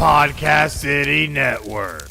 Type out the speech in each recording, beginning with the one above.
Podcast City Network.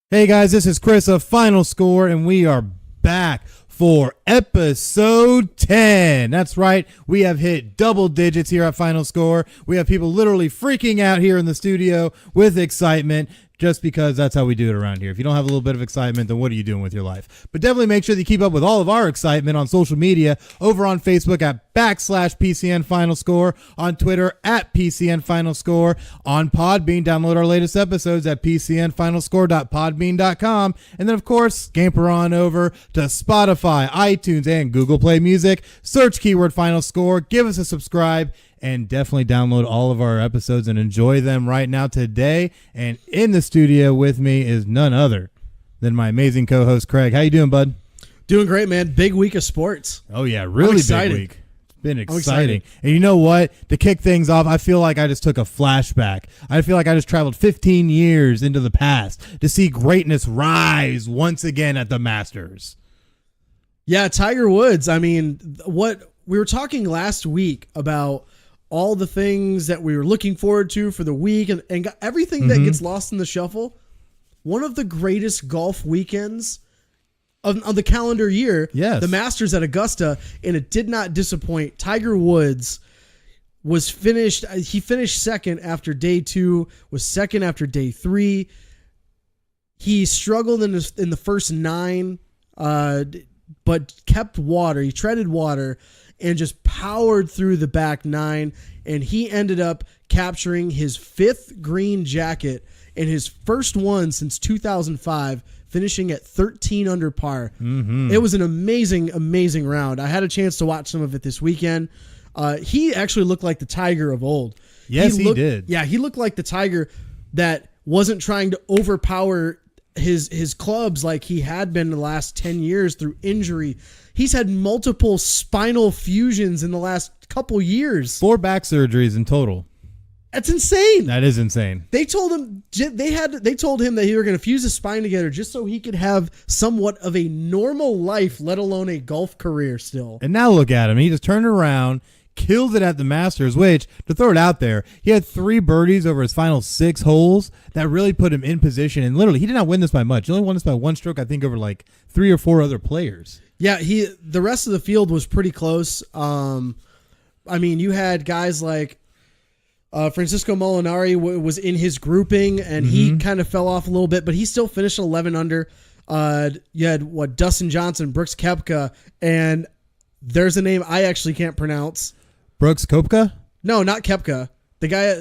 Hey guys, this is Chris of FinalScore, and we are back for episode 10. That's right, we have hit double digits here at FinalScore. We have people literally freaking out here in the studio with excitement, just because that's how we do it around here. If you don't have a little bit of excitement, then what are you doing with your life? But definitely make sure that you keep up with all of our excitement on social media, over on Facebook at /PCN FinalScore, on Twitter at PCN FinalScore, on Podbean. Download our latest episodes at PCNFinalScore.podbean.com. And then, of course, scamper on over to Spotify, iTunes, and Google Play Music. Search keyword FinalScore. Give us a subscribe. And definitely download all of our episodes and enjoy them right now today. And in the studio with me is none other than my amazing co-host, Craig. How you doing, bud? Doing great, man. Big week of sports. Oh, yeah. Really big week. It's been exciting. And you know what? To kick things off, I feel like I just took a flashback. I feel like I just traveled 15 years into the past to see greatness rise once again at the Masters. Yeah, Tiger Woods. I mean, what we were talking last week about all the things that we were looking forward to for the week and everything that gets lost in the shuffle. One of the greatest golf weekends of the calendar year, yes. The Masters at Augusta, and it did not disappoint. Tiger Woods was finished. He finished second after day 2, was second after day 3. He struggled in the first 9, but kept water. He treaded water and just powered through the back 9, and he ended up capturing his 5th green jacket and his first one since 2005, finishing at 13 under par. It was an amazing, amazing round. I had a chance to watch some of it this weekend. He actually looked like the Tiger of old. Yes, he did. Yeah, he looked like the Tiger that wasn't trying to overpower his clubs like he had been the last 10 years through injury. He's had multiple spinal fusions in the last couple years. 4 back surgeries in total. That's insane. That is insane. They told him they told him that he were going to fuse his spine together just so he could have somewhat of a normal life, let alone a golf career still. And now look at him. He just turned around, killed it at the Masters, which, to throw it out there, he had 3 birdies over his final 6 holes that really put him in position. And literally, he did not win this by much. He only won this by 1 stroke, I think, over like 3 or 4 other players. Yeah, the rest of the field was pretty close. I mean, you had guys like Francisco Molinari was in his grouping, and he kind of fell off a little bit, but he still finished 11 under. You had Dustin Johnson, Brooks Koepka, and there's a name I actually can't pronounce. Brooks Koepka? No, not Koepka. The guy,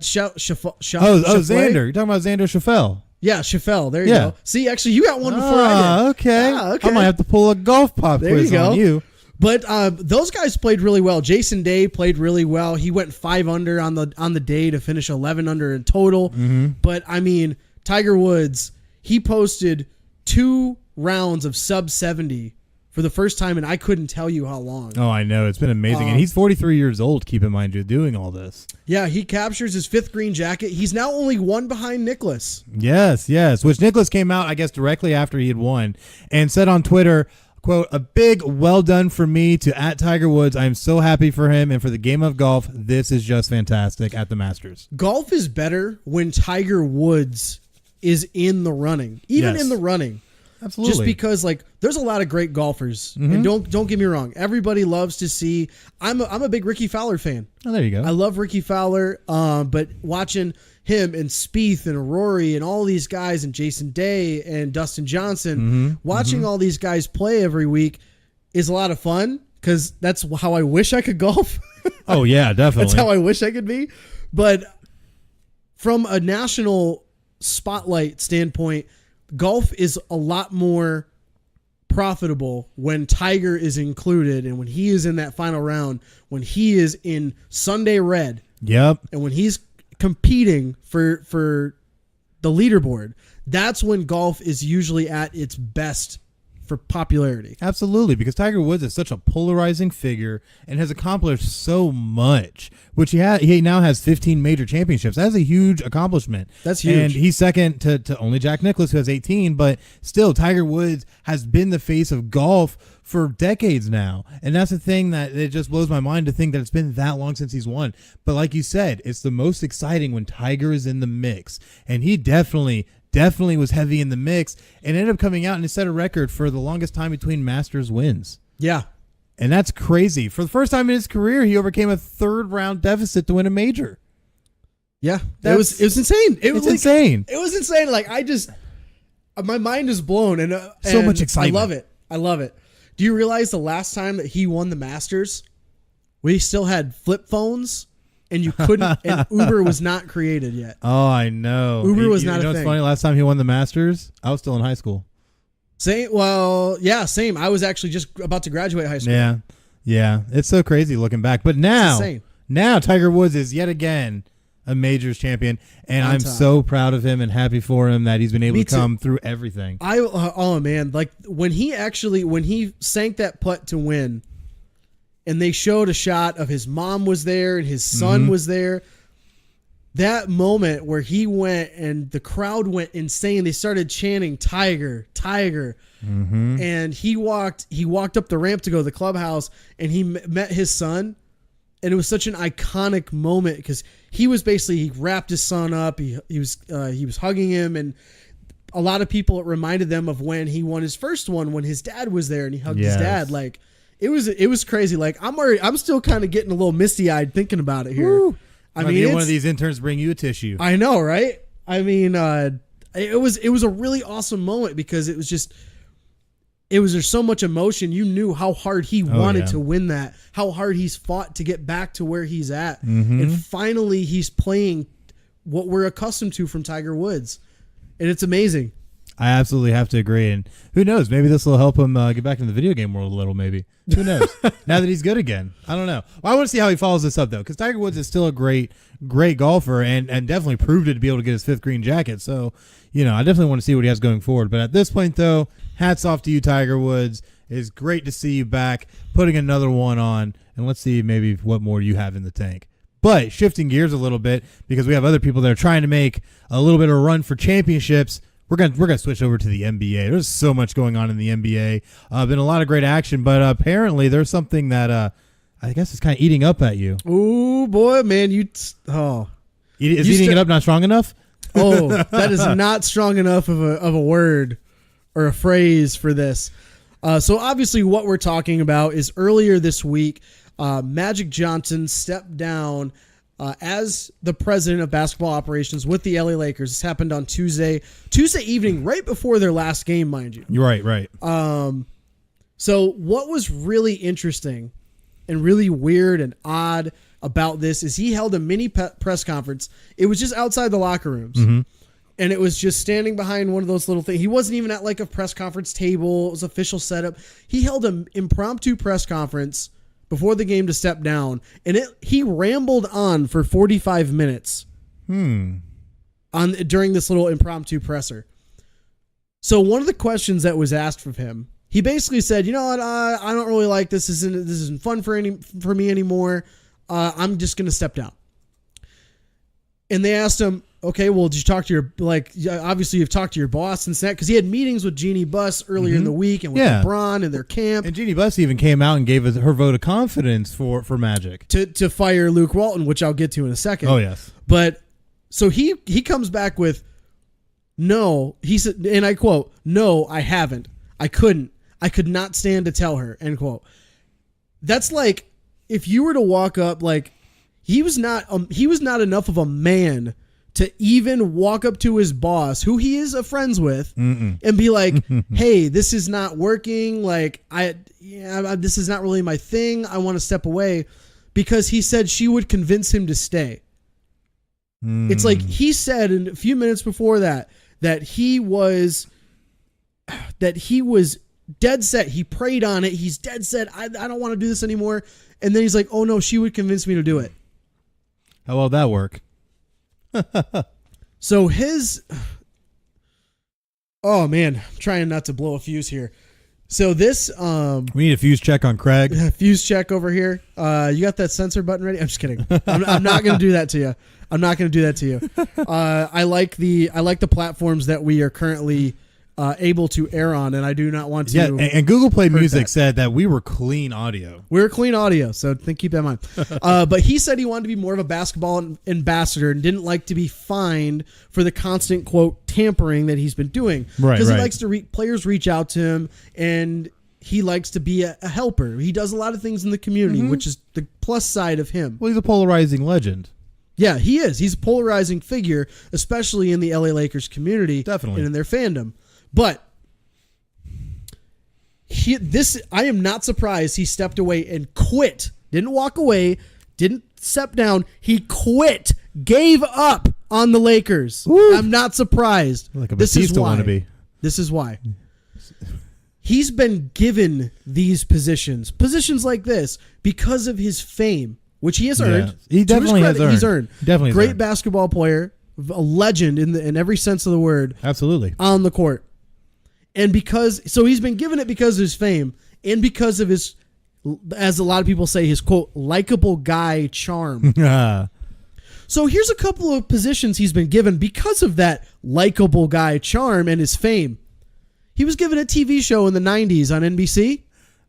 Xander. You're talking about Xander Schauffele. Yeah, Schauffele. There you go. See, actually, you got one before I did. Okay. Okay. I might have to pull a golf pop quiz on you. But those guys played really well. Jason Day played really well. He went 5 under on the day to finish 11 under in total. But, I mean, Tiger Woods, he posted 2 rounds of sub 70 for the first time, and I couldn't tell you how long. Oh, I know. It's been amazing. And he's 43 years old, keep in mind, you're doing all this. Yeah, he captures his 5th green jacket. He's now only 1 behind Nicklaus. Yes, which Nicklaus came out, I guess, directly after he had won and said on Twitter, quote, "A big well done for me to @Tiger Woods. I am so happy for him and for the game of golf. This is just fantastic at the Masters." Golf is better when Tiger Woods is in the running, even in the running. Absolutely. Just because, like, there's a lot of great golfers, and don't get me wrong. Everybody loves to see. I'm a big Ricky Fowler fan. Oh, there you go. I love Ricky Fowler, but watching him and Spieth and Rory and all these guys and Jason Day and Dustin Johnson, watching all these guys play every week is a lot of fun because that's how I wish I could golf. Oh yeah, definitely. That's how I wish I could be. But from a national spotlight standpoint, golf is a lot more profitable when Tiger is included and when he is in that final round, when he is in Sunday red, Yep. And when he's competing for the leaderboard, that's when golf is usually at its best for popularity. Absolutely, because Tiger Woods is such a polarizing figure and has accomplished so much, which he now has 15 major championships. That's a huge accomplishment. That's huge. And he's second to only Jack Nicklaus, who has 18, but still, Tiger Woods has been the face of golf for decades now. And that's the thing that it just blows my mind to think that it's been that long since he's won. But like you said, it's the most exciting when Tiger is in the mix. And he definitely was heavy in the mix and ended up coming out and set a record for the longest time between Masters wins. Yeah. And that's crazy. For the first time in his career, he overcame a third-round deficit to win a major. Yeah. It was insane. It's insane. It was insane. Like, my mind is blown. And so much excitement. I love it. Do you realize the last time that he won the Masters, we still had flip phones? And you couldn't, and Uber was not created yet. Oh, I know. Uber was not a thing. You know what's funny? Last time he won the Masters, I was still in high school. Same. I was actually just about to graduate high school. Yeah. It's so crazy looking back. But now Tiger Woods is yet again a majors champion, and I'm so proud of him and happy for him that he's been able to come through everything. Oh man, like when he sank that putt to win. And they showed a shot of his mom was there and his son was there. That moment where he went and the crowd went insane. They started chanting Tiger, Tiger. And he walked up the ramp to go to the clubhouse and he met his son. And it was such an iconic moment because he wrapped his son up. He was hugging him, and a lot of people, it reminded them of when he won his first one when his dad was there and he hugged his dad. Like, it was crazy. Like, I'm still kind of getting a little misty eyed thinking about it here. Woo. I mean, one of these interns bring you a tissue. I know, right? I mean, it was a really awesome moment because there's so much emotion. You knew how hard he wanted to win that, how hard he's fought to get back to where he's at, and finally he's playing what we're accustomed to from Tiger Woods, and it's amazing. I absolutely have to agree. And who knows? Maybe this will help him get back into the video game world a little, maybe. Who knows? Now that he's good again. I don't know. Well, I want to see how he follows this up, though, because Tiger Woods is still a great golfer and definitely proved it to be able to get his 5th green jacket. So, I definitely want to see what he has going forward. But at this point, though, hats off to you, Tiger Woods. It's great to see you back, putting another one on. And let's see maybe what more you have in the tank. But shifting gears a little bit, because we have other people that are trying to make a little bit of a run for championships. We're gonna switch over to the NBA. There's so much going on in the NBA. Been a lot of great action, but apparently there's something that I guess is kind of eating up at you. Ooh, boy, man, is eating it up not strong enough? Oh, that is not strong enough of a word or a phrase for this. So obviously, what we're talking about is earlier this week, Magic Johnson stepped down as the president of basketball operations with the LA Lakers. This happened on Tuesday evening, right before their last game, mind you. You're right. So what was really interesting and really weird and odd about this is he held a mini press conference. It was just outside the locker rooms. And it was just standing behind one of those little things. He wasn't even at like a press conference table. It was official setup. He held an impromptu press conference before the game to step down, and he rambled on for 45 minutes during this little impromptu presser. So one of the questions that was asked of him, he basically said, "You know what? I don't really like this. This isn't fun for me anymore. I'm just going to step down." And they asked him, "Okay, well, did you talk to obviously you've talked to your boss and that," because he had meetings with Jeannie Buss earlier in the week and with LeBron and their camp. And Jeannie Buss even came out and gave her vote of confidence for Magic to fire Luke Walton, which I'll get to in a second. Oh yes, but so he comes back with, "No," he said, and I quote, "No, I haven't. I couldn't. I could not stand to tell her." End quote. That's like if you were to walk up like. He was not enough of a man to even walk up to his boss, who he is friends with, and be like, "Hey, this is not working. Like, this is not really my thing. I want to step away," because he said she would convince him to stay. It's like he said in a few minutes before that he was dead set. He prayed on it. He's dead set. I don't want to do this anymore. And then he's like, "Oh no, she would convince me to do it." How will that work? So oh man, I'm trying not to blow a fuse here. So this We need a fuse check on Craig. fuse check over here. You got that sensor button ready? I'm just kidding. I'm not going to do that to you. I'm not going to do that to you. I like the platforms that we are currently able to air on, and I do not want to. Yeah, and Google Play Music that. said that we were clean audio. We're clean audio, so keep that in mind. But he said he wanted to be more of a basketball ambassador and didn't like to be fined for the constant, quote, tampering that he's been doing. Right, Because right. he likes to players reach out to him, and he likes to be a helper. He does a lot of things in the community, which is the plus side of him. Well, he's a polarizing legend. Yeah, he is. He's a polarizing figure, especially in the LA Lakers community. Definitely. And in their fandom. But I am not surprised he stepped away and quit. Didn't walk away, didn't step down. He quit, gave up on the Lakers. Woo. I'm not surprised. Like a This is Batista why. wannabe. This is why. He's been given these positions like this because of his fame, which he has earned. He To his definitely has credit, He's earned. earned. Definitely has Great earned. basketball player, a legend in every sense of the word Absolutely. on the court. And so he's been given it because of his fame and because of his, as a lot of people say, his quote, likable guy charm. So here's a couple of positions he's been given because of that likable guy charm and his fame. He was given a TV show in the 90s on NBC.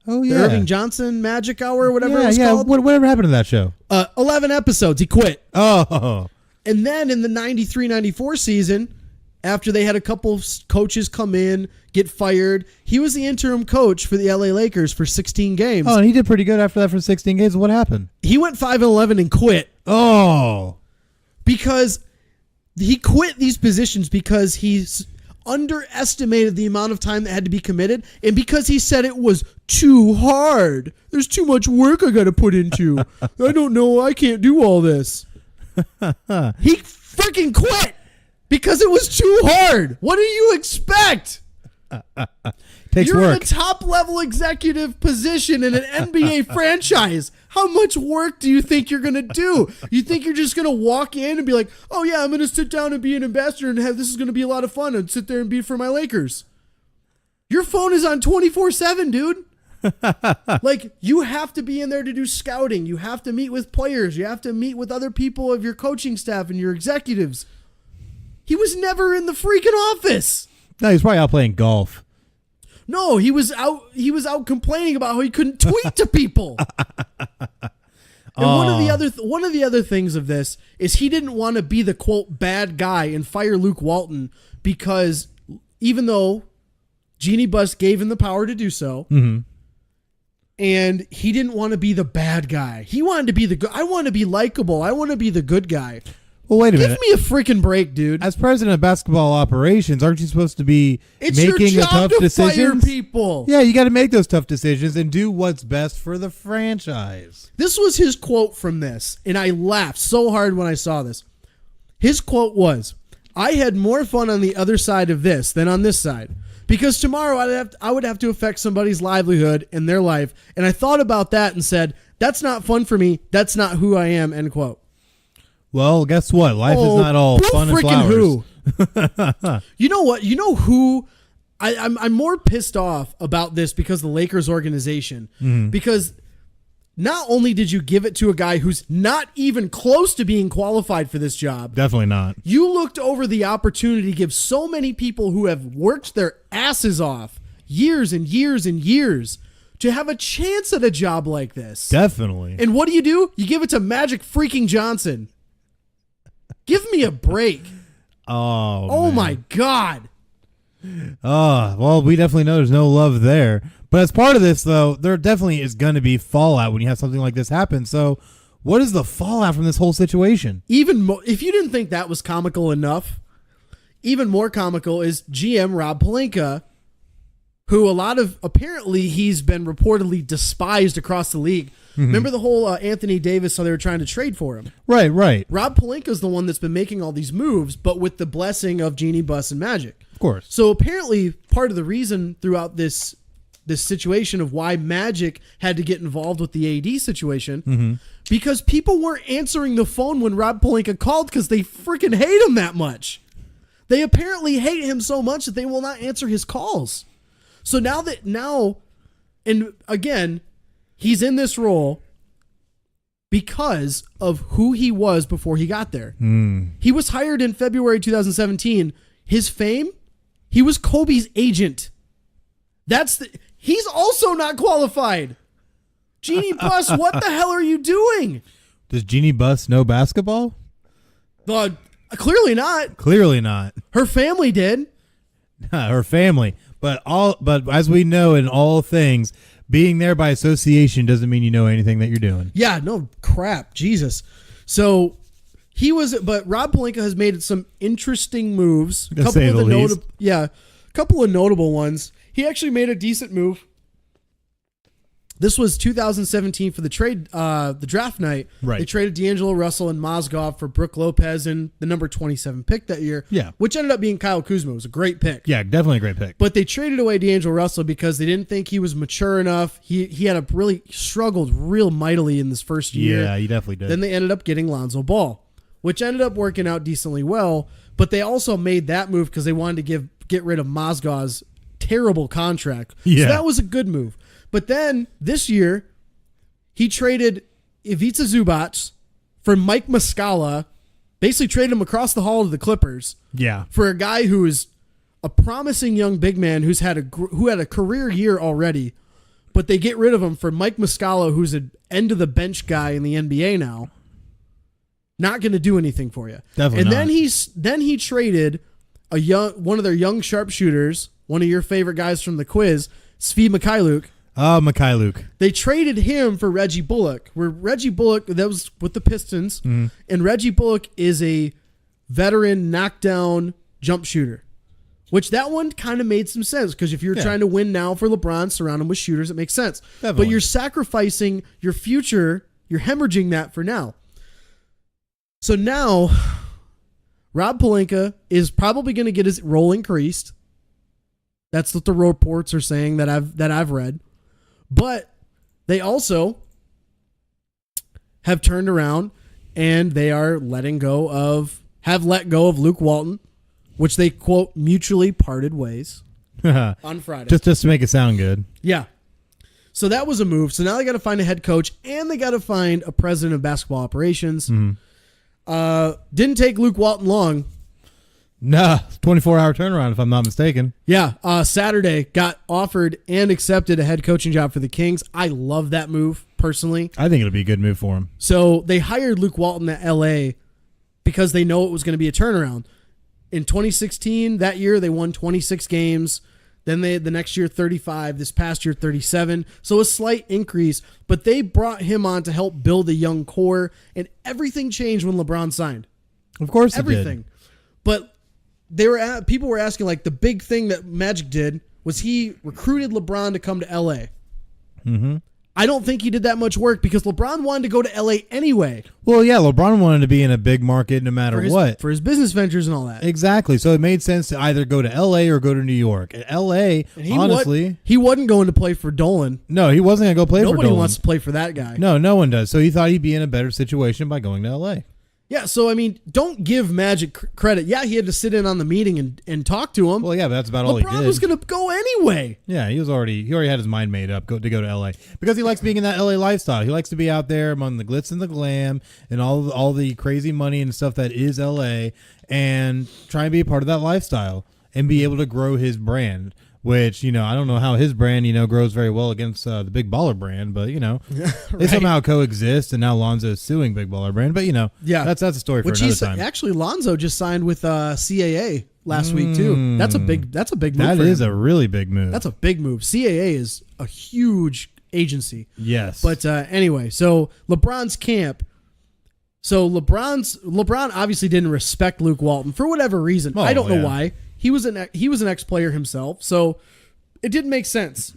Oh, The yeah. Irving Johnson Magic Hour, whatever it was yeah. called. Whatever happened to that show? 11 episodes. He quit. Oh. And then in the 93-94 season, after they had a couple of coaches come in, get fired, he was the interim coach for the LA Lakers for 16 games. Oh, and he did pretty good after that for 16 games. What happened? He went 5-11 and quit Oh. because he quit these positions because he's underestimated the amount of time that had to be committed, and because he said it was too hard. There's too much work I got to put into. I don't know. I can't do all this. He freaking quit because it was too hard. What do you expect? Takes You're work. in a top level executive position in an NBA franchise. How much work do you think you're going to do? You think you're just going to walk in and be like, oh yeah, I'm going to sit down and be an ambassador and this is going to be a lot of fun and sit there and be for my Lakers. Your phone is on 24/7, dude. Like, you have to be in there to do scouting. You have to meet with players. You have to meet with other people of your coaching staff and your executives. He was never in the freaking office. No, he's probably out playing golf. No, he was out complaining about how he couldn't tweet to people. And one of the other things of this is he didn't want to be the quote bad guy and fire Luke Walton because even though Jeannie Buss gave him the power to do so, and he didn't want to be the bad guy. He wanted to be the good. I want to be likable. I want to be the good guy. Well, wait a Give minute. me a freaking break, dude. As president of basketball operations, aren't you supposed to be It's making your the job tough to fire decisions? people. Yeah, you got to make those tough decisions and do what's best for the franchise. This was his quote from this, and I laughed so hard when I saw this. His quote was, I had more fun on the other side of this than on this side. Because tomorrow I would have to affect somebody's livelihood and their life. And I thought about that and said, that's not fun for me. That's not who I am, end quote. Well, guess what? Life is not all boo fun and freaking flowers. who? You know what? You know who? I'm more pissed off about this because the Lakers organization. Because not only did you give it to a guy who's not even close to being qualified for this job, Definitely not. you looked over the opportunity to give so many people who have worked their asses off years and years and years to have a chance at a job like this. Definitely. And what do? You give it to Magic freaking Johnson. Give me a break. Oh man. my God. Well, we definitely know there's no love there. But as part of this, though, there definitely is going to be fallout when you have something like this happen. So what is the fallout from this whole situation? Even more, if you didn't think that was comical enough, even more comical is GM Rob Pelinka, who apparently he's been reportedly despised across the league. Remember the whole Anthony Davis, how they were trying to trade for him? Right. Rob Pelinka's the one that's been making all these moves, but with the blessing of Jeannie Buss and Magic. Of course. So apparently part of the reason throughout this situation of why Magic had to get involved with the AD situation because people weren't answering the phone when Rob Pelinka called because they freaking hate him that much. They apparently hate him so much that they will not answer his calls. So and again, he's in this role because of who he was before he got there. He was hired in February 2017. His fame, he was Kobe's agent. He's also not qualified. Jeannie Buss, what the hell are you doing? Does Jeannie Buss know basketball? Clearly not. Clearly not. Her family did. Her family. But as we know in all things, being there by association doesn't mean you know anything that you're doing. Yeah, no crap. Jesus. So but Rob Pelinka has made some interesting moves. A couple of notable ones. He actually made a decent move. This was 2017 for the draft night. Right. They traded D'Angelo Russell and Mozgov for Brook Lopez and the number 27 pick that year. Yeah. Which ended up being Kyle Kuzma. It was a great pick. Yeah, definitely a great pick. But they traded away D'Angelo Russell because they didn't think he was mature enough. He had struggled real mightily in this first year. Yeah, he definitely did. Then they ended up getting Lonzo Ball, which ended up working out decently well. But they also made that move because they wanted to get rid of Mozgov's terrible contract. Yeah. So that was a good move. But then this year, he traded Ivica Zubac for Mike Muscala, basically traded him across the hall to the Clippers. Yeah. For a guy who is a promising young big man who had a career year already, but they get rid of him for Mike Muscala, who's an end of the bench guy in the NBA now. Not going to do anything for you. Definitely and not. then he traded one of their young sharpshooters, one of your favorite guys from the quiz, Svi Mikhailuk. Oh, Mikhailuk. They traded him for Reggie Bullock, where Reggie Bullock, that was with the Pistons, and Reggie Bullock is a veteran knockdown jump shooter, which that one kind of made some sense because if you're trying to win now for LeBron, surround him with shooters, it makes sense. Definitely. But you're sacrificing your future, you're hemorrhaging that for now. So now, Rob Pelinka is probably going to get his role increased. That's what the reports are saying that I've read. But they also have turned around and they are let go of Luke Walton, which they quote mutually parted ways on Friday. Just to make it sound good. Yeah. So that was a move. So now they got to find a head coach and they got to find a president of basketball operations. Didn't take Luke Walton long. Nah, 24-hour turnaround if I'm not mistaken. Yeah, Saturday got offered and accepted a head coaching job for the Kings. I love that move, personally. I think it'll be a good move for him. So they hired Luke Walton at L.A. because they know it was going to be a turnaround. In 2016, that year, they won 26 games. Then the next year, 35. This past year, 37. So a slight increase. But they brought him on to help build a young core, and everything changed when LeBron signed. Of course it did. Everything. But people were asking, like, the big thing that Magic did was he recruited LeBron to come to L.A. Mm-hmm. I don't think he did that much work because LeBron wanted to go to L.A. anyway. Well, yeah, LeBron wanted to be in a big market no matter what. For his business ventures and all that. Exactly. So it made sense to either go to L.A. or go to New York. At L.A., honestly. He wasn't going to play for Dolan. No, he wasn't going to go play for Dolan. Nobody wants to play for that guy. No one does. So he thought he'd be in a better situation by going to L.A. Yeah, so, I mean, don't give Magic credit. Yeah, he had to sit in on the meeting and talk to him. Well, yeah, but that's about all he did. LeBron was going to go anyway. Yeah, he already had his mind made up to go to L.A. because he likes being in that L.A. lifestyle. He likes to be out there among the glitz and the glam and all the crazy money and stuff that is L.A. and try and be a part of that lifestyle and be able to grow his brand. Which, I don't know how his brand, grows very well against the Big Baller brand, but, right. They somehow coexist, and now Lonzo is suing Big Baller brand. But, yeah, that's a story for another time. Actually, Lonzo just signed with CAA last week, too. That's a big move That for is him. a really big move. That's a big move. CAA is a huge agency. Yes. But anyway, so LeBron's camp. So LeBron obviously didn't respect Luke Walton for whatever reason. I don't know why. He was an ex-player himself, so it didn't make sense.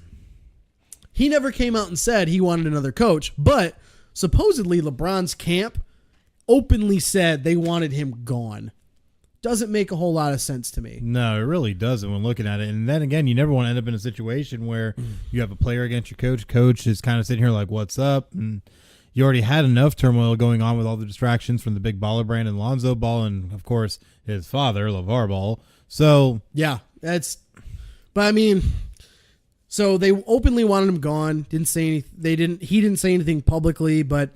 He never came out and said he wanted another coach, but supposedly LeBron's camp openly said they wanted him gone. doesn't make a whole lot of sense to me. No, it really doesn't when looking at it. And then again, you never want to end up in a situation where you have a player against your coach. Coach is kind of sitting here like, what's up? And you already had enough turmoil going on with all the distractions from the big baller brand and Lonzo Ball and, of course, his father, LeVar Ball. So, yeah, but I mean, so they openly wanted him gone. Didn't say anything. He didn't say anything publicly, but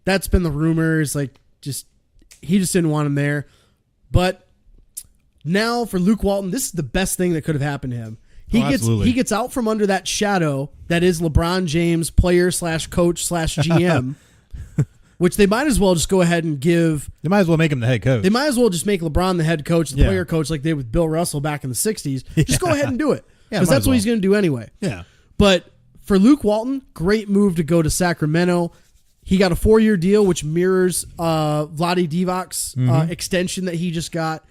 that's been the rumors. Like, he just didn't want him there. But now for Luke Walton, this is the best thing that could have happened to him. He gets out from under that shadow that is LeBron James, player / coach / GM, which they might as well just go ahead and give. They might as well make him the head coach. They might as well just make LeBron the head coach, the player coach, like they did with Bill Russell back in the 60s. Just go ahead and do it. Because that's what he's going to do anyway. Yeah. But for Luke Walton, great move to go to Sacramento. He got a 4-year deal, which mirrors Vlade Divac's extension that he just got.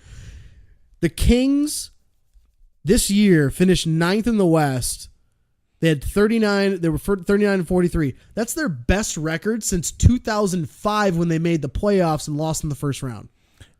The Kings this year finished 9th in the West. They had 39. They were 39 and 43. That's their best record since 2005 when they made the playoffs and lost in the first round.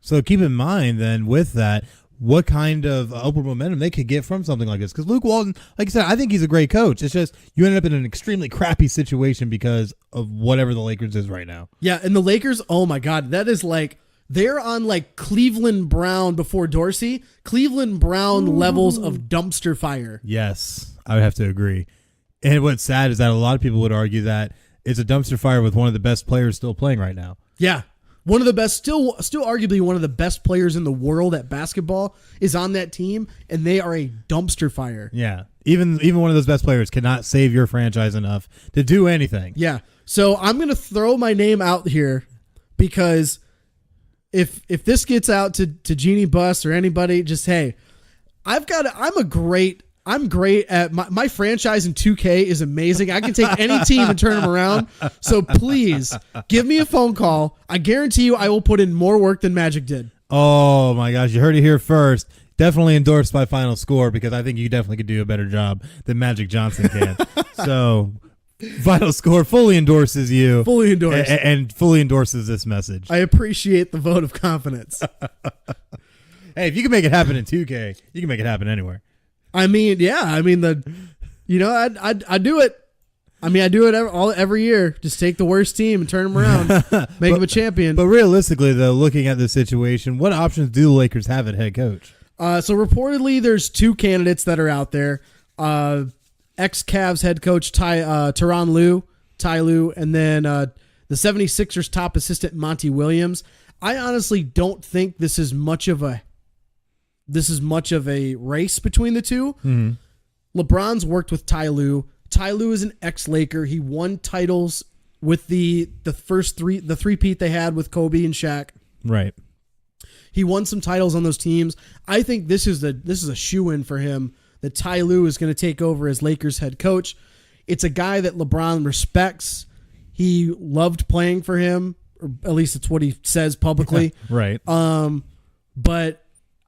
So keep in mind then with that, what kind of upward momentum they could get from something like this. Because Luke Walton, like I said, I think he's a great coach. It's just you ended up in an extremely crappy situation because of whatever the Lakers is right now. Yeah, and the Lakers, oh my God, that is like, they're on like Cleveland Brown before Dorsey. Cleveland Brown levels of dumpster fire. Yes, I would have to agree. And what's sad is that a lot of people would argue that it's a dumpster fire with one of the best players still playing right now. Yeah. One of the best, still arguably one of the best players in the world at basketball is on that team, and they are a dumpster fire. Yeah. Even one of those best players cannot save your franchise enough to do anything. Yeah. So I'm going to throw my name out here because if this gets out to Jeannie Buss or anybody, just, hey, I'm great at my franchise in 2K is amazing. I can take any team and turn them around. So please give me a phone call. I guarantee you I will put in more work than Magic did. Oh my gosh. You heard it here first. Definitely endorsed by Final Score because I think you definitely could do a better job than Magic Johnson can. So Final Score fully endorses you. Fully endorsed. And fully endorses this message. I appreciate the vote of confidence. Hey, if you can make it happen in 2K, you can make it happen anywhere. I mean, yeah. I mean, I do it. I mean, I do it every year. Just take the worst team and turn them around, make them a champion. But realistically, though, looking at this situation, what options do the Lakers have at head coach? So reportedly, there's 2 candidates that are out there. Ex-Cavs head coach Ty Lue, and then the 76ers top assistant Monty Williams. I honestly don't think this is much of a race between the two. Mm-hmm. LeBron's worked with Ty Lue. Ty Lue is an ex-Laker. He won titles with the three-peat they had with Kobe and Shaq. Right. He won some titles on those teams. I think this is a shoo-in for him that Ty Lue is going to take over as Lakers head coach. It's a guy that LeBron respects. He loved playing for him, or at least it's what he says publicly. Right. But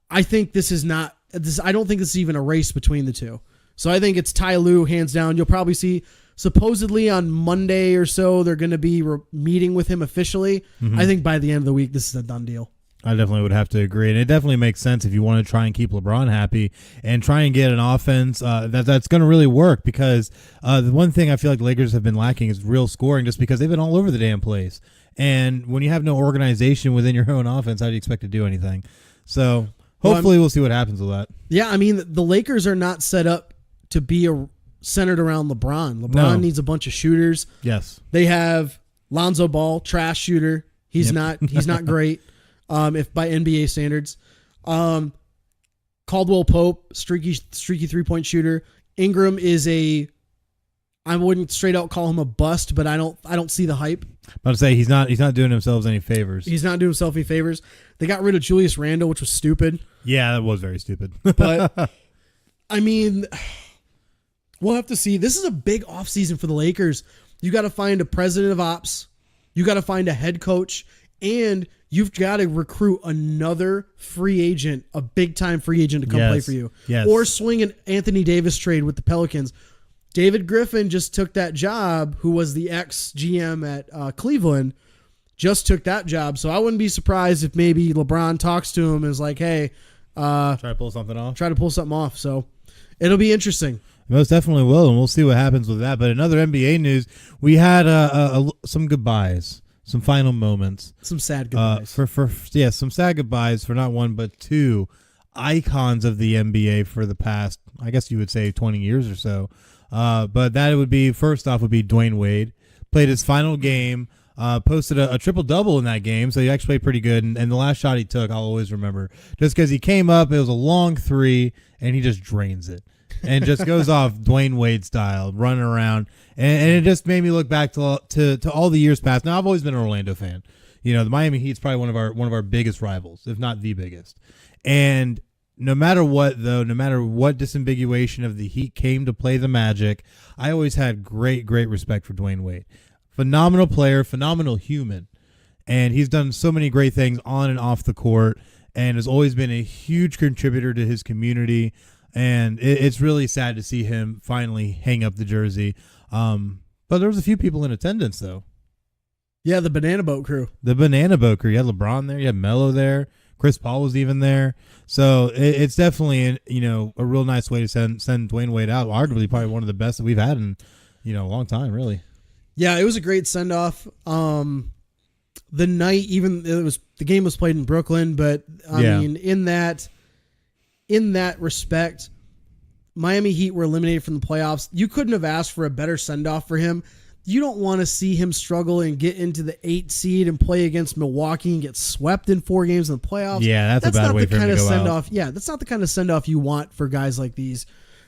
I think this is not this. I don't think this is even a race between the two. So I think it's Ty Lue hands down. You'll probably see supposedly on Monday or so they're going to be meeting with him officially. Mm-hmm. I think by the end of the week this is a done deal. I definitely would have to agree, and it definitely makes sense if you want to try and keep LeBron happy and try and get an offense that's going to really work. Because the one thing I feel like the Lakers have been lacking is real scoring, just because they've been all over the damn place. And when you have no organization within your own offense, how do you expect to do anything? So hopefully we'll see what happens with that. Yeah, I mean the Lakers are not set up to be centered around LeBron. LeBron needs a bunch of shooters. Yes, they have Lonzo Ball, trash shooter. He's not great. If by NBA standards, Caldwell Pope, streaky 3-point shooter. Ingram is I wouldn't straight out call him a bust, but I don't see the hype. I'm say he's not doing himself any favors. He's not doing himself any favors. They got rid of Julius Randle, which was stupid. Yeah, that was very stupid. But I mean, we'll have to see. This is a big offseason for the Lakers. You got to find a president of ops. You got to find a head coach, and you've got to recruit another free agent, a big-time free agent to come play for you. Yes. Or swing an Anthony Davis trade with the Pelicans. David Griffin just took that job, who was the ex-GM at Cleveland. just took that job. So I wouldn't be surprised if maybe LeBron talks to him and is like, hey, Try to pull something off. So it'll be interesting. Most definitely will, and we'll see what happens with that. But in other NBA news, we had some goodbyes, some final moments, some sad goodbyes. Some sad goodbyes for not one but two icons of the NBA for the past, I guess you would say, 20 years or so. But that would be, first off, would be Dwayne Wade. Played his final game, posted a triple-double in that game, so he actually played pretty good. And the last shot he took, I'll always remember, just because he came up, it was a long three, and he just drains it. And just goes off Dwayne Wade style, running around, and it just made me look back to all the years past. Now I've always been an Orlando fan. You know, the Miami Heat's probably one of our biggest rivals, if not the biggest. And no matter what disambiguation of the Heat came to play the Magic, I always had great respect for Dwayne Wade. Phenomenal player, phenomenal human, and he's done so many great things on and off the court, and has always been a huge contributor to his community. And it's really sad to see him finally hang up the jersey. But there was a few people in attendance, though. Yeah, the Banana Boat crew. You had LeBron there. You had Melo there. Chris Paul was even there. So it's definitely a real nice way to send Dwayne Wade out. Arguably probably one of the best that we've had in a long time, really. Yeah, it was a great send off. The night, the game was played in Brooklyn, but I mean, in that respect, Miami Heat were eliminated from the playoffs. You couldn't have asked for a better send-off for him. You don't want to see him struggle and get into the 8th seed and play against Milwaukee and get swept in 4 games in the playoffs. Yeah, that's a bad way for him to go out. Yeah, that's not the kind of send-off you want for guys like these.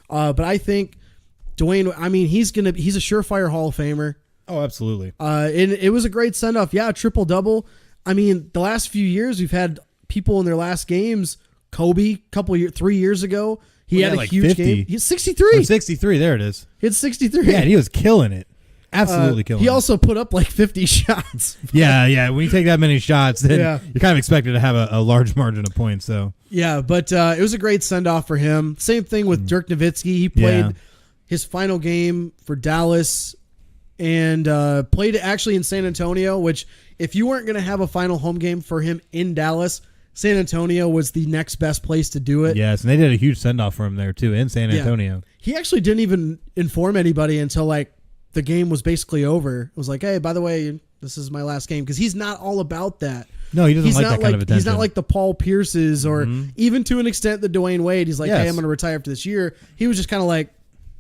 But I think Dwayne, he's a surefire Hall of Famer. Oh, absolutely. And it was a great send-off. Yeah, triple-double. The last few years we've had people in their last games. Kobe, 3 years ago, he had a like huge 50. game. He's 63. 63, there it is. It's 63. Yeah, and he was killing it. Absolutely killing it. He also put up like 50 shots. Yeah. When you take that many shots, then you're kind of expected to have a large margin of points. So yeah, but it was a great send-off for him. Same thing with Dirk Nowitzki. He played his final game for Dallas and played it actually in San Antonio, which if you weren't going to have a final home game for him in Dallas, San Antonio was the next best place to do it. Yes, and they did a huge send-off for him there, too, in San Antonio. He actually didn't even inform anybody until, the game was basically over. It was like, hey, by the way, this is my last game. Because he's not all about that. No, he doesn't like that kind of attention. He's not like the Paul Pierces or even to an extent the Dwayne Wade. He's like, hey, I'm going to retire after this year. He was just kind of like,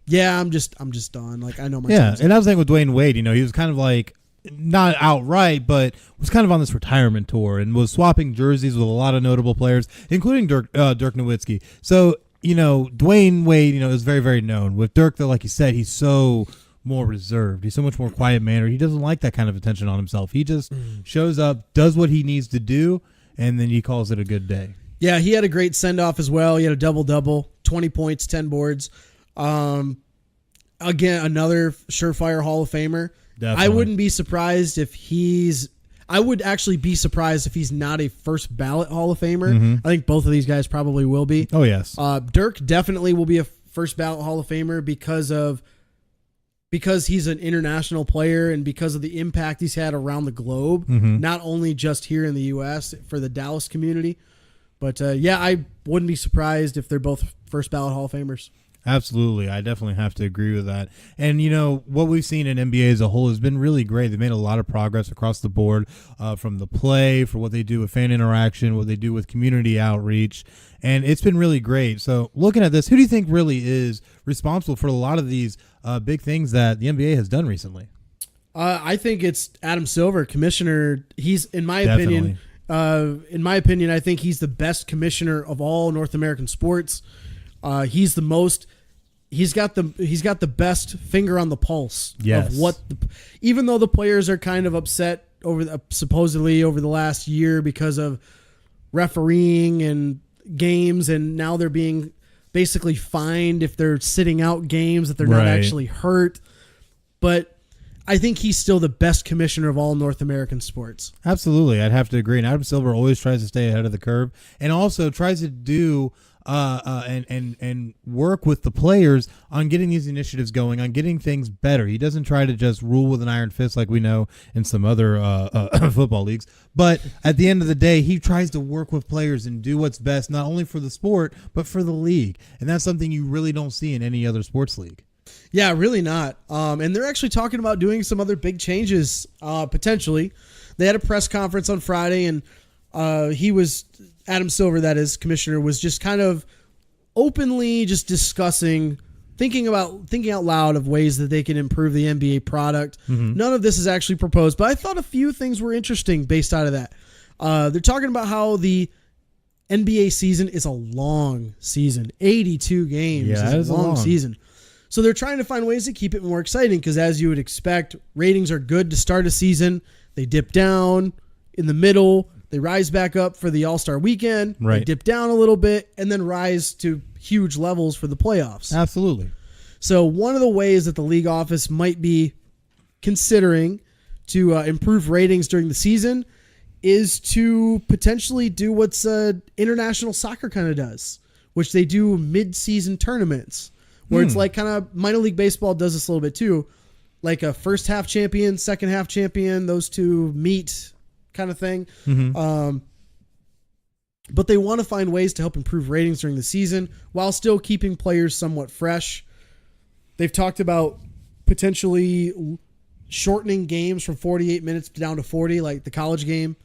yeah, I'm just done. I know my time's and that was the thing with Dwayne Wade. He was kind of like, not outright, but was kind of on this retirement tour and was swapping jerseys with a lot of notable players, including Dirk Nowitzki. So, Dwayne Wade, is very, very known. With Dirk, though, like you said, he's so more reserved. He's so much more quiet mannered. He doesn't like that kind of attention on himself. He just shows up, does what he needs to do, and then he calls it a good day. Yeah, he had a great send-off as well. He had a double-double, 20 points, 10 boards. Again, another surefire Hall of Famer. Definitely. I wouldn't be surprised if I would actually be surprised if he's not a first ballot Hall of Famer. I think both of these guys probably will be. Oh, yes. Dirk definitely will be a first ballot Hall of Famer because he's an international player and because of the impact he's had around the globe, not only just here in the U.S. for the Dallas community. But, I wouldn't be surprised if they're both first ballot Hall of Famers. Absolutely. I definitely have to agree with that. And, what we've seen in NBA as a whole has been really great. They've made a lot of progress across the board from the play, for what they do with fan interaction, what they do with community outreach. And it's been really great. So looking at this, who do you think really is responsible for a lot of these big things that the NBA has done recently? I think it's Adam Silver, commissioner. He's, in my opinion, I think he's the best commissioner of all North American sports. He's got the best finger on the pulse of what, even though the players are kind of upset supposedly over the last year because of refereeing and games, and now they're being basically fined if they're sitting out games that they're not actually hurt. But I think he's still the best commissioner of all North American sports. Absolutely. I'd have to agree. And Adam Silver always tries to stay ahead of the curve and also tries to do and work with the players on getting these initiatives going, on getting things better. He doesn't try to just rule with an iron fist like we know in some other football leagues. But at the end of the day, he tries to work with players and do what's best, not only for the sport, but for the league. And that's something you really don't see in any other sports league. Yeah, really not. And they're actually talking about doing some other big changes, potentially. They had a press conference on Friday, and Adam Silver, that is, commissioner, was just kind of openly just discussing, thinking out loud of ways that they can improve the NBA product. Mm-hmm. None of this is actually proposed, but I thought a few things were interesting based out of that. They're talking about how the NBA season is a long season. 82 games is a long season. So they're trying to find ways to keep it more exciting because, as you would expect, ratings are good to start a season. They dip down in the middle. They rise back up for the All-Star weekend. Right. They dip down a little bit and then rise to huge levels for the playoffs. Absolutely. So one of the ways that the league office might be considering to improve ratings during the season is to potentially do what's international soccer kind of does, which they do mid-season tournaments. Where it's like kind of minor league baseball does this a little bit too, like a first half champion, second half champion, those two meet kind of thing. Mm-hmm. But they want to find ways to help improve ratings during the season while still keeping players somewhat fresh. They've talked about potentially shortening games from 48 minutes down to 40, like the college game.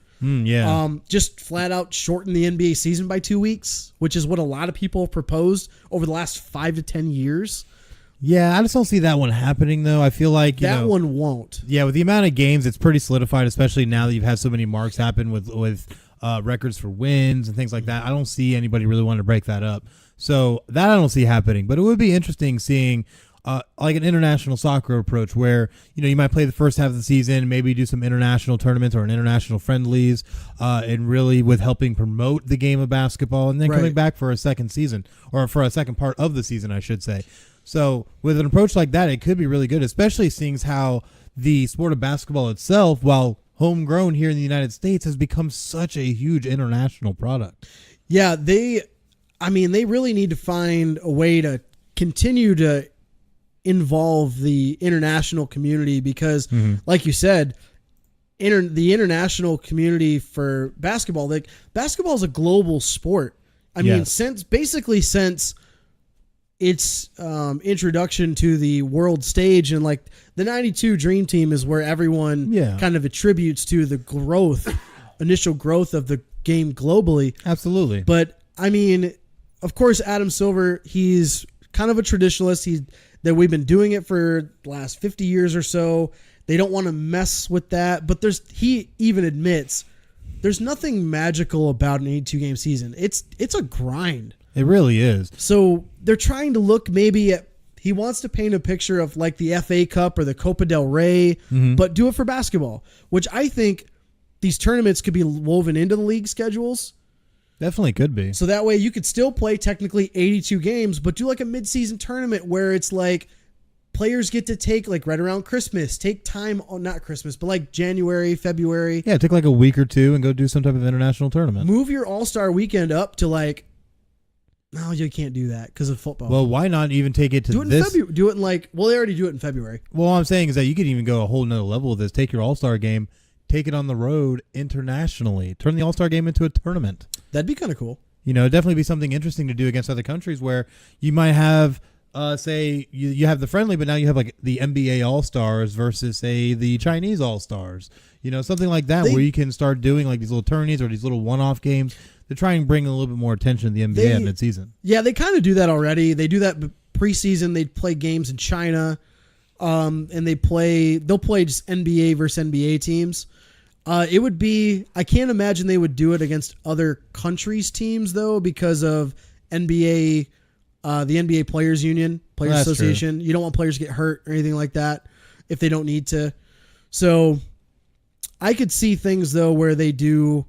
Just flat out shorten the NBA season by 2 weeks, which is what a lot of people have proposed over the last 5 to 10 years. Yeah, I just don't see that one happening, though. I feel like that one won't. Yeah, with the amount of games, it's pretty solidified, especially now that you've had so many marks happen with records for wins and things like that. I don't see anybody really wanting to break that up. So that I don't see happening. But it would be interesting seeing like an international soccer approach where, you might play the first half of the season, maybe do some international tournaments or an international friendlies, and really with helping promote the game of basketball and then coming back for a second season or for a second part of the season, I should say. So with an approach like that, it could be really good, especially seeing how the sport of basketball itself, while homegrown here in the United States, has become such a huge international product. Yeah, they really need to find a way to continue to involve the international community because, like you said, the international community for basketball, like basketball is a global sport. I mean, since its introduction to the world stage, and like the 92 Dream Team is where everyone kind of attributes to the initial growth of the game globally. Absolutely. But I mean, of course, Adam Silver, he's kind of a traditionalist. That we've been doing it for the last 50 years or so. They don't want to mess with that. But he even admits there's nothing magical about an 82-game season. It's a grind. It really is. So they're trying to look maybe at, he wants to paint a picture of like the FA Cup or the Copa del Rey, but do it for basketball, which I think these tournaments could be woven into the league schedules. Definitely could be. So that way you could still play technically 82 games, but do like a mid-season tournament where it's like players get to take like right around Christmas, take time on not Christmas, but like January, February. Yeah, take like a week or two and go do some type of international tournament. Move your All-Star weekend up to like, no, you can't do that because of football. Well, why not even take it to do it in February? Do it in like, well, they already do it in February. Well, all I'm saying is that you could even go a whole nother level with this. Take your All-Star game, take it on the road internationally. Turn the All-Star game into a tournament. That'd be kind of cool. It'd definitely be something interesting to do against other countries where you might have, say, you have the friendly, but now you have like the NBA All-Stars versus, say, the Chinese All-Stars. Something like that where you can start doing like these little tourneys or these little one-off games to try and bring a little bit more attention to the NBA at midseason. Yeah, they kind of do that already. They do that preseason. They play games in China, and they'll play just NBA versus NBA teams. It would be, I can't imagine they would do it against other countries' teams though, because of NBA, the NBA Players Union, Players Association. True. You don't want players to get hurt or anything like that if they don't need to. So I could see things though where they do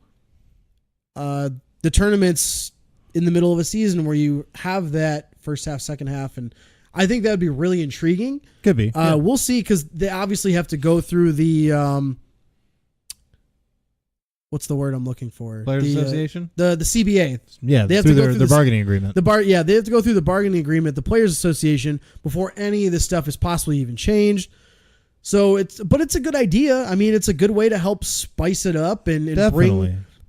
the tournaments in the middle of a season where you have that first half, second half, and I think that would be really intriguing. Could be. Yeah. We'll see because they obviously have to go through the what's the word I'm looking for? Players Association? The CBA. Yeah, they have through to go through their bargaining agreement. They have to go through the bargaining agreement, the Players Association, before any of this stuff is possibly even changed. So it's a good idea. I mean, it's a good way to help spice it up and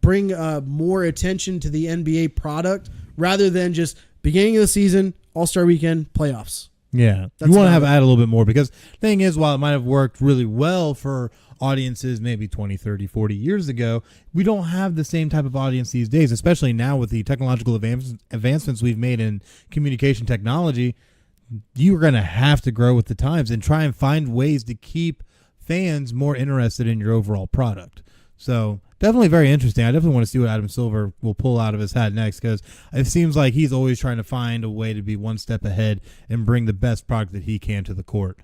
bring more attention to the NBA product rather than just beginning of the season, All-Star Weekend, playoffs. Yeah, you want to add a little bit more because the thing is, while it might have worked really well for audiences maybe 20, 30, 40 years ago, we don't have the same type of audience these days, especially now with the technological advancements we've made in communication technology. You're going to have to grow with the times and try and find ways to keep fans more interested in your overall product. So definitely very interesting. I definitely want to see what Adam Silver will pull out of his hat next because it seems like he's always trying to find a way to be one step ahead and bring the best product that he can to the court.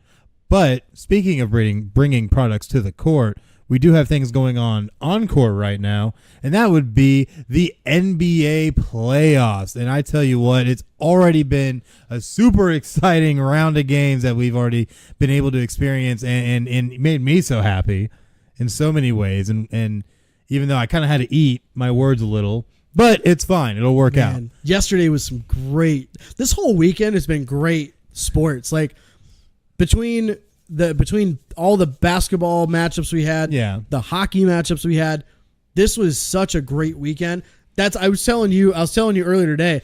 But speaking of bringing products to the court, we do have things going on court right now, and that would be the NBA playoffs. And I tell you what, it's already been a super exciting round of games that we've already been able to experience, and it made me so happy in so many ways. And even though I kind of had to eat my words a little, but it's fine. It'll work out. Yesterday was some great. This whole weekend has been great sports. Like between all the basketball matchups we had, the hockey matchups we had, this was such a great weekend. I was telling you earlier today,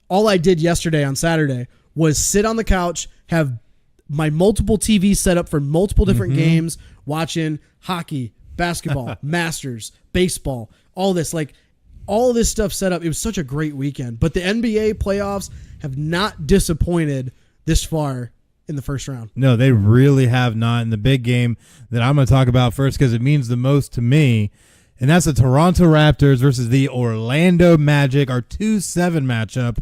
all I did yesterday on Saturday was sit on the couch, have my multiple TVs set up for multiple different games, watching hockey, basketball, Masters, baseball, all this stuff set up. It was such a great weekend. But the NBA playoffs have not disappointed this far in the first round. No, they really have not. In the big game that I'm going to talk about first because it means the most to me, and that's the Toronto Raptors versus the Orlando Magic, our 2-7 matchup.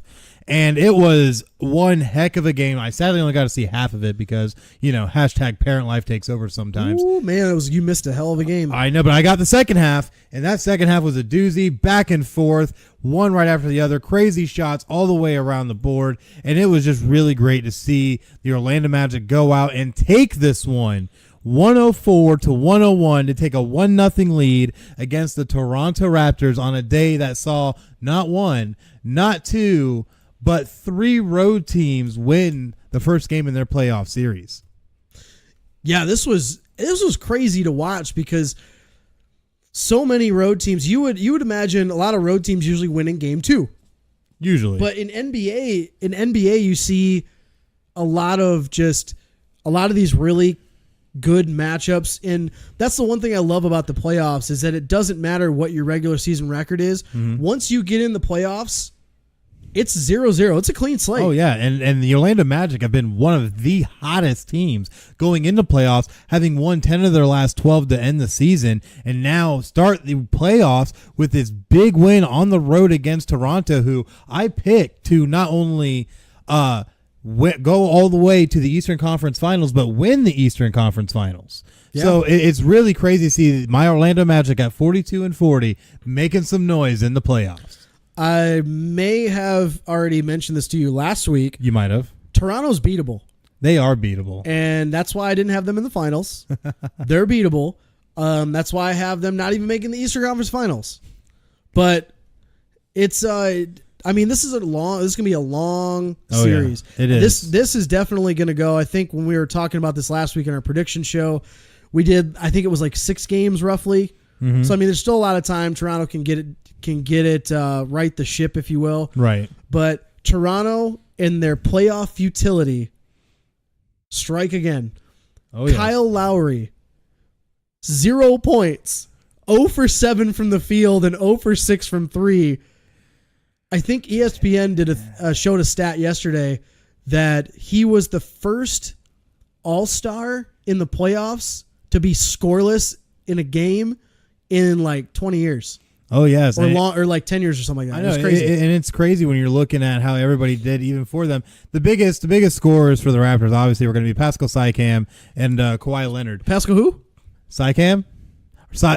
And it was one heck of a game. I sadly only got to see half of it because, hashtag parent life takes over sometimes. Ooh, man, you missed a hell of a game. I know, but I got the second half, and that second half was a doozy, back and forth, one right after the other, crazy shots all the way around the board, and it was just really great to see the Orlando Magic go out and take this one. 104-101 to take a 1-0 lead against the Toronto Raptors on a day that saw not one, not two, but 3 road teams win the first game in their playoff series. Yeah, this was crazy to watch because so many road teams. You would imagine a lot of road teams usually win in game 2. Usually. But in NBA you see a lot of these really good matchups, and that's the one thing I love about the playoffs is that it doesn't matter what your regular season record is. Once you get in the playoffs, it's 0-0. It's a clean slate. Oh, yeah. And the Orlando Magic have been one of the hottest teams going into playoffs, having won 10 of their last 12 to end the season, and now start the playoffs with this big win on the road against Toronto, who I picked to not only go all the way to the Eastern Conference Finals, but win the Eastern Conference Finals. Yeah. So it's really crazy to see my Orlando Magic at 42-40 making some noise in the playoffs. I may have already mentioned this to you last week. You might have. Toronto's beatable. They are beatable. And that's why I didn't have them in the finals. They're beatable. That's why I have them not even making the Eastern Conference Finals. But it's this is going to be a long series. Yeah, it is. This is definitely going to go. I think when we were talking about this last week in our prediction show, we did, I think it was like 6 games roughly. So there's still a lot of time. Toronto can get it right the ship, if you will. Right. But Toronto and their playoff futility strike again. Oh yeah. Kyle Lowry, 0 points, 0 for 7 from the field, and 0 for 6 from 3. I think ESPN showed a stat yesterday that he was the first All-Star in the playoffs to be scoreless in a game in like 20 years. Oh, yes. Or like 10 years or something like that. I know, it was crazy. And it's crazy when you're looking at how everybody did even for them. The biggest scorers for the Raptors obviously were going to be Pascal Siakam and Kawhi Leonard. Pascal who? Siakam?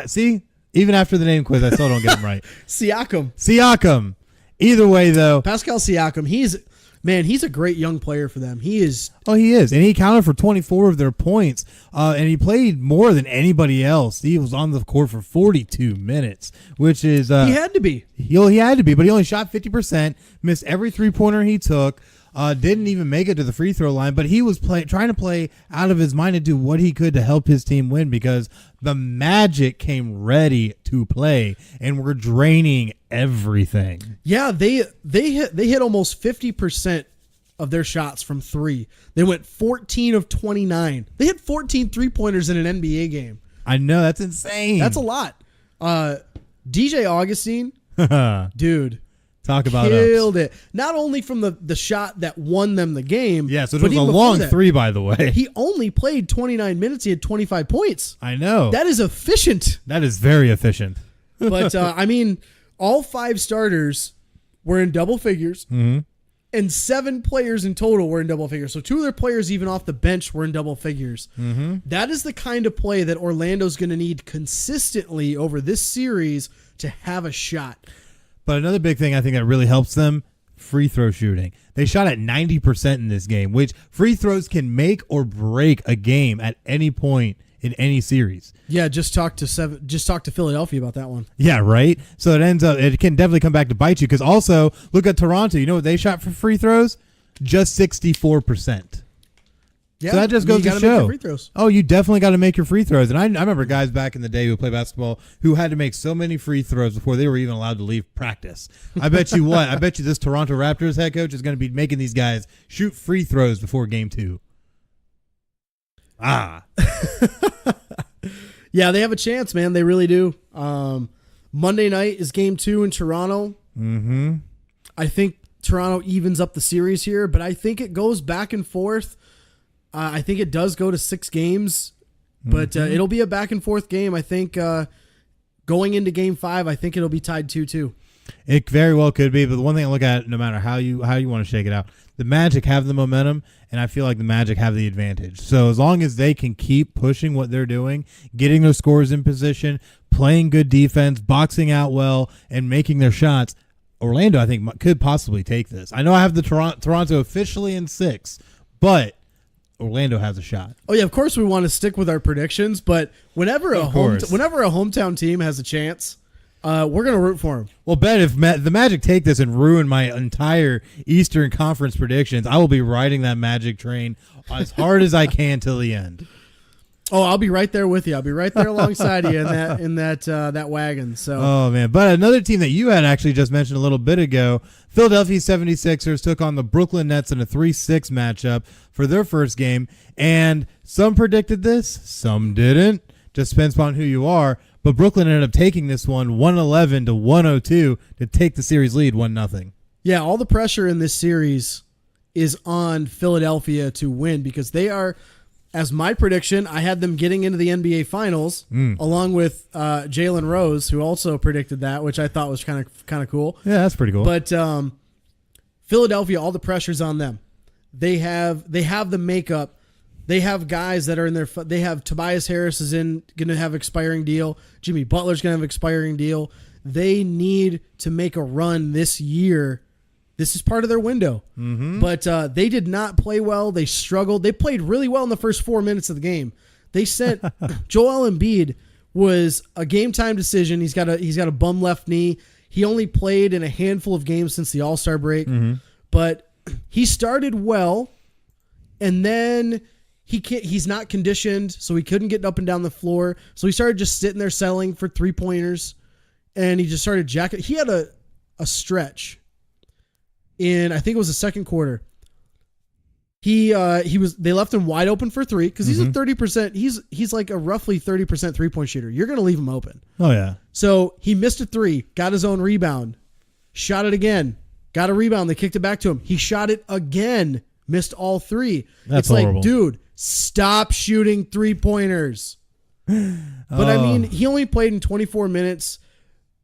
See? Even after the name quiz, I still don't get them right. Siakam. Either way, though. Pascal Siakam, he's Man, he's a great young player for them. He is. Oh, he is. And he accounted for 24 of their points. And he played more than anybody else. He was on the court for 42 minutes, which is... he had to be. He had to be, but he only shot 50%, missed every three-pointer he took, didn't even make it to the free throw line, but he was trying to play out of his mind and do what he could to help his team win because the Magic came ready to play and were draining everything. Yeah, they hit almost 50% of their shots from three. They went 14 of 29. They hit 14 3-pointers in an NBA game. I know, that's insane. That's a lot. DJ Augustine, dude, talk about killed it. Not only from the shot that won them the game. Yeah, so it was a long three, by the way. He only played 29 minutes. He had 25 points. I know. That is efficient. That is very efficient. But, I mean, all 5 starters were in double figures, and 7 players in total were in double figures. So 2 of their players, even off the bench, were in double figures. That is the kind of play that Orlando's going to need consistently over this series to have a shot. But another big thing I think that really helps them, free throw shooting. They shot at 90% in this game, which free throws can make or break a game at any point in any series. Yeah, just talk to Philadelphia about that one. Yeah, right? So it can definitely come back to bite you because also, look at Toronto. You know what they shot for free throws? Just 64%. Yeah, so that just goes to make show. your free throws. Oh, you definitely got to make your free throws. And I remember guys back in the day who played basketball who had to make so many free throws before they were even allowed to leave practice. I bet you what? I bet you this Toronto Raptors head coach is going to be making these guys shoot free throws before game 2. Yeah, they have a chance, man. They really do. Monday night is game 2 in Toronto. I think Toronto evens up the series here, but I think it goes back and forth. I think it does go to 6 games, but it'll be a back and forth game. I think going into game 5, I think it'll be tied 2-2. It very well could be, but the one thing I look at, no matter how you want to shake it out, the Magic have the momentum, and I feel like the Magic have the advantage. So as long as they can keep pushing what they're doing, getting their scores in position, playing good defense, boxing out well, and making their shots, Orlando, I think, could possibly take this. I know I have the Toronto officially in 6, but Orlando has a shot. Oh yeah, of course we want to stick with our predictions, but whenever a hometown team has a chance, we're gonna root for them. Well, Ben, if the Magic take this and ruin my entire Eastern Conference predictions, I will be riding that Magic train as hard as I can till the end. Oh, I'll be right there with you. I'll be right there alongside you in that wagon. So. Oh man, but another team that you had actually just mentioned a little bit ago, Philadelphia 76ers took on the Brooklyn Nets in a 3-6 matchup for their first game, and some predicted this, some didn't. Just depends upon who you are. But Brooklyn ended up taking this one 111-102 to take the series lead 1-0. Yeah, all the pressure in this series is on Philadelphia to win because they are. As my prediction, I had them getting into the NBA Finals along with Jalen Rose, who also predicted that, which I thought was kind of cool. Yeah, that's pretty cool. But Philadelphia, all the pressure's on them. They have the makeup. They have guys that are in their. They have Tobias Harris is going to have expiring deal. Jimmy Butler's going to have expiring deal. They need to make a run this year. This is part of their window. But they did not play well. They struggled. They played really well in the first 4 minutes of the game. They sent Joel Embiid was a game time decision. He's got a bum left knee. He only played in a handful of games since the All-Star break. But he started well, and then he's not conditioned, so he couldn't get up and down the floor. So he started just sitting there settling for 3-pointers, and he just started jacking. He had a stretch in, I think it was the second quarter. They left him wide open for 3 because he's a 30%. He's like a roughly 30% 3-point shooter. You're going to leave him open. Oh yeah. So he missed a 3, got his own rebound, shot it again, got a rebound. They kicked it back to him. He shot it again, missed all 3. That's it's horrible. Like, dude, stop shooting 3-pointers. But I mean, he only played in 24 minutes.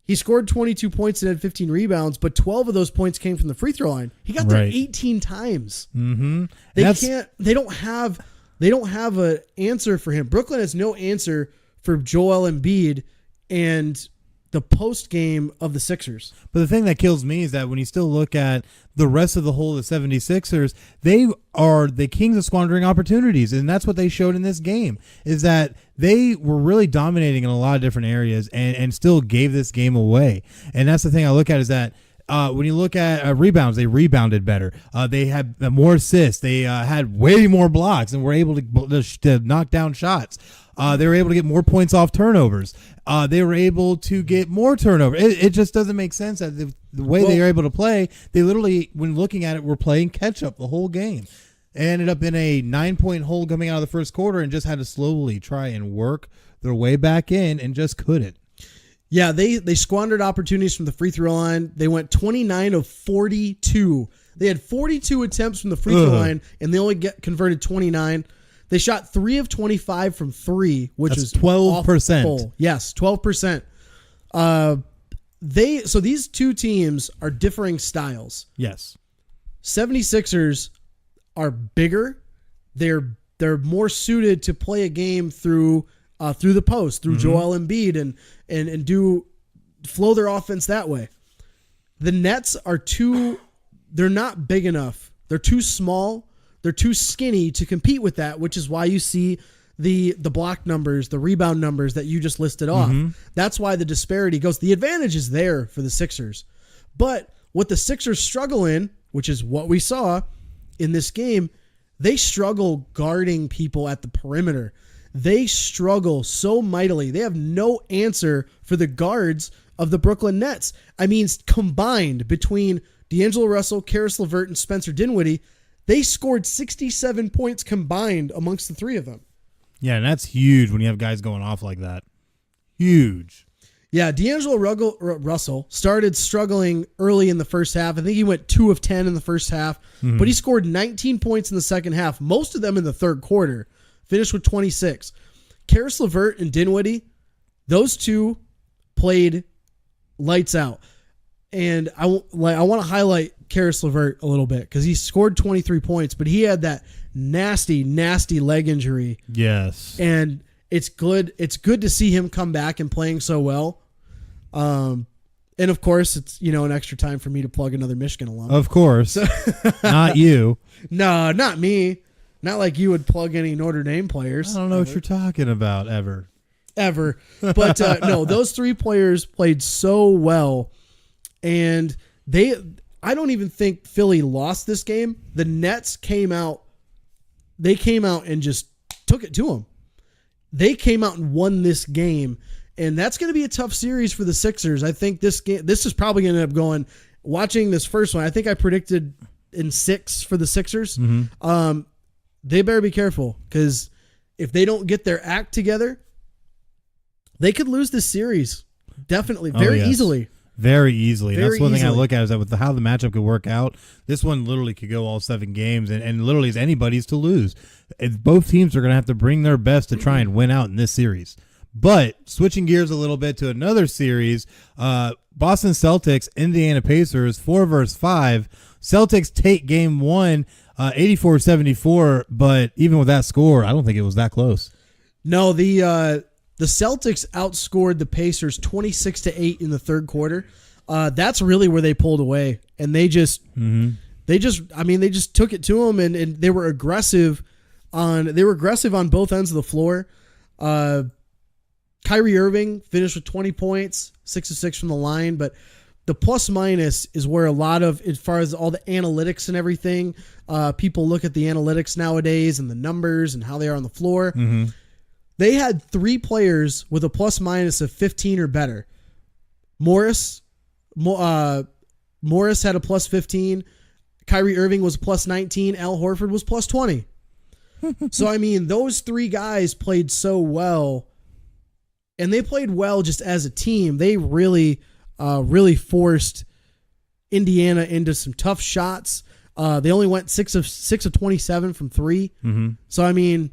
He scored 22 points and had 15 rebounds, but 12 of those points came from the free throw line. He got there 18 times. They don't have an answer for him. Brooklyn has no answer for Joel Embiid, and the post game of the Sixers. But the thing that kills me is that when you still look at the rest of the whole of the 76ers, they are the kings of squandering opportunities. And that's what they showed in this game, is that they were really dominating in a lot of different areas and still gave this game away. And that's the thing I look at, is that when you look at rebounds, they rebounded better. They had more assists. They had way more blocks and were able to knock down shots. They were able to get more points off turnovers. They were able to get more turnover. It just doesn't make sense that the way they were able to play, they literally, when looking at it, were playing catch up the whole game. They ended up in a 9-point hole coming out of the first quarter and just had to slowly try and work their way back in and just couldn't. Yeah, they squandered opportunities from the free throw line. They went 29 of 42. They had 42 attempts from the free throw line, and they only converted 29. They shot 3 of 25 from 3, which is 12%. awful. Yes, 12%. So these two teams are differing styles. Yes. 76ers are bigger. They're more suited to play a game through the post, through Joel Embiid and do flow their offense that way. The Nets are they're not big enough. They're too small. They're too skinny to compete with that, which is why you see the block numbers, the rebound numbers that you just listed off. That's why the disparity goes. The advantage is there for the Sixers. But what the Sixers struggle in, which is what we saw in this game, they struggle guarding people at the perimeter. They struggle so mightily. They have no answer for the guards of the Brooklyn Nets. I mean, combined between D'Angelo Russell, Karis LeVert, and Spencer Dinwiddie, they scored 67 points combined amongst the three of them. Yeah, and that's huge when you have guys going off like that. Huge. Yeah, D'Angelo Russell started struggling early in the first half. I think he went 2 of 10 in the first half, but he scored 19 points in the second half, most of them in the third quarter. Finished with 26. Karis LeVert and Dinwiddie, those two played lights out. And I want to highlight Karis LeVert a little bit because he scored 23 points, but he had that nasty, nasty leg injury. Yes. And it's good to see him come back and playing so well. And of course, it's an extra time for me to plug another Michigan alum. Of course. Not you. No, not me. Not like you would plug any Notre Dame players. I don't know what you're talking about ever. But no, those three players played so well. And I don't even think Philly lost this game. The Nets came out and just took it to them. They came out and won this game. And that's going to be a tough series for the Sixers. I think this is probably going to end up going, watching this first one, I think I predicted in 6 for the Sixers. They better be careful because if they don't get their act together, they could lose this series. Definitely. Very easily. Very easily. Very That's one thing I easily. look at, is that with how the matchup could work out, this one literally could go all 7 games and literally is anybody's to lose. Both teams are going to have to bring their best to try and win out in this series. But switching gears a little bit to another series, Boston Celtics, Indiana Pacers, 4-5. Celtics take game 1, 84-74, but even with that score, I don't think it was that close. No, the Celtics outscored the Pacers 26-8 in the third quarter. That's really where they pulled away, and they just took it to them, and they were aggressive on both ends of the floor. Kyrie Irving finished with 20 points, 6 of 6 from the line, but the plus minus is where a lot of, as far as all the analytics and everything, people look at the analytics nowadays and the numbers and how they are on the floor. They had 3 players with a plus minus of 15 or better. Morris had a plus 15. Kyrie Irving was plus 19. Al Horford was plus 20. So, I mean, those 3 guys played so well, and they played well just as a team. They really forced Indiana into some tough shots. They only went 6 of 27 from 3. So, I mean,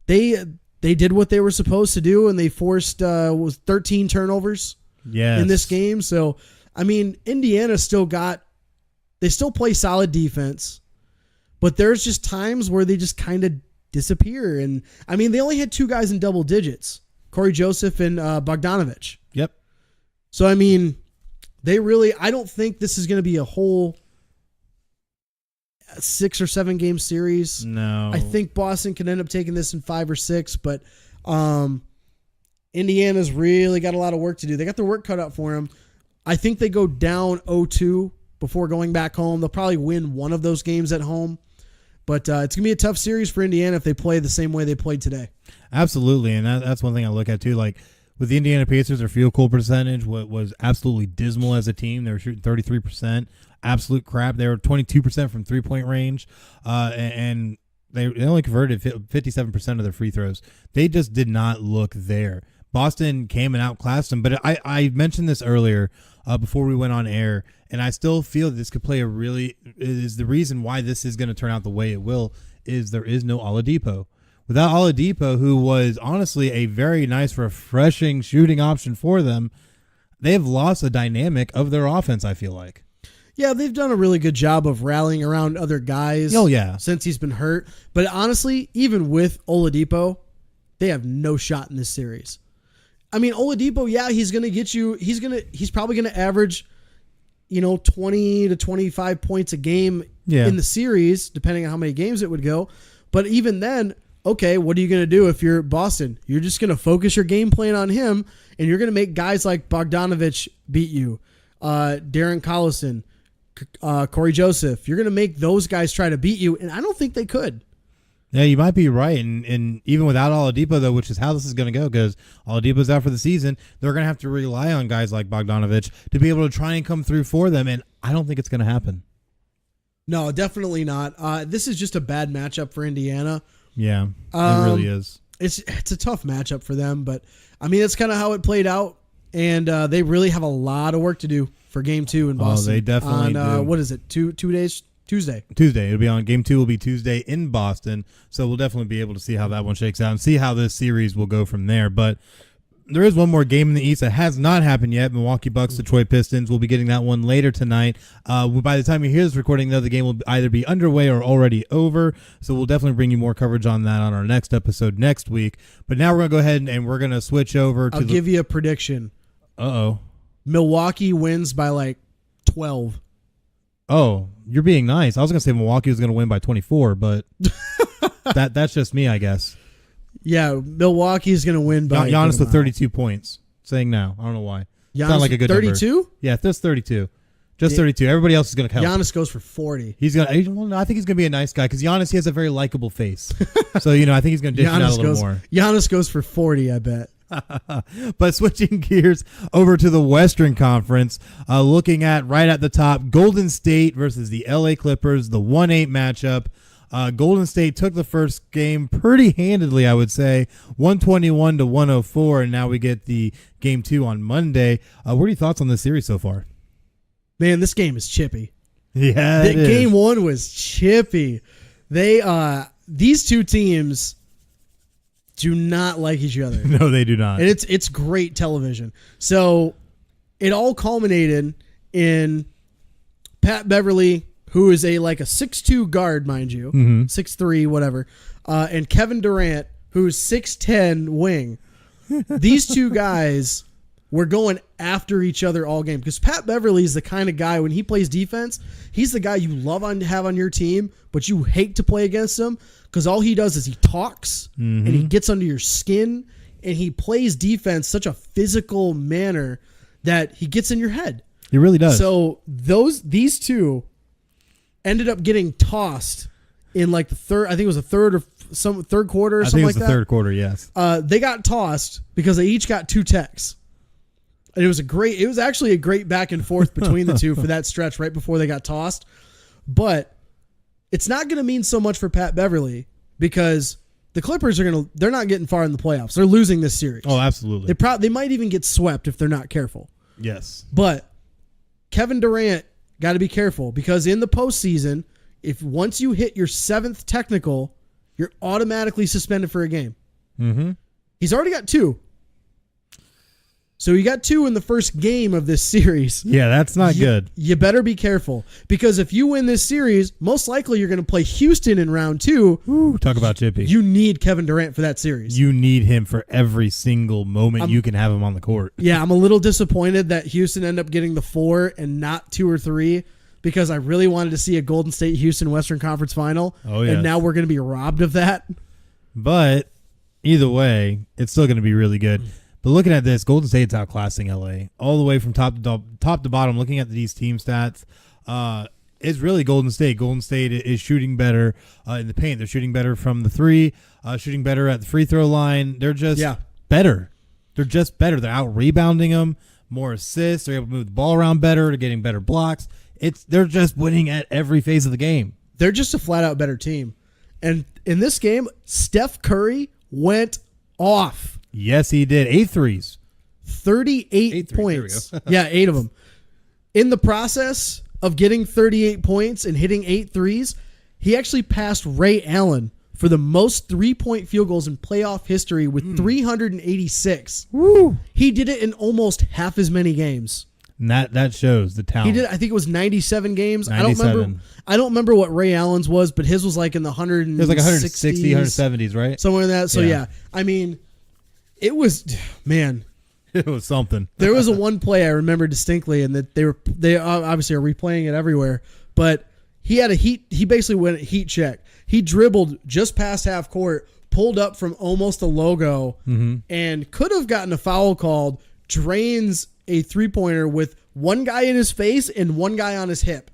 they did what they were supposed to do, and they forced 13 turnovers in this game. So, I mean, Indiana still play solid defense, but there's just times where they just kind of disappear. And, I mean, they only had 2 guys in double digits, Corey Joseph and Bogdanovich. Yep. So, I mean, I don't think this is going to be a whole 6 or 7 game series. No. I think Boston can end up taking this in 5 or 6, but Indiana's really got a lot of work to do. They got their work cut out for them. I think they go down 0-2 before going back home. They'll probably win one of those games at home. But it's going to be a tough series for Indiana if they play the same way they played today. Absolutely, and that's one thing I look at too. Like with the Indiana Pacers, their field goal percentage was absolutely dismal as a team. They were shooting 33%, absolute crap. They were 22% from 3-point range, and they only converted 57% of their free throws. They just did not look there. Boston came and outclassed them, but I mentioned this earlier before we went on air, and I still feel that this could play is the reason why this is going to turn out the way it will, is there is no Oladipo. Without Oladipo, who was honestly a very nice, refreshing shooting option for them, they have lost the dynamic of their offense, I feel like. Yeah, they've done a really good job of rallying around other guys since he's been hurt. But honestly, even with Oladipo, they have no shot in this series. I mean, Oladipo, yeah, he's going to get you. He's probably going to average, 20 to 25 points a game in the series, depending on how many games it would go. But even then, okay, what are you going to do if you're Boston? You're just going to focus your game plan on him, and you're going to make guys like Bogdanovich beat you, Darren Collison, Corey Joseph. You're going to make those guys try to beat you, and I don't think they could. Yeah, you might be right. And even without Oladipo, though, which is how this is going to go, because Oladipo's out for the season, they're going to have to rely on guys like Bogdanovich to be able to try and come through for them, and I don't think it's going to happen. No, definitely not. This is just a bad matchup for Indiana. Yeah, it really is. It's a tough matchup for them, but, I mean, that's kind of how it played out, and they really have a lot of work to do for Game 2 in Boston. Oh, they definitely do. What is it, 2 days? Tuesday. It'll be on Game 2 will be Tuesday in Boston, so we'll definitely be able to see how that one shakes out and see how this series will go from there. But there is one more game in the East that has not happened yet. Milwaukee Bucks, Detroit Pistons. We'll be getting that one later tonight. By the time you hear this recording, though, the game will either be underway or already over, so we'll definitely bring you more coverage on that on our next episode next week. But now we're going to go ahead and we're going to switch over to I'll give you a prediction. Uh-oh. Milwaukee wins by like 12. Oh, you're being nice. I was going to say Milwaukee was going to win by 24, but that's just me, I guess. Yeah, Milwaukee's going to win by Giannis with 32 points. Saying now. I don't know why. Sound like a good 32? Yeah, that's 32. Just 32. Everybody else is going to count. Giannis goes for 40. I think he's going to be a nice guy because Giannis, he has a very likable face. So, I think he's going to dish it out a little more. Giannis goes for 40, I bet. But switching gears over to the Western Conference, looking at right at the top, Golden State versus the LA Clippers, the 1-8 matchup. Golden State took the first game pretty handedly, I would say, 121-104, and now we get the Game 2 on Monday. What are your thoughts on this series so far? Man, this game is chippy. Yeah, it is. Game 1 was chippy. These two teams do not like each other. No, they do not. And it's great television. So it all culminated in Pat Beverly, who is a 6'2" guard, mind you, 6'3", whatever, and Kevin Durant, who's 6'10" wing. These two guys were going after each other all game because Pat Beverly is the kind of guy when he plays defense, he's the guy you love to have on your team, but you hate to play against him because all he does is he talks and he gets under your skin and he plays defense such a physical manner that he gets in your head. He really does. So these two ended up getting tossed in the third. I think it was the third quarter or something like that. The third quarter, yes. They got tossed because they each got 2 techs. And it was actually a great back and forth between the two for that stretch right before they got tossed. But it's not going to mean so much for Pat Beverly because the Clippers they're not getting far in the playoffs. They're losing this series. Oh, absolutely. They might even get swept if they're not careful. Yes. But Kevin Durant got to be careful because in the postseason, if once you hit your 7th technical, you're automatically suspended for a game. Mm-hmm. He's already got 2. So you got 2 in the first game of this series. Yeah, that's not good. You better be careful, because if you win this series, most likely you're going to play Houston in round 2. Ooh, talk about chippy. You need Kevin Durant for that series. You need him for every single moment you can have him on the court. Yeah, I'm a little disappointed that Houston ended up getting the 4 and not 2 or 3, because I really wanted to see a Golden State Houston Western Conference final. Oh, yes. And now we're going to be robbed of that. But either way, it's still going to be really good. But looking at this, Golden State's outclassing LA all the way from top to bottom. Looking at these team stats, it's really Golden State. Golden State is shooting better in the paint. They're shooting better from the 3, shooting better at the free throw line. They're just better. They're just better. They're out rebounding them, more assists. They're able to move the ball around better. They're getting better blocks. They're just winning at every phase of the game. They're just a flat out better team. And in this game, Steph Curry went off. Yes, he did. 8 threes. 38 points. Yeah, 8 of them. In the process of getting 38 points and hitting 8 threes, he actually passed Ray Allen for the most 3-point field goals in playoff history with 386. Woo! He did it in almost half as many games. And that shows the talent. He did. I think it was 97 games. 97. I don't remember what Ray Allen's was, but his was like in the 160s. It was like 160, 170s, right? Somewhere in that. So yeah. I mean, it was, man. It was something. There was a one play I remember distinctly, and that they obviously are replaying it everywhere. But he basically went heat check. He dribbled just past half court, pulled up from almost a logo, and could have gotten a foul called. Drains a 3-pointer with one guy in his face and one guy on his hip,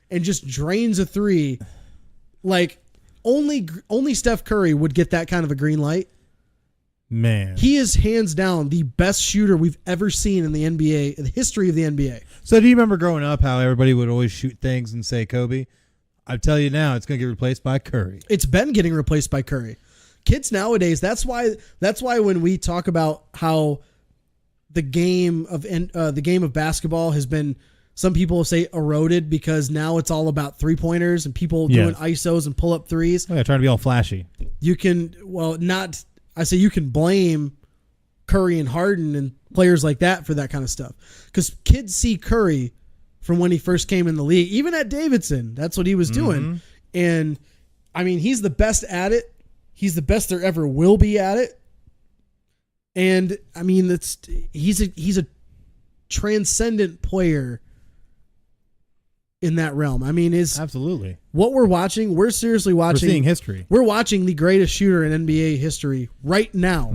and just drains a 3. Like only Steph Curry would get that kind of a green light. Man, he is hands down the best shooter we've ever seen in the NBA, in the history of the NBA. So do you remember growing up how everybody would always shoot things and say Kobe? I tell you now, it's going to get replaced by Curry. It's been getting replaced by Curry. Kids nowadays, that's why when we talk about how the game of basketball has been, some people say eroded, because now it's all about 3-pointers and people doing ISOs and pull up threes. Oh, yeah, trying to be all flashy. You can you can blame Curry and Harden and players like that for that kind of stuff, because kids see Curry from when he first came in the league. Even at Davidson, that's what he was doing. And I mean, he's the best at it. He's the best there ever will be at it. And I mean, he's a transcendent player in that realm. I mean, absolutely what we're watching. We're seriously watching. We're seeing history. We're watching the greatest shooter in NBA history right now.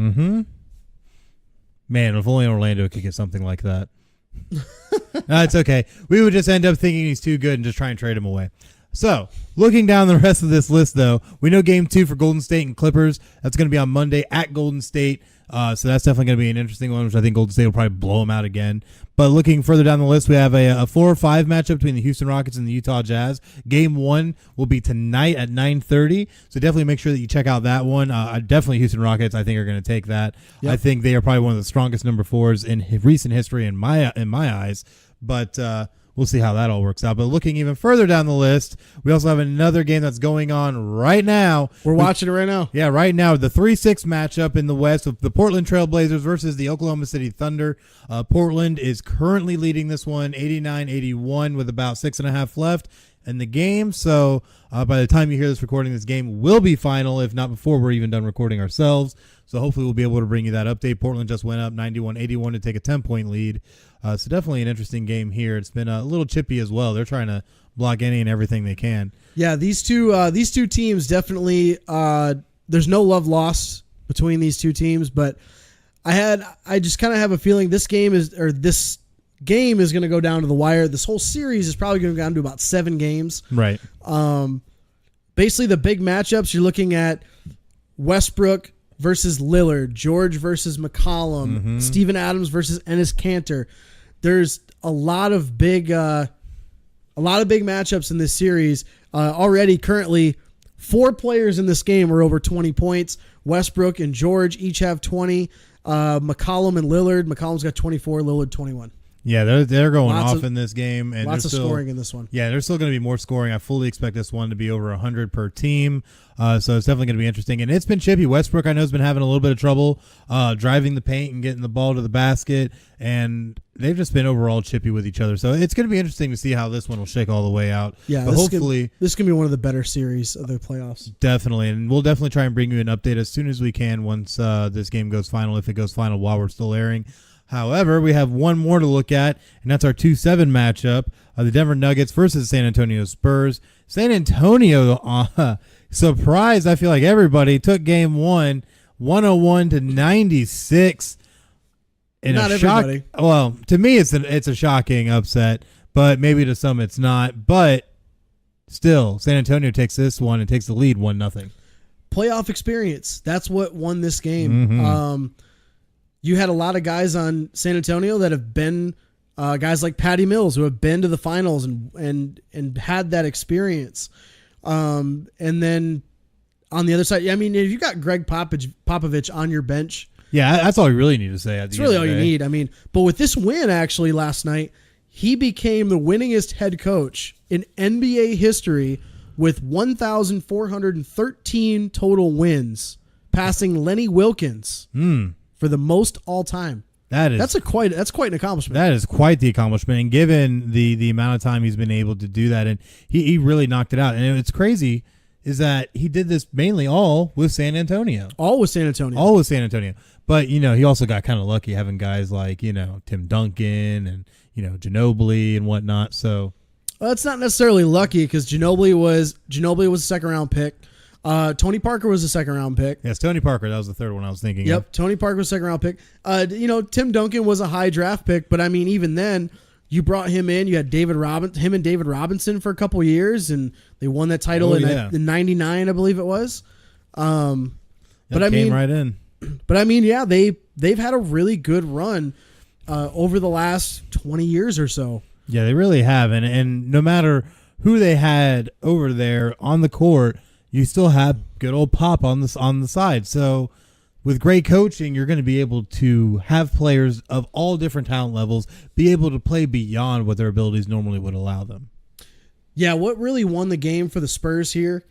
Man, if only Orlando could get something like that. No, it's okay. We would just end up thinking he's too good and just try and trade him away. So, looking down the rest of this list, though, we know Game 2 for Golden State and Clippers. That's going to be on Monday at Golden State. So that's definitely going to be an interesting one, which I think Golden State will probably blow them out again. But looking further down the list, we have a 4 or 5 matchup between the Houston Rockets and the Utah Jazz. Game 1 will be tonight at 9:30. So definitely make sure that you check out that one. Definitely Houston Rockets, I think, are going to take that. Yep. I think they are probably one of the strongest number 4s in recent history in my eyes. But we'll see how that all works out. But looking even further down the list, we also have another game that's going on right now. We're watching it right now. Yeah, right now. The 3-6 matchup in the West with the Portland Trail Blazers versus the Oklahoma City Thunder. Portland is currently leading this one 89-81 with about 6.5 left in the game. So by the time you hear this recording, this game will be final, if not before we're even done recording ourselves. So hopefully we'll be able to bring you that update. Portland just went up 91-81 to take a 10-point lead. So definitely an interesting game here. It's been a little chippy as well. They're trying to block any and everything they can. Yeah, these two teams definitely. There's no love lost between these two teams, but I just kind of have a feeling this game is going to go down to the wire. This whole series is probably going to go down to about 7 games. Right. Basically, the big matchups you're looking at: Westbrook versus Lillard, George versus McCollum, Steven Adams versus Enes Kanter. There's a lot of big matchups in this series. Already, currently, 4 players in this game are over 20 points. Westbrook and George each have 20. McCollum and Lillard. McCollum's got 24, Lillard 21. Yeah, they're going Lots off of- in this game, and Lots of there's still, scoring in this one. Yeah, there's still going to be more scoring. I fully expect this one to be over 100 per team, so it's definitely going to be interesting. And it's been chippy. Westbrook, I know, has been having a little bit of trouble driving the paint and getting the ball to the basket, and they've just been overall chippy with each other. So it's going to be interesting to see how this one will shake all the way out. Yeah, but hopefully this can be one of the better series of the playoffs. Definitely, and we'll definitely try and bring you an update as soon as we can once this game goes final, if it goes final while we're still airing. However, we have one more to look at, and that's our 2-7 matchup, the Denver Nuggets versus San Antonio Spurs. San Antonio, surprised, I feel like everybody, took game one, 101-96. Not everybody. Well, to me, it's a shocking upset, but maybe to some it's not. But still, San Antonio takes this one and takes the lead 1-0. Playoff experience. That's what won this game. Mm-hmm. You had a lot of guys on San Antonio that have been guys like Patty Mills who have been to the finals and had that experience. And then on the other side, I mean, if you got Greg Popovich on your bench, yeah, that's all you really need to say. That's really all you need. I mean, but with this win actually last night, he became the winningest head coach in NBA history with 1,413 total wins, passing Lenny Wilkens. For the most all time. That's quite an accomplishment. That is quite the accomplishment, and given the amount of time he's been able to do that, and he really knocked it out. And it's crazy is that he did this mainly all with San Antonio. All with San Antonio. But he also got kind of lucky having guys like Tim Duncan and Ginobili and whatnot. So it's not necessarily lucky because Ginobili was a second round pick. Tony Parker was a second round pick. Yes, Tony Parker. That was the third one I was thinking. Yep, of. Tony Parker was a second round pick. Tim Duncan was a high draft pick, but I mean, even then, you brought him in. You had him and David Robinson for a couple years, and they won that title in '99, I believe it was. But I mean, came right in. But I mean, yeah, they've had a really good run over the last 20 years or so. Yeah, they really have, and no matter who they had over there on the court, you still have good old Pop on the side. So with great coaching, you're going to be able to have players of all different talent levels be able to play beyond what their abilities normally would allow them. Yeah, what really won the game for the Spurs here,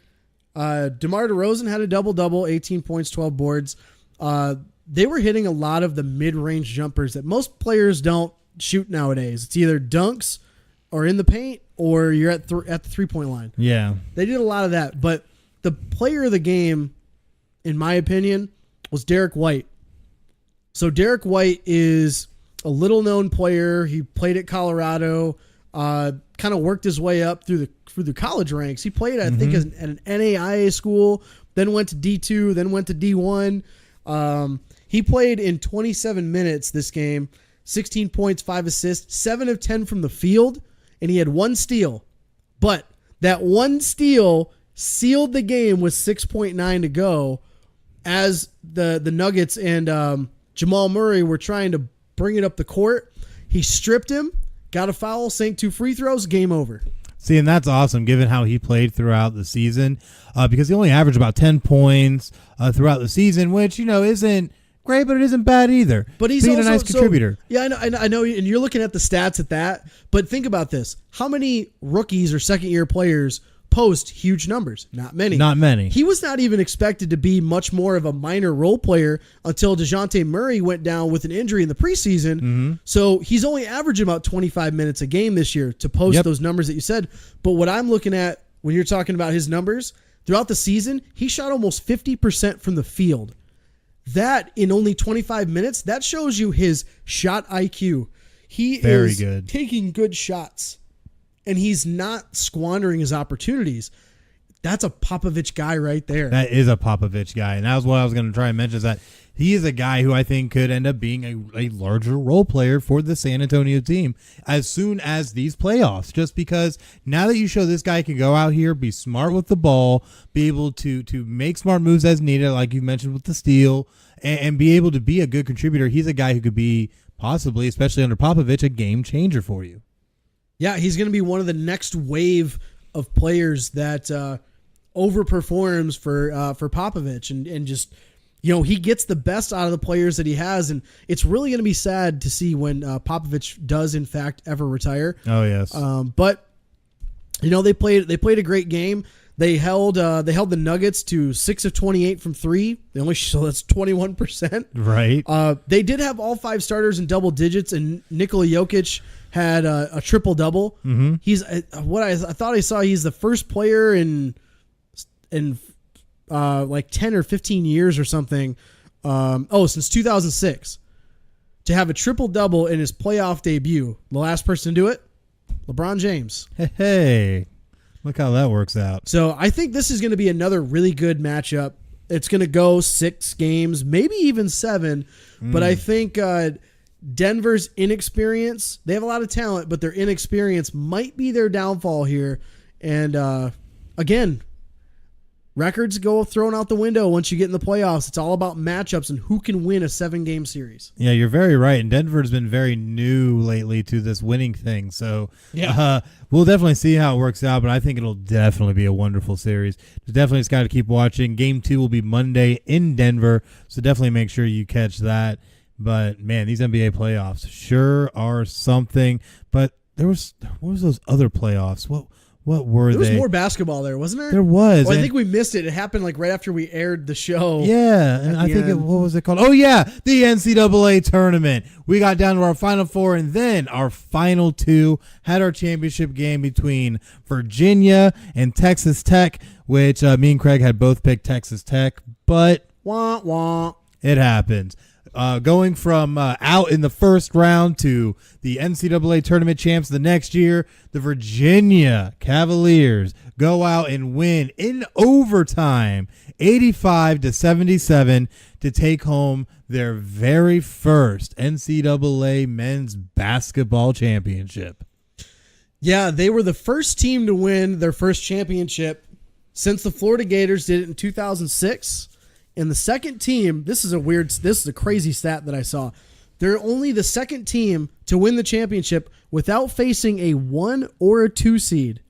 DeMar DeRozan had a double-double, 18 points, 12 boards. They were hitting a lot of the mid-range jumpers that most players don't shoot nowadays. It's either dunks or in the paint or you're at the three-point line. Yeah. They did a lot of that, but the player of the game, in my opinion, was Derek White. So Derek White is a little-known player. He played at Colorado, kind of worked his way up through the college ranks. He played, I think, at an NAIA school, then went to D2, then went to D1. He played in 27 minutes this game, 16 points, 5 assists, 7 of 10 from the field, and he had 1 steal. But that 1 steal sealed the game with 6.9 to go as the Nuggets and Jamal Murray were trying to bring it up the court. He stripped him, got a foul, sank 2 free throws, game over. See, and that's awesome given how he played throughout the season because he only averaged about 10 points throughout the season, which, isn't great, but it isn't bad either. But he's being also a nice contributor. Yeah, I know, and you're looking at the stats at that, but think about this. How many rookies or second-year players post huge numbers? Not many. He was not even expected to be much more of a minor role player until DeJounte Murray went down with an injury in the preseason. So he's only averaging about 25 minutes a game this year to post those numbers that you said. But what I'm looking at when you're talking about his numbers, throughout the season, he shot almost 50% from the field. That in only 25 minutes, that shows you his shot IQ. He is good, taking good shots. And he's not squandering his opportunities. That's a Popovich guy right there. That is a Popovich guy. And that was what I was going to try and mention, is that he is a guy who I think could end up being a larger role player for the San Antonio team as soon as these playoffs. Just because now that you show this guy can go out here, be smart with the ball, be able to make smart moves as needed, like you mentioned with the steal, and be able to be a good contributor, he's a guy who could be possibly, especially under Popovich, a game changer for you. Yeah, he's going to be one of the next wave of players that overperforms for Popovich and just he gets the best out of the players that he has, and it's really going to be sad to see when Popovich does in fact ever retire. Oh yes. But they played a great game. They held the Nuggets to 6 of 28 from three. So that's 21%. Right. They did have all 5 starters in double digits, and Nikola Jokic had a triple double. Mm-hmm. He's I thought I saw he's the first player in like 10 or 15 years or something. Since 2006 to have a triple double in his playoff debut. The last person to do it, LeBron James. Hey, look how that works out. So I think this is going to be another really good matchup. It's going to go 6 games, maybe even 7. But I think Denver's inexperience, they have a lot of talent, but their inexperience might be their downfall here. And again, records go thrown out the window once you get in the playoffs. It's all about matchups and who can win a 7-game series. Yeah, you're very right. And Denver's been very new lately to this winning thing. So we'll definitely see how it works out, but I think it'll definitely be a wonderful series. Definitely just got to keep watching. Game 2 will be Monday in Denver, so definitely make sure you catch that. But, man, these NBA playoffs sure are something. But what was those other playoffs? What were they? There was more basketball there, wasn't there? There was. Well, I think we missed it. It happened like right after we aired the show. Yeah, and I think what was it called? Oh, yeah, the NCAA tournament. We got down to our Final Four, and then our Final 2 had our championship game between Virginia and Texas Tech, which me and Craig had both picked Texas Tech, but wah, wah. It happens. Going from out in the first round to the NCAA tournament champs the next year, the Virginia Cavaliers go out and win in overtime, 85-77, to take home their very first NCAA men's basketball championship. Yeah, they were the first team to win their first championship since the Florida Gators did it in 2006. And the second team, this is a crazy stat that I saw. They're only the second team to win the championship without facing a 1 or a 2 seed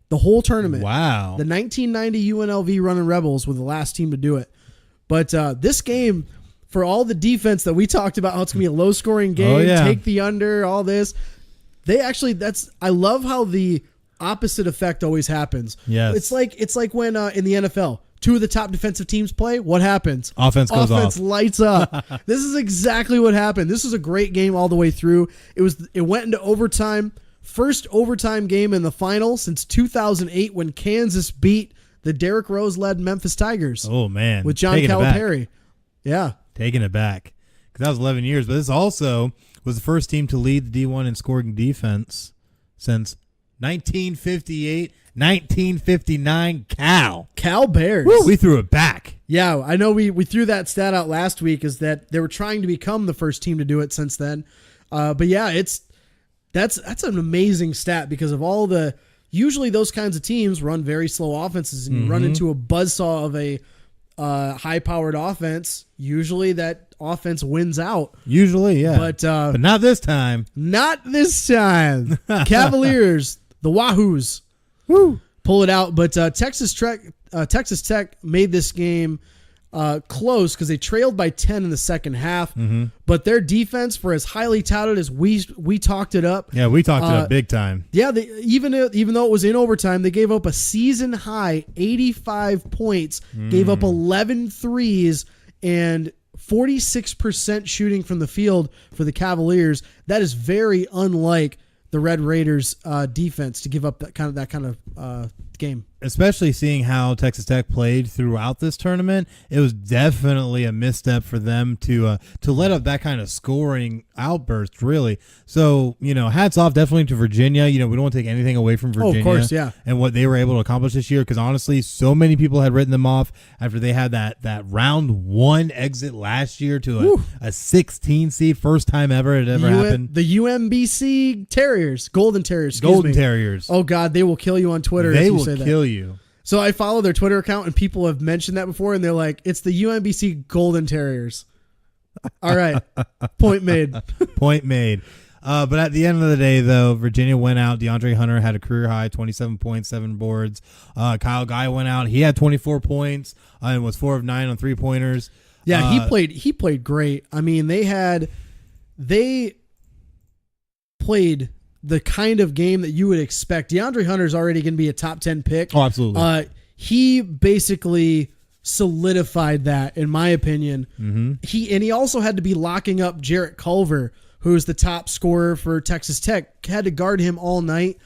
the whole tournament. Wow. The 1990 UNLV Running Rebels were the last team to do it. But this game, for all the defense that we talked about, how it's going to be a low-scoring game, take the under, all this, I love how the opposite effect always happens. Yes. It's like when in the NFL, 2 of the top defensive teams play. What happens? Offense goes off. Offense lights up. This is exactly what happened. This was a great game all the way through. It went into overtime. First overtime game in the final since 2008 when Kansas beat the Derrick Rose-led Memphis Tigers. Oh, man. With John Calipari. Yeah. Taking it back. Because that was 11 years. But this also was the first team to lead the D1 in scoring defense since 1958, 1959 Cal Bears. Woo, we threw it back. Yeah, I know we threw that stat out last week, is that they were trying to become the first team to do it since then. But yeah, that's an amazing stat because of all the, usually those kinds of teams run very slow offenses and you run into a buzzsaw of a high-powered offense. Usually that offense wins out. Usually, yeah. But not this time. Not this time. Cavaliers, the Wahoos. Woo. Pull it out. But Texas Tech made this game close because they trailed by 10 in the second half. Mm-hmm. But their defense, for as highly touted as we talked it up. Yeah, we talked it up big time. Yeah, even though it was in overtime, they gave up a season high 85 points, gave up 11 threes, and 46% shooting from the field for the Cavaliers. That is very unlike the Red Raiders defense to give up that kind of game. Especially seeing how Texas Tech played throughout this tournament, it was definitely a misstep for them to let up that kind of scoring outburst, really. So, hats off definitely to Virginia. We don't want to take anything away from Virginia. Oh, of course, yeah. And what they were able to accomplish this year, because honestly, so many people had written them off after they had that round 1 exit last year to a 16 seed, first time ever it ever happened. The UMBC Terriers, Golden Terriers, Terriers. Oh, God, they will kill you on Twitter if you say that. They will kill you. So I follow their Twitter account, and people have mentioned that before, and they're like, it's the UMBC Golden Terriers. All right. Point made. Point made. But at the end of the day, though, Virginia went out. DeAndre Hunter had a career high, 27 points, 7 boards. Kyle Guy went out. He had 24 points and was 4 of 9 on 3-pointers. Yeah, he played great. I mean, they played the kind of game that you would expect. DeAndre Hunter's already going to be a top 10 pick. Oh, absolutely. He basically solidified that, in my opinion. Mm-hmm. He also had to be locking up Jarrett Culver, who's the top scorer for Texas Tech. Had to guard him all night.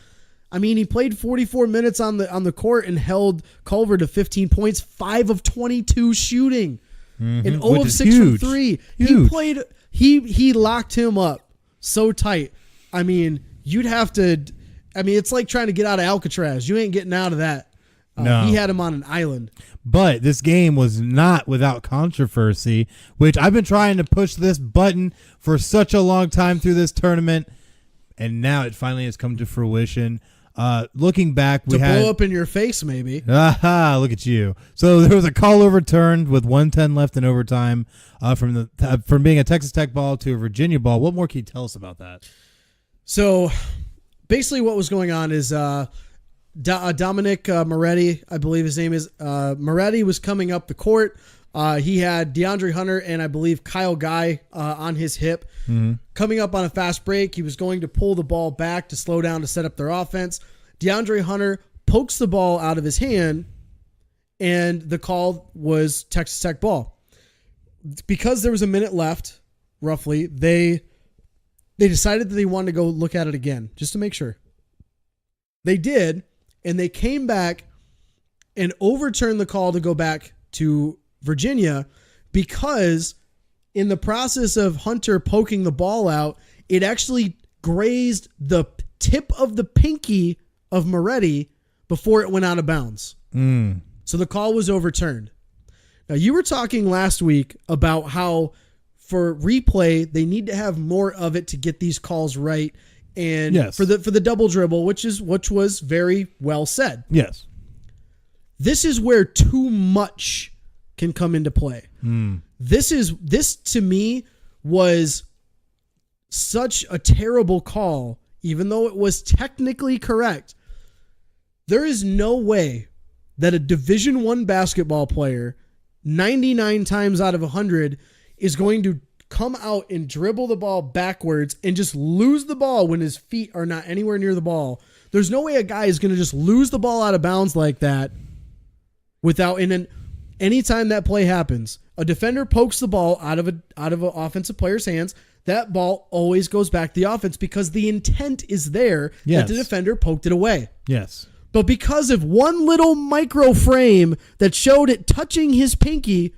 I mean, he played 44 minutes on the court and held Culver to 15 points, 5 of 22 shooting, and 0 of 6 from 3. Huge. He locked him up so tight. I mean, it's like trying to get out of Alcatraz. You ain't getting out of that. No. He had him on an island. But this game was not without controversy, which I've been trying to push this button for such a long time through this tournament, and now it finally has come to fruition. Looking back, we had blow up in your face, maybe. Aha! Look at you. So there was a call overturned with 1:10 left in overtime from being a Texas Tech ball to a Virginia ball. What more can you tell us about that? So basically, what was going on is Dominic Moretti, I believe his name is. Moretti was coming up the court. He had DeAndre Hunter and I believe Kyle Guy on his hip. Mm-hmm. Coming up on a fast break, he was going to pull the ball back to slow down to set up their offense. DeAndre Hunter pokes the ball out of his hand, and the call was Texas Tech ball. Because there was a minute left, roughly, they decided that they wanted to go look at it again just to make sure. They did, and they came back and overturned the call to go back to Virginia because in the process of Hunter poking the ball out, it actually grazed the tip of the pinky of Moretti before it went out of bounds. So the call was overturned. Now, you were talking last week about how for replay, they need to have more of it to get these calls right. And yes. for the double dribble, which was very well said. Yes. This is where too much can come into play. This to me was such a terrible call, even though it was technically correct. There is no way that a Division I basketball player 99 times out of 100 is going to come out and dribble the ball backwards and just lose the ball when his feet are not anywhere near the ball. There's no way a guy is going to just lose the ball out of bounds like that without anytime that play happens, a defender pokes the ball out of an offensive player's hands, that ball always goes back to the offense because the intent is there that the defender poked it away. Yes. But because of one little micro frame that showed it touching his pinky,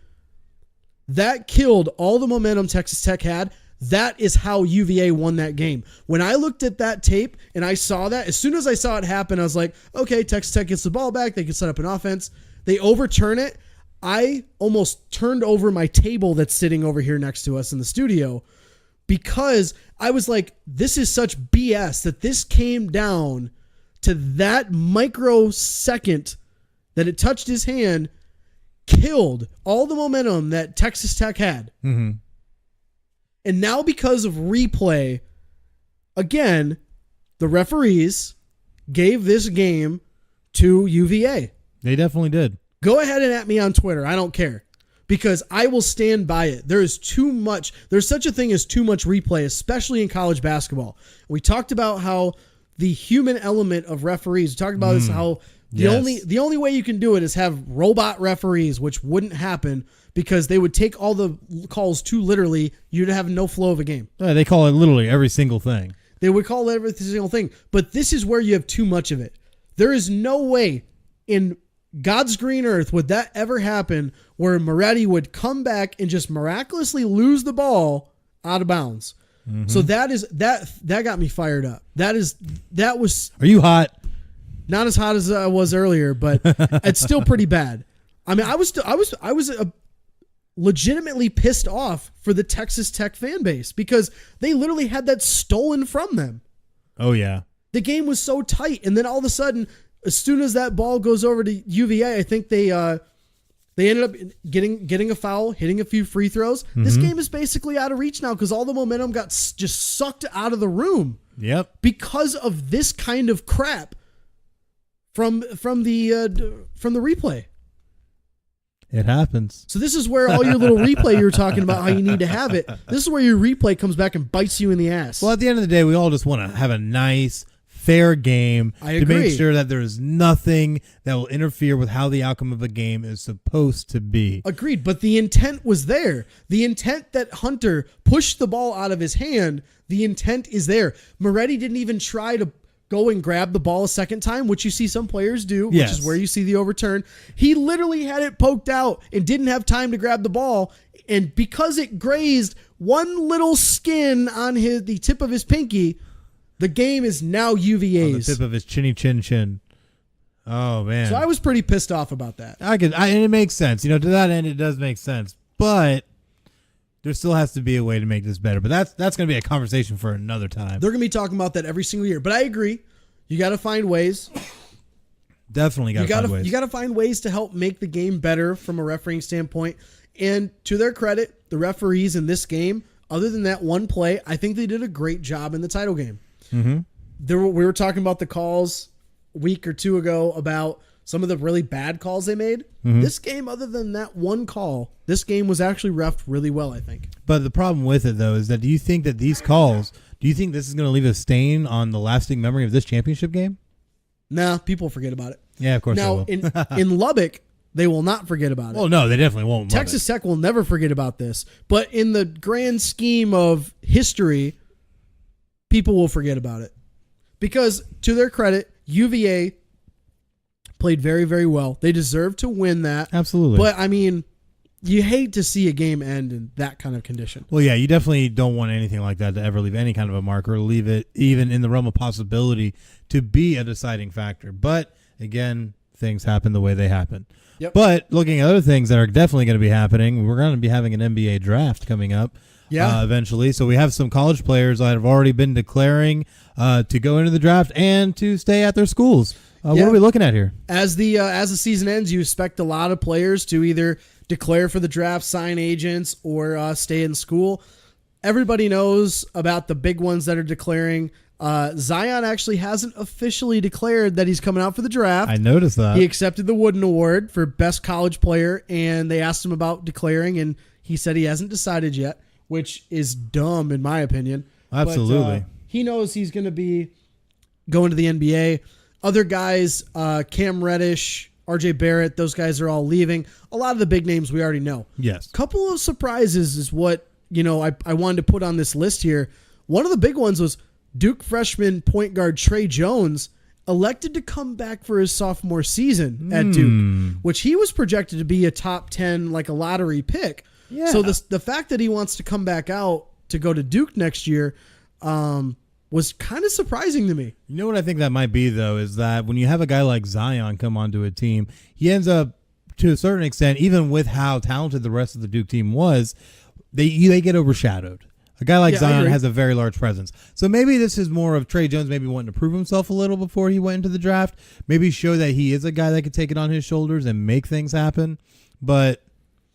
that killed all the momentum Texas Tech had. That is how UVA won that game. When I looked at that tape and I saw that, as soon as I saw it happen, I was like, okay, Texas Tech gets the ball back. They can set up an offense. They overturn it. I almost turned over my table that's sitting over here next to us in the studio because I was like, this is such BS that this came down to that microsecond that it touched his hand, killed all the momentum that Texas Tech had. Mm-hmm. And now because of replay, again, the referees gave this game to UVA. They definitely did. Go ahead and at me on Twitter. I don't care because I will stand by it. There is too much. There's such a thing as too much replay, especially in college basketball. We talked about how the human element of referees. We talked about this, how the only way you can do it is have robot referees, which wouldn't happen because they would take all the calls too literally. You'd have no flow of a game. They call it literally every single thing. They would call every single thing. But this is where you have too much of it. There is no way in God's green earth would that ever happen where Moretti would come back and just miraculously lose the ball out of bounds. Mm-hmm. So that got me fired up. That was. Are you hot? Not as hot as I was earlier, but it's still pretty bad. I mean, I was legitimately pissed off for the Texas Tech fan base because they literally had that stolen from them. Oh yeah. The game was so tight, and then all of a sudden, as soon as that ball goes over to UVA, I think they ended up getting a foul, hitting a few free throws. Mm-hmm. This game is basically out of reach now because all the momentum got just sucked out of the room. Yep. Because of this kind of crap from the replay. It happens. So this is where all your little replay you were talking about how you need to have it. This is where your replay comes back and bites you in the ass. Well, at the end of the day, we all just want to have a nice, fair game to make sure that there is nothing that will interfere with how the outcome of a game is supposed to be. Agreed, but the intent was there. The intent that Hunter pushed the ball out of his hand, the intent is there. Moretti didn't even try to go and grab the ball a second time, which you see some players do, which is where you see the overturn. He literally had it poked out and didn't have time to grab the ball. And because it grazed one little skin on the tip of his pinky, the game is now UVA's. On the tip of his chinny chin chin. Oh, man. So I was pretty pissed off about that. And it makes sense. To that end, it does make sense. But there still has to be a way to make this better. But that's going to be a conversation for another time. They're going to be talking about that every single year. But I agree. You got to find ways. Definitely got to find ways. You got to find ways to help make the game better from a refereeing standpoint. And to their credit, the referees in this game, other than that one play, I think they did a great job in the title game. Mm-hmm. We were talking about the calls a week or two ago about some of the really bad calls they made. Mm-hmm. This game, other than that one call, this game was actually reffed really well, I think. But the problem with it, though, is that do you think that these calls, do you think this is going to leave a stain on the lasting memory of this championship game? Nah, people forget about it. Yeah, of course now, they will. in Lubbock, they will not forget about it. Well, no, they definitely won't. Texas Tech will never forget about this. But in the grand scheme of history, people will forget about it. Because, to their credit, UVA played very, very well. They deserve to win that. Absolutely. But, I mean, you hate to see a game end in that kind of condition. Well, yeah, you definitely don't want anything like that to ever leave any kind of a mark or leave it even in the realm of possibility to be a deciding factor. But, again, things happen the way they happen. Yep. But looking at other things that are definitely going to be happening, we're going to be having an NBA draft coming up eventually. So we have some college players that have already been declaring to go into the draft and to stay at their schools. What are we looking at here? As the season ends, you expect a lot of players to either declare for the draft, sign agents, or stay in school. Everybody knows about the big ones that are declaring. Zion actually hasn't officially declared that he's coming out for the draft. I noticed that. He accepted the Wooden Award for Best College Player, and they asked him about declaring, and he said he hasn't decided yet, which is dumb in my opinion. Absolutely. But, he knows he's going to be going to the NBA. Other guys, Cam Reddish, RJ Barrett, those guys are all leaving. A lot of the big names we already know. Yes. Couple of surprises is what I wanted to put on this list here. One of the big ones was Duke freshman point guard Trey Jones elected to come back for his sophomore season at Duke, which he was projected to be a top 10, like a lottery pick. Yeah. So the fact that he wants to come back out to go to Duke next year was kind of surprising to me. You know what I think that might be, though, is that when you have a guy like Zion come onto a team, he ends up, to a certain extent, even with how talented the rest of the Duke team was, they get overshadowed. A guy like Zion has a very large presence. So maybe this is more of Trey Jones maybe wanting to prove himself a little before he went into the draft. Maybe show that he is a guy that could take it on his shoulders and make things happen. But,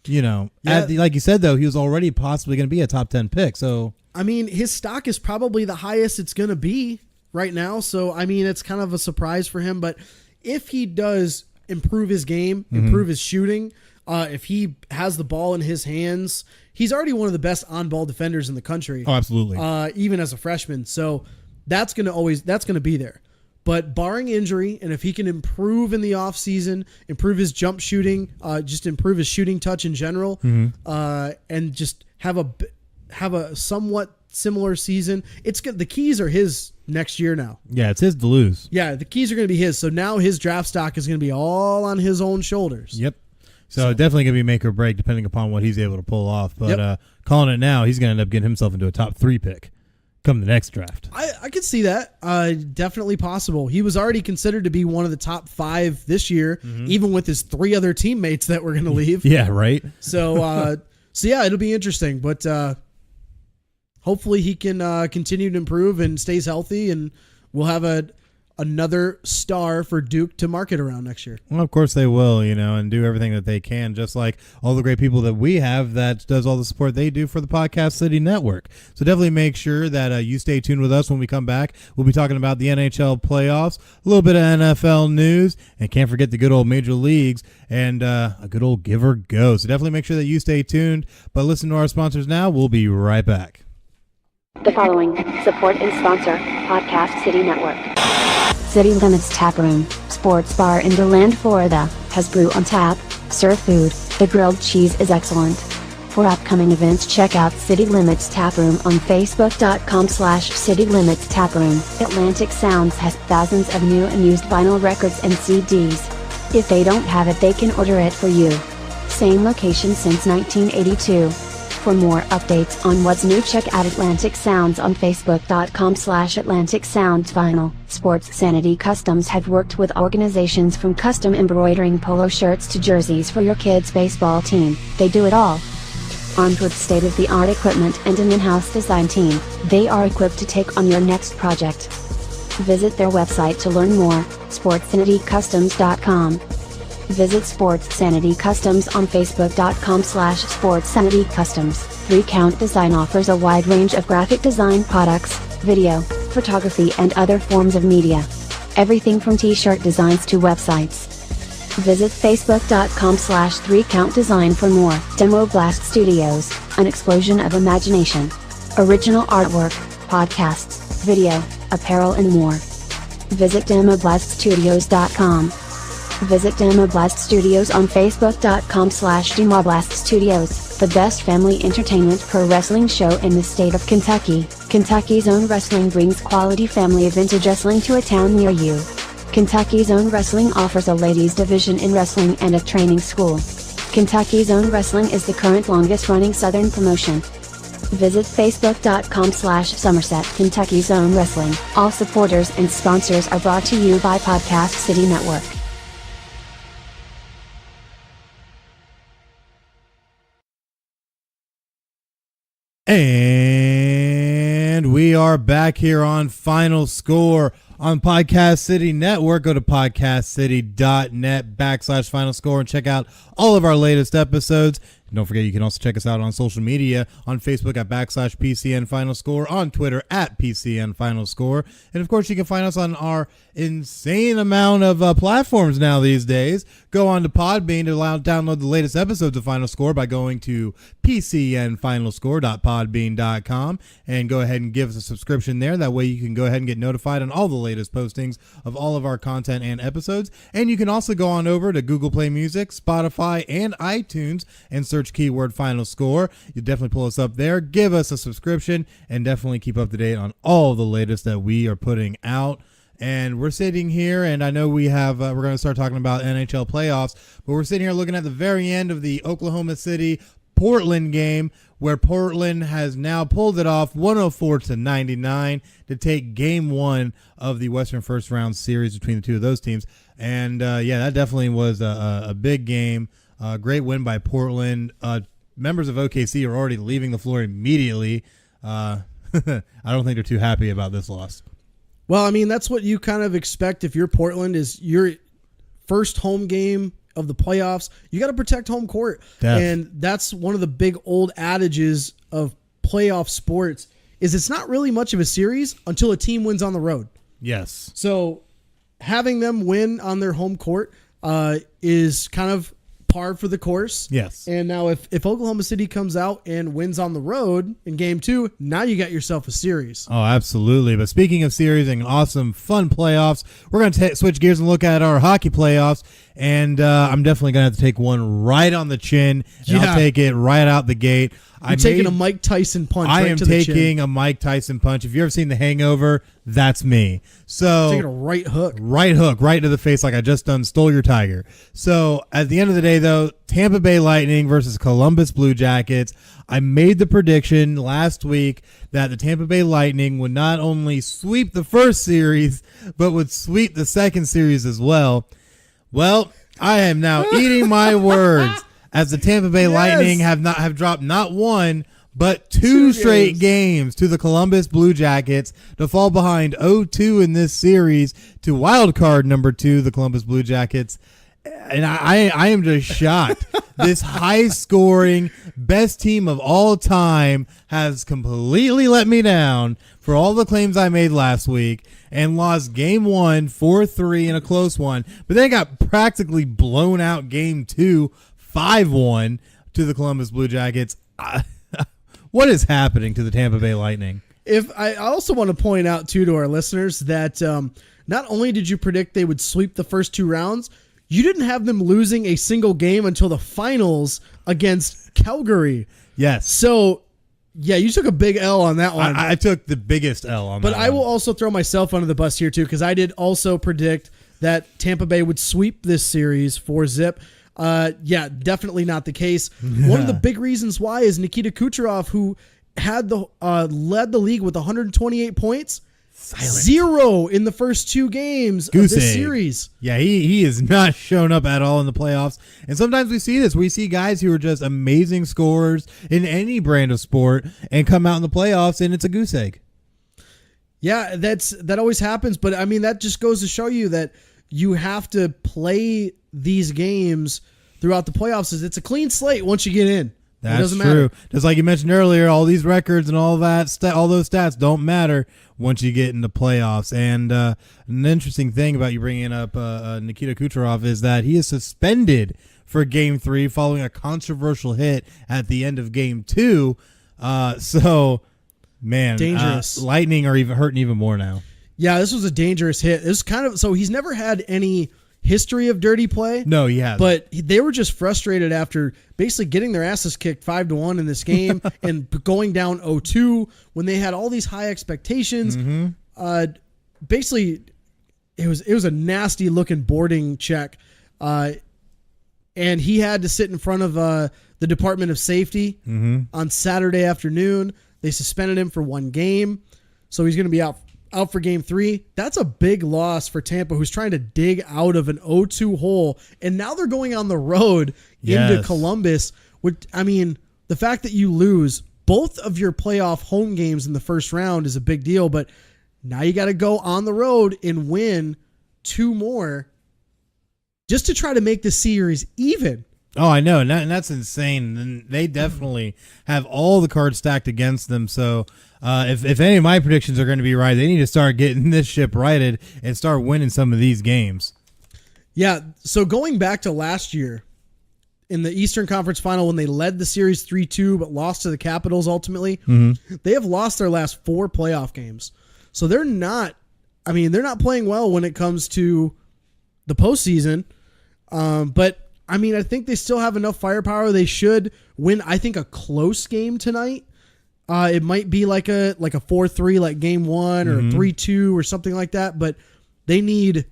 like you said, though, he was already possibly going to be a top 10 pick. So, I mean, his stock is probably the highest it's going to be right now. So, I mean, it's kind of a surprise for him. But if he does improve his game, improve his shooting, if he has the ball in his hands, he's already one of the best on-ball defenders in the country. Oh, absolutely. Even as a freshman. So that's going to be there. But barring injury, and if he can improve in the offseason, improve his jump shooting, just improve his shooting touch in general, and just have a somewhat similar season, the keys are his next year now. Yeah, it's his to lose. Yeah, the keys are going to be his. So now his draft stock is going to be all on his own shoulders. Yep. So definitely going to be make or break depending upon what he's able to pull off. But calling it now, he's going to end up getting himself into a top 3 pick come the next draft. I could see that. Definitely possible. He was already considered to be one of the top 5 this year, even with his 3 other teammates that were going to leave. Yeah, right. So, yeah, it'll be interesting. But hopefully he can continue to improve and stays healthy, and we'll have a another star for Duke to market around next year. Well, of course they will, and do everything that they can, just like all the great people that we have that does all the support they do for the Podcast City Network. So definitely make sure that you stay tuned with us when we come back. We'll be talking about the NHL playoffs, a little bit of NFL news, and can't forget the good old major leagues and a good old give or go. So definitely make sure that you stay tuned. But listen to our sponsors now. We'll be right back. The following support and sponsor Podcast City Network. City Limits Tap Room, sports bar in DeLand, Florida, has brew on tap, serve food, the grilled cheese is excellent. For upcoming events, check out City Limits Tap Room on Facebook.com/City Limits Tap Room. Atlantic Sounds has thousands of new and used vinyl records and CDs. If they don't have it, they can order it for you. Same location since 1982. For more updates on what's new, check out Atlantic Sounds on Facebook.com/Atlantic Sounds Vinyl. Sports Sanity Customs have worked with organizations from custom embroidering polo shirts to jerseys for your kids' baseball team. They do it all. Armed with state-of-the-art equipment and an in-house design team, they are equipped to take on your next project. Visit their website to learn more, sportsanitycustoms.com. Visit Sports Sanity Customs on Facebook.com/Sports Sanity Customs. 3Count Design offers a wide range of graphic design products, video, photography and other forms of media. Everything from t-shirt designs to websites. Visit Facebook.com/3Count Design for more. Demo Blast Studios, an explosion of imagination. Original artwork, podcasts, video, apparel and more. Visit DemoBlastStudios.com. Visit Demoblast Studios on Facebook.com/Demoblast Studios, the best family entertainment pro wrestling show in the state of Kentucky. Kentucky's Own Wrestling brings quality family vintage wrestling to a town near you. Kentucky's Own Wrestling offers a ladies division in wrestling and a training school. Kentucky's Own Wrestling is the current longest running Southern promotion. Visit Facebook.com/Somerset Kentucky's Own Wrestling. All supporters and sponsors are brought to you by Podcast City Network. And we are back here on Final Score on Podcast City Network. Go to podcastcity.net/Final Score and check out all of our latest episodes. And don't forget, you can also check us out on social media, on Facebook at /PCN Final Score, on Twitter at PCN Final Score. And of course, you can find us on our insane amount of platforms now these days. Go on to Podbean to download the latest episodes of Final Score by going to PCNFinalScore.podbean.com and go ahead and give us a subscription there. That way you can go ahead and get notified on all the latest postings of all of our content and episodes. And you can also go on over to Google Play Music, Spotify, and iTunes and search keyword Final Score. You'll definitely pull us up there. Give us a subscription and definitely keep up to date on all the latest that we are putting out. And we're sitting here, and I know we're going to start talking about NHL playoffs, but we're sitting here looking at the very end of the Oklahoma City Portland game, where Portland has now pulled it off 104-99 to take game one of the Western First Round series between the two of those teams. And that definitely was a big game. Great win by Portland. Members of OKC are already leaving the floor immediately. I don't think they're too happy about this loss. Well, I mean, that's what you kind of expect if you're Portland, is your first home game of the playoffs. You got to protect home court. And that's one of the big old adages of playoff sports, is it's not really much of a series until a team wins on the road. Yes. So having them win on their home court is kind of par for the course. Yes. And now if Oklahoma City comes out and wins on the road in game two, now you got yourself a series. Oh, absolutely. But speaking of series and awesome, fun playoffs, we're going to switch gears and look at our hockey playoffs. And I'm definitely going to have to take one right on the chin. And I'll take it right out the gate. I'm taking a Mike Tyson punch. I am taking a Mike Tyson punch. If you've ever seen The Hangover, that's me. So taking a right hook right to the face, like I just done stole your tiger. So at the end of the day, though, Tampa Bay Lightning versus Columbus Blue Jackets. I made the prediction last week that the Tampa Bay Lightning would not only sweep the first series, but would sweep the second series as well. Well, I am now eating my words, as the Tampa Bay Lightning have dropped not one, but two straight games to the Columbus Blue Jackets to fall behind 0-2 in this series to wild card number 2, the Columbus Blue Jackets. And I am just shocked. This high-scoring, best team of all time has completely let me down for all the claims I made last week and lost Game 1 4-3 in a close one, but then got practically blown out Game 2 5-1 to the Columbus Blue Jackets. What is happening to the Tampa Bay Lightning? I also want to point out, too, to our listeners that not only did you predict they would sweep the first 2 rounds, you didn't have them losing a single game until the finals against Calgary. Yes. So, yeah, you took a big L on that one. I took the biggest L on that one. But I will also throw myself under the bus here, too, because I did also predict that Tampa Bay would sweep this series 4-0. Yeah, definitely not the case. One of the big reasons why is Nikita Kucherov, who had led the league with 128 points. Silent. 0 in the first 2 games of this series. Yeah, he has not shown up at all in the playoffs. And sometimes we see this. We see guys who are just amazing scorers in any brand of sport and come out in the playoffs and it's a goose egg. Yeah, that always happens. But, I mean, that just goes to show you that you have to play these games throughout the playoffs. It's a clean slate once you get in. That's it doesn't true. matter. Just like you mentioned earlier, all these records and all that, all those stats don't matter once you get into playoffs. And an interesting thing about you bringing up Nikita Kucherov is that he is suspended for Game 3 following a controversial hit at the end of Game 2. So, man, dangerous. Lightning are even hurting even more now. Yeah, this was a dangerous hit. It was so he's never had any history of dirty play. No, he hasn't. But they were just frustrated after basically getting their asses kicked 5-1 in this game and going down 0-2 when they had all these high expectations. Mm-hmm. Basically, it was a nasty looking boarding check, and he had to sit in front of the Department of Safety on Saturday afternoon. They suspended him for 1 game, so he's going to be out for Game 3. That's a big loss for Tampa, who's trying to dig out of an 0-2 hole. And now they're going on the road into Columbus. Which, I mean, the fact that you lose both of your playoff home games in the first round is a big deal. But now you got to go on the road and win 2 more just to try to make the series even. Oh, I know, and that's insane. And they definitely have all the cards stacked against them. So if any of my predictions are going to be right, they need to start getting this ship righted and start winning some of these games. Yeah, so going back to last year in the Eastern Conference Final when they led the series 3-2 but lost to the Capitals ultimately, they have lost their last 4 playoff games. So they're not playing well when it comes to the postseason. But I mean, I think they still have enough firepower. They should win, I think, a close game tonight. It might be like a 4-3 like Game 1 or a 3-2 or something like that. But they need to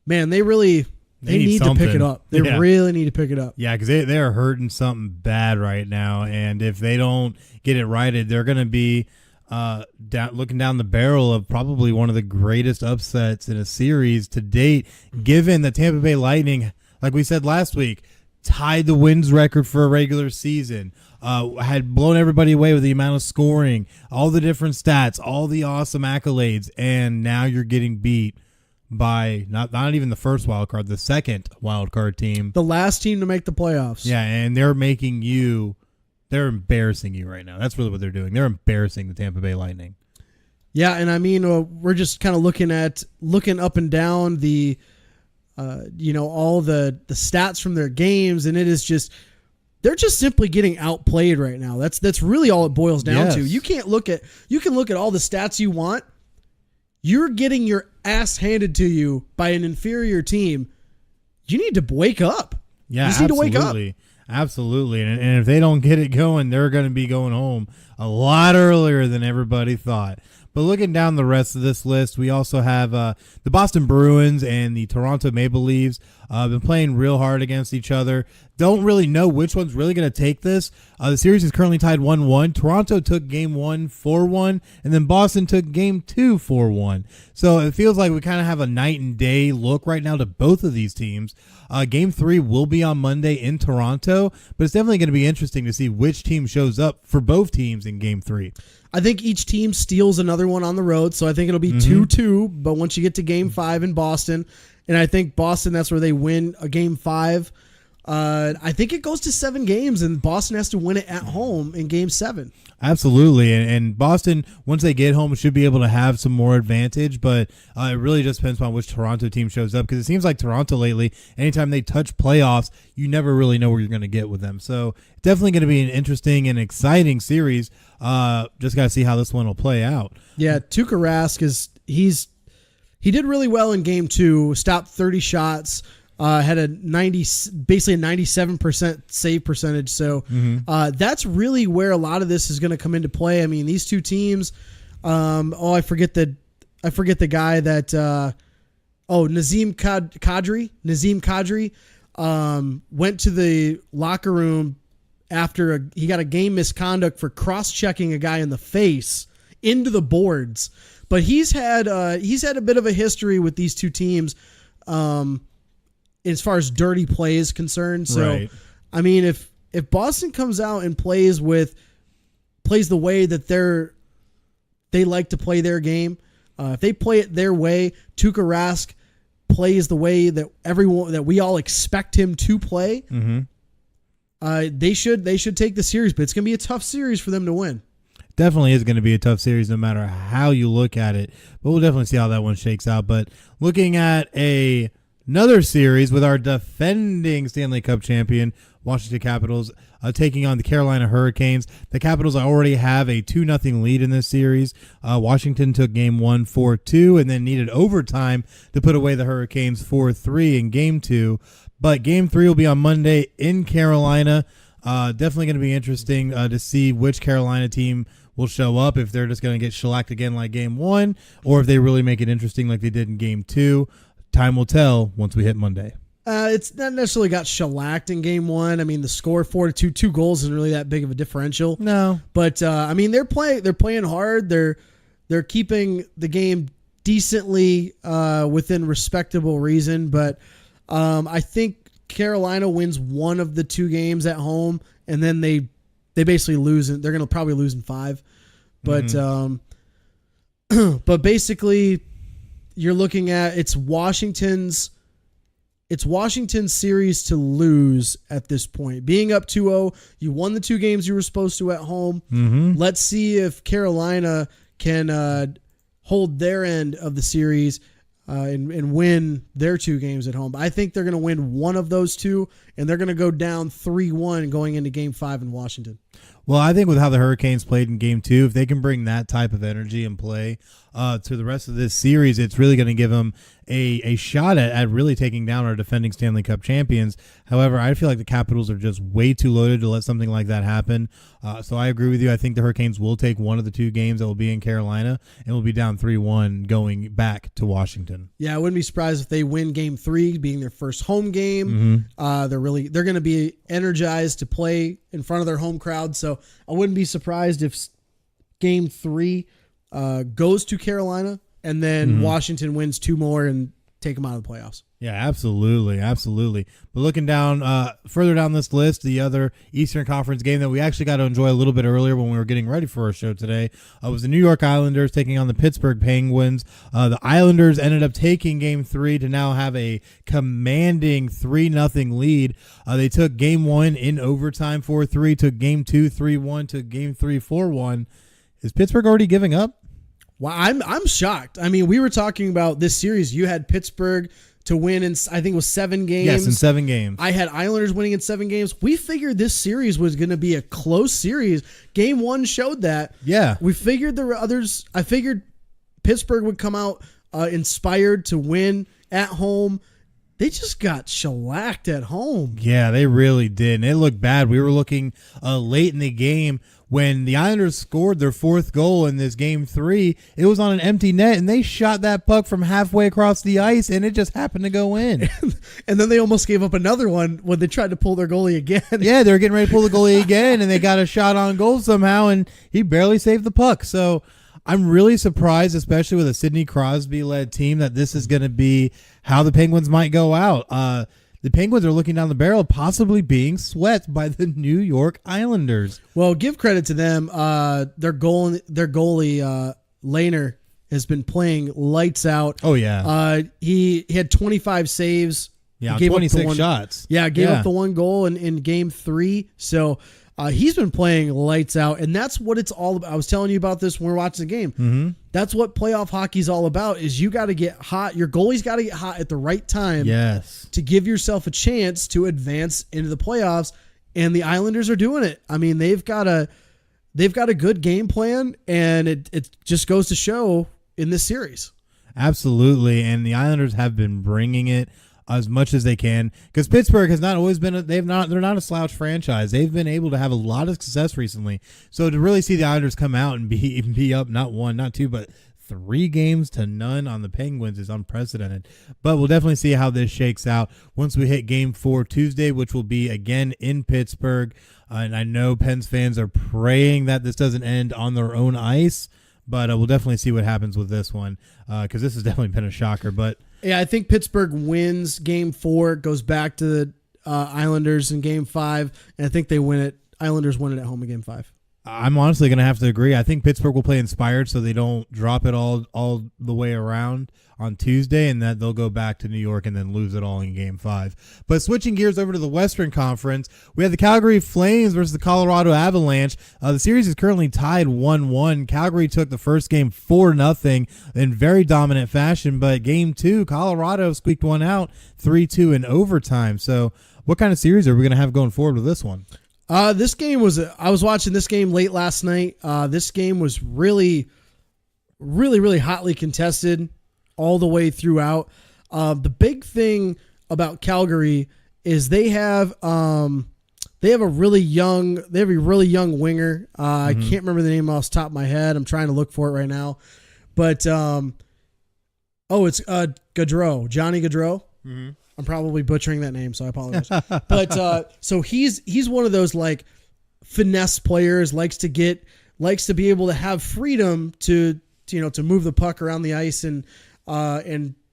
pick it up. They really need to pick it up. Yeah, because they're hurting something bad right now. And if they don't get it righted, they're going to be looking down the barrel of probably one of the greatest upsets in a series to date, given the Tampa Bay Lightning, like we said last week, tied the wins record for a regular season, had blown everybody away with the amount of scoring, all the different stats, all the awesome accolades, and now you're getting beat by not even the first wild card, the second wild card team. The last team to make the playoffs. Yeah, and they're embarrassing you right now. That's really what they're doing. They're embarrassing the Tampa Bay Lightning. Yeah, and I mean, we're just kind of looking up and down the all the stats from their games, and it is just they're just simply getting outplayed right now. That's really all it boils down to. You can look at all the stats you want. You're getting your ass handed to you by an inferior team. You need to wake up. Yeah, you just need to wake up. Absolutely. And if they don't get it going, they're going to be going home a lot earlier than everybody thought. But looking down the rest of this list, we also have the Boston Bruins and the Toronto Maple Leafs been playing real hard against each other. don't really know which one's really going to take this. The series is currently tied 1-1. Toronto took game 1 4-1, and then Boston took game 2 4-1. So it feels like we kind of have a night and day look right now to both of these teams. Game 3 will be on Monday in Toronto, but it's definitely going to be interesting to see which team shows up for both teams in game 3. I think each team steals another one on the road, so I think it'll be 2-2. But once you get to game 5 in Boston, and I think Boston, that's where they win a game 5. I think it goes to 7 games, and Boston has to win it at home in game 7. Absolutely, and Boston, once they get home, should be able to have some more advantage, but it really just depends on which Toronto team shows up, because it seems like Toronto lately, anytime they touch playoffs, you never really know where you're going to get with them. So definitely going to be an interesting and exciting series. Just got to see how this one will play out. Yeah, Tuukka Rask he did really well in game 2, stopped 30 shots. Had basically a 97% save percentage. So that's really where a lot of this is going to come into play. I mean, these two teams. I forget the guy that. Nazem Kadri went to the locker room after he got a game misconduct for cross-checking a guy in the face into the boards. But he's had a bit of a history with these two teams. As far as dirty play is concerned. So, right. I mean, if Boston comes out and plays the way that they like to play their game, if they play it their way, Tuukka Rask plays the way that we all expect him to play, they should take the series, but it's going to be a tough series for them to win. Definitely is going to be a tough series no matter how you look at it, but we'll definitely see how that one shakes out. But looking at another series with our defending Stanley Cup champion, Washington Capitals, taking on the Carolina Hurricanes. The Capitals already have a 2-0 lead in this series. Washington took game 1 4-2 and then needed overtime to put away the Hurricanes 4-3 in game 2. But game 3 will be on Monday in Carolina. Definitely going to be interesting to see which Carolina team will show up, if they're just going to get shellacked again like game 1, or if they really make it interesting like they did in game 2. Time will tell once we hit Monday. It's not necessarily got shellacked in game 1. I mean, the score 4-2, 2 goals isn't really that big of a differential. No, but I mean, they're playing hard. They're keeping the game decently within respectable reason. But I think Carolina wins one of the 2 games at home, and then they basically lose. They're going to probably lose in 5. But but basically, you're looking at it's Washington's series to lose at this point. Being up 2-0, you won the 2 games you were supposed to at home. Let's see if Carolina can hold their end of the series and win their 2 games at home. I think they're going to win one of those 2, and they're going to go down 3-1 going into game 5 in Washington. Well, I think with how the Hurricanes played in game 2, if they can bring that type of energy and play to the rest of this series, it's really going to give them a shot at really taking down our defending Stanley Cup champions. However, I feel like the Capitals are just way too loaded to let something like that happen. So I agree with you. I think the Hurricanes will take one of the 2 games that will be in Carolina, and will be down 3-1 going back to Washington. Yeah, I wouldn't be surprised if they win game 3, being their first home game. They're going to be energized to play in front of their home crowd. So I wouldn't be surprised if game 3 goes to Carolina, and then Washington wins 2 more and take them out of the playoffs. Yeah, absolutely. But looking down further down this list, the other Eastern Conference game that we actually got to enjoy a little bit earlier when we were getting ready for our show today was the New York Islanders taking on the Pittsburgh Penguins. The Islanders ended up taking game 3 to now have a commanding 3-0 lead. They took game 1 in overtime 4-3, took game 2 3-1, took game 3 4-1. Is Pittsburgh already giving up? Well, I'm shocked. I mean, we were talking about this series. You had Pittsburgh to win in, I think it was 7 games. Yes, in 7 games. I had Islanders winning in 7 games. We figured this series was going to be a close series. Game 1 showed that. Yeah. We figured I figured Pittsburgh would come out inspired to win at home. They just got shellacked at home. Yeah, they really did. And it looked bad. We were looking late in the game when the Islanders scored their fourth goal in this game 3, it was on an empty net, and they shot that puck from halfway across the ice, and it just happened to go in. And then they almost gave up another one when they tried to pull their goalie again. Yeah, they were getting ready to pull the goalie again, and they got a shot on goal somehow, and he barely saved the puck. So I'm really surprised, especially with a Sidney Crosby-led team, that this is going to be how the Penguins might go out. The Penguins are looking down the barrel of possibly being swept by the New York Islanders. Well, give credit to them. Their goalie, Lehner, has been playing lights out. Oh, yeah. He had 25 saves. Yeah, Gave 26 shots. Yeah, gave up the one goal in game 3. So he's been playing lights out, and that's what it's all about. I was telling you about this when we were watching the game. Mm-hmm. That's what playoff hockey's all about, is you got to get hot. Your goalie's got to get hot at the right time to give yourself a chance to advance into the playoffs, and the Islanders are doing it. I mean, they've got a good game plan, and it just goes to show in this series. Absolutely, and the Islanders have been bringing it as much as they can, because Pittsburgh has not always been they're not a slouch franchise. They've been able to have a lot of success recently. So to really see the Islanders come out and be up not 1, not 2, but 3 games to none on the Penguins is unprecedented. But we'll definitely see how this shakes out once we hit game 4 Tuesday, which will be again in Pittsburgh. And I know Pens fans are praying that this doesn't end on their own ice, but we'll definitely see what happens with this one, because this has definitely been a shocker. But yeah, I think Pittsburgh wins game 4, goes back to the Islanders in game 5, and I think they win it. Islanders win it at home in game 5. I'm honestly going to have to agree. I think Pittsburgh will play inspired so they don't drop it all the way around on Tuesday, and that they'll go back to New York and then lose it all in game 5. But switching gears over to the Western Conference, we have the Calgary Flames versus the Colorado Avalanche. The series is currently tied 1-1. Calgary took the first game 4-0 in very dominant fashion, but game 2, Colorado squeaked one out 3-2 in overtime. So what kind of series are we going to have going forward with this one? This game was, I was watching this game late last night. This game was really, really, really hotly contested all the way throughout. The big thing about Calgary is they have a really young winger. I can't remember the name off the top of my head. I'm trying to look for it right now, but it's Gaudreau, Johnny Gaudreau. Mm-hmm. I'm probably butchering that name, so I apologize. But so he's one of those like finesse players, likes to be able to have freedom to move the puck around the ice, and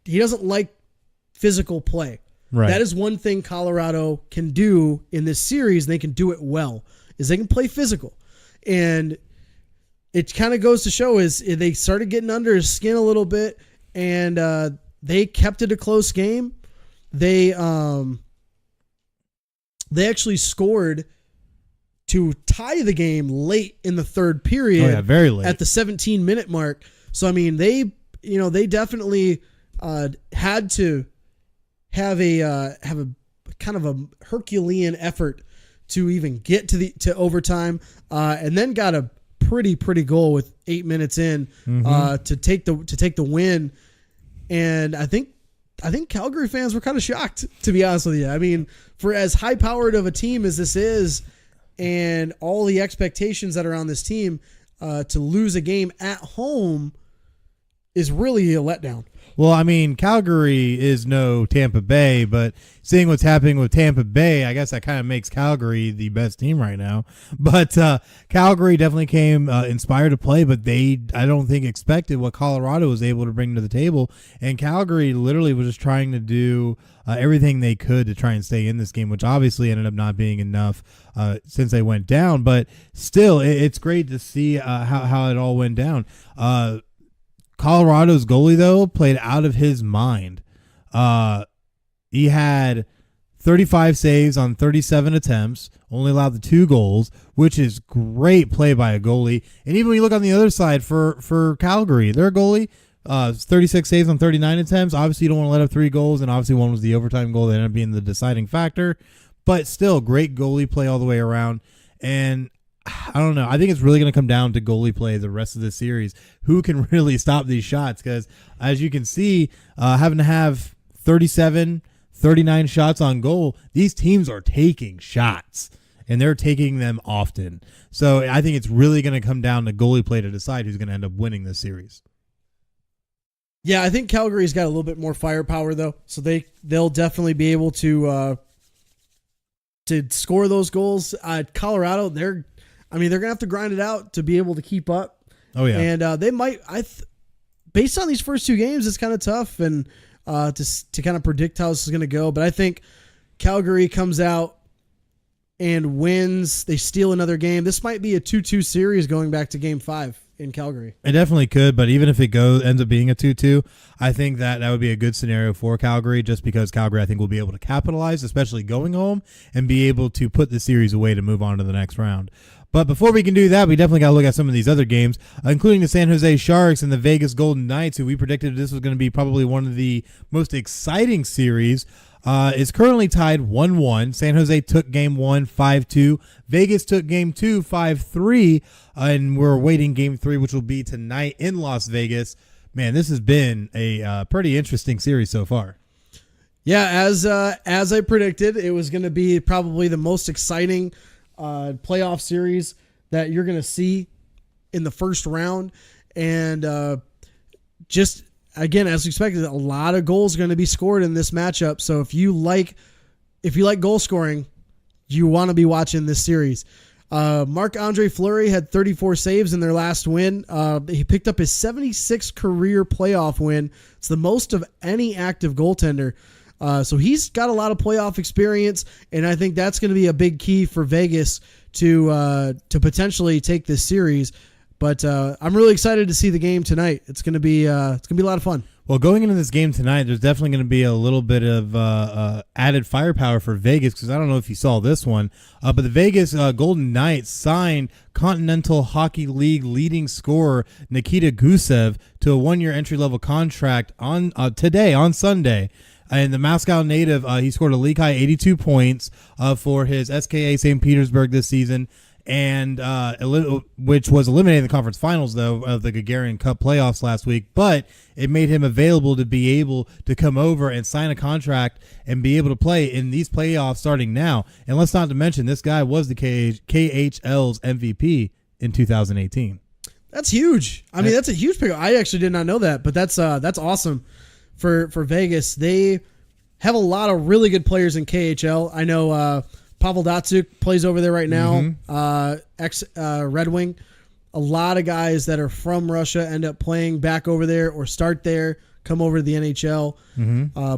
he doesn't like physical play. Right. That is one thing Colorado can do in this series. They can do it well, is they can play physical. And it kind of goes to show is they started getting under his skin a little bit, and they kept it a close game. They actually scored to tie the game late in the third period. Oh yeah, very late. At the 17-minute mark. So I mean, they definitely had to have a kind of a Herculean effort to even get to overtime, and then got a pretty goal with 8 minutes in to take the win. And I think Calgary fans were kind of shocked, to be honest with you. I mean, for as high-powered of a team as this is, and all the expectations that are on this team, to lose a game at home is really a letdown. Well, I mean, Calgary is no Tampa Bay, but seeing what's happening with Tampa Bay, I guess that kind of makes Calgary the best team right now. But Calgary definitely came inspired to play, but I don't think expected what Colorado was able to bring to the table. And Calgary literally was just trying to do everything they could to try and stay in this game, which obviously ended up not being enough since they went down. But still, it's great to see how it all went down. Colorado's goalie, though, played out of his mind. He had 35 saves on 37 attempts, only allowed the 2 goals, which is great play by a goalie. And even when you look on the other side for Calgary, their goalie, 36 saves on 39 attempts. Obviously, you don't want to let up 3 goals, and obviously one was the overtime goal that ended up being the deciding factor. But still, great goalie play all the way around. And I don't know. I think it's really going to come down to goalie play the rest of the series. Who can really stop these shots? Because as you can see, having to have 37, 39 shots on goal, these teams are taking shots. and they're taking them often. So I think it's really going to come down to goalie play to decide who's going to end up winning this series. Yeah, I think Calgary's got a little bit more firepower though, so they'll definitely be able to score those goals. Colorado, they're gonna have to grind it out to be able to keep up. Oh yeah, and they might. Based on these first two games, it's kind of tough and to kind of predict how this is gonna go. But I think Calgary comes out and wins. They steal another game. This might be a 2-2 series going back to Game 5 in Calgary. It definitely could, but even if it ends up being a 2-2, I think that would be a good scenario for Calgary, just because Calgary, I think, will be able to capitalize, especially going home, and be able to put the series away to move on to the next round. But before we can do that, we definitely got to look at some of these other games, including the San Jose Sharks and the Vegas Golden Knights, who we predicted this was going to be probably one of the most exciting series. Is currently tied 1-1. San Jose took game 1 5-2. Vegas took game 2 5-3. And we're awaiting game 3, which will be tonight in Las Vegas. Man, this has been a pretty interesting series so far. Yeah, as I predicted, it was going to be probably the most exciting playoff series that you're going to see in the first round. And just again, as expected, a lot of goals are going to be scored in this matchup. So if you like goal scoring, you want to be watching this series. Marc-Andre Fleury had 34 saves in their last win. He picked up his 76th career playoff win. It's the most of any active goaltender. So he's got a lot of playoff experience, and I think that's going to be a big key for Vegas to potentially take this series. But I'm really excited to see the game tonight. It's going to be a lot of fun. Well, going into this game tonight, there's definitely going to be a little bit of added firepower for Vegas, because I don't know if you saw this one, but the Vegas Golden Knights signed Continental Hockey League leading scorer Nikita Gusev to a one-year entry-level contract on Sunday. And the Moscow native, he scored a league-high 82 points for his SKA St. Petersburg this season, and which was eliminated in the conference finals, though, of the Gagarin Cup playoffs last week. But it made him available to be able to come over and sign a contract and be able to play in these playoffs starting now. And let's not to mention, this guy was the KHL's MVP in 2018. That's huge. I mean, that's a huge pickup. I actually did not know that, but that's awesome for Vegas. They have a lot of really good players in KHL. I know Pavel Datsyuk plays over there right now, ex Red Wing. A lot of guys that are from Russia end up playing back over there or start there, come over to the NHL.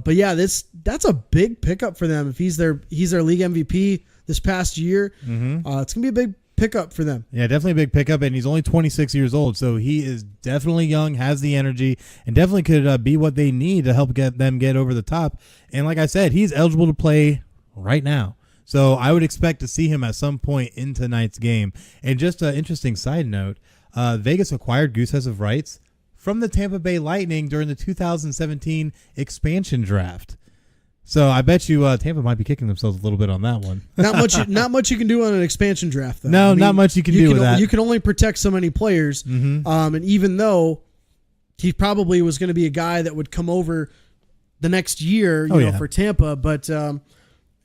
But yeah, that's a big pickup for them. If he's their league MVP this past year, it's gonna be a big pickup for them. Yeah, definitely a big pickup, and he's only 26 years old, so he is definitely young, has the energy, and definitely could be what they need to help them get over the top. And like I said, he's eligible to play right now. So I would expect to see him at some point in tonight's game. And just an interesting side note, Vegas acquired Gusev's rights from the Tampa Bay Lightning during the 2017 expansion draft. So I bet you Tampa might be kicking themselves a little bit on that one. Not much you can do on an expansion draft, though. No, not much you can do with that. You can only protect so many players. And even though he probably was going to be a guy that would come over the next year, for Tampa, but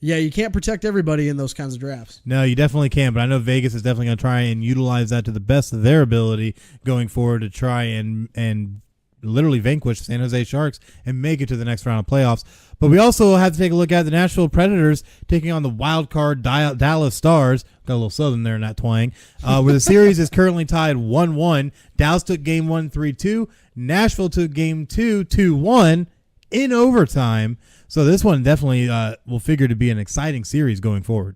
yeah, you can't protect everybody in those kinds of drafts. No, you definitely can, but I know Vegas is definitely going to try and utilize that to the best of their ability going forward to try and literally vanquish San Jose Sharks and make it to the next round of playoffs. But we also have to take a look at the Nashville Predators taking on the wild card Dallas Stars. Got a little southern there in that twang. Where the series is currently tied 1-1. Dallas took game 1 3-2. Nashville took game 2 2-1 in overtime. So this one definitely will figure to be an exciting series going forward.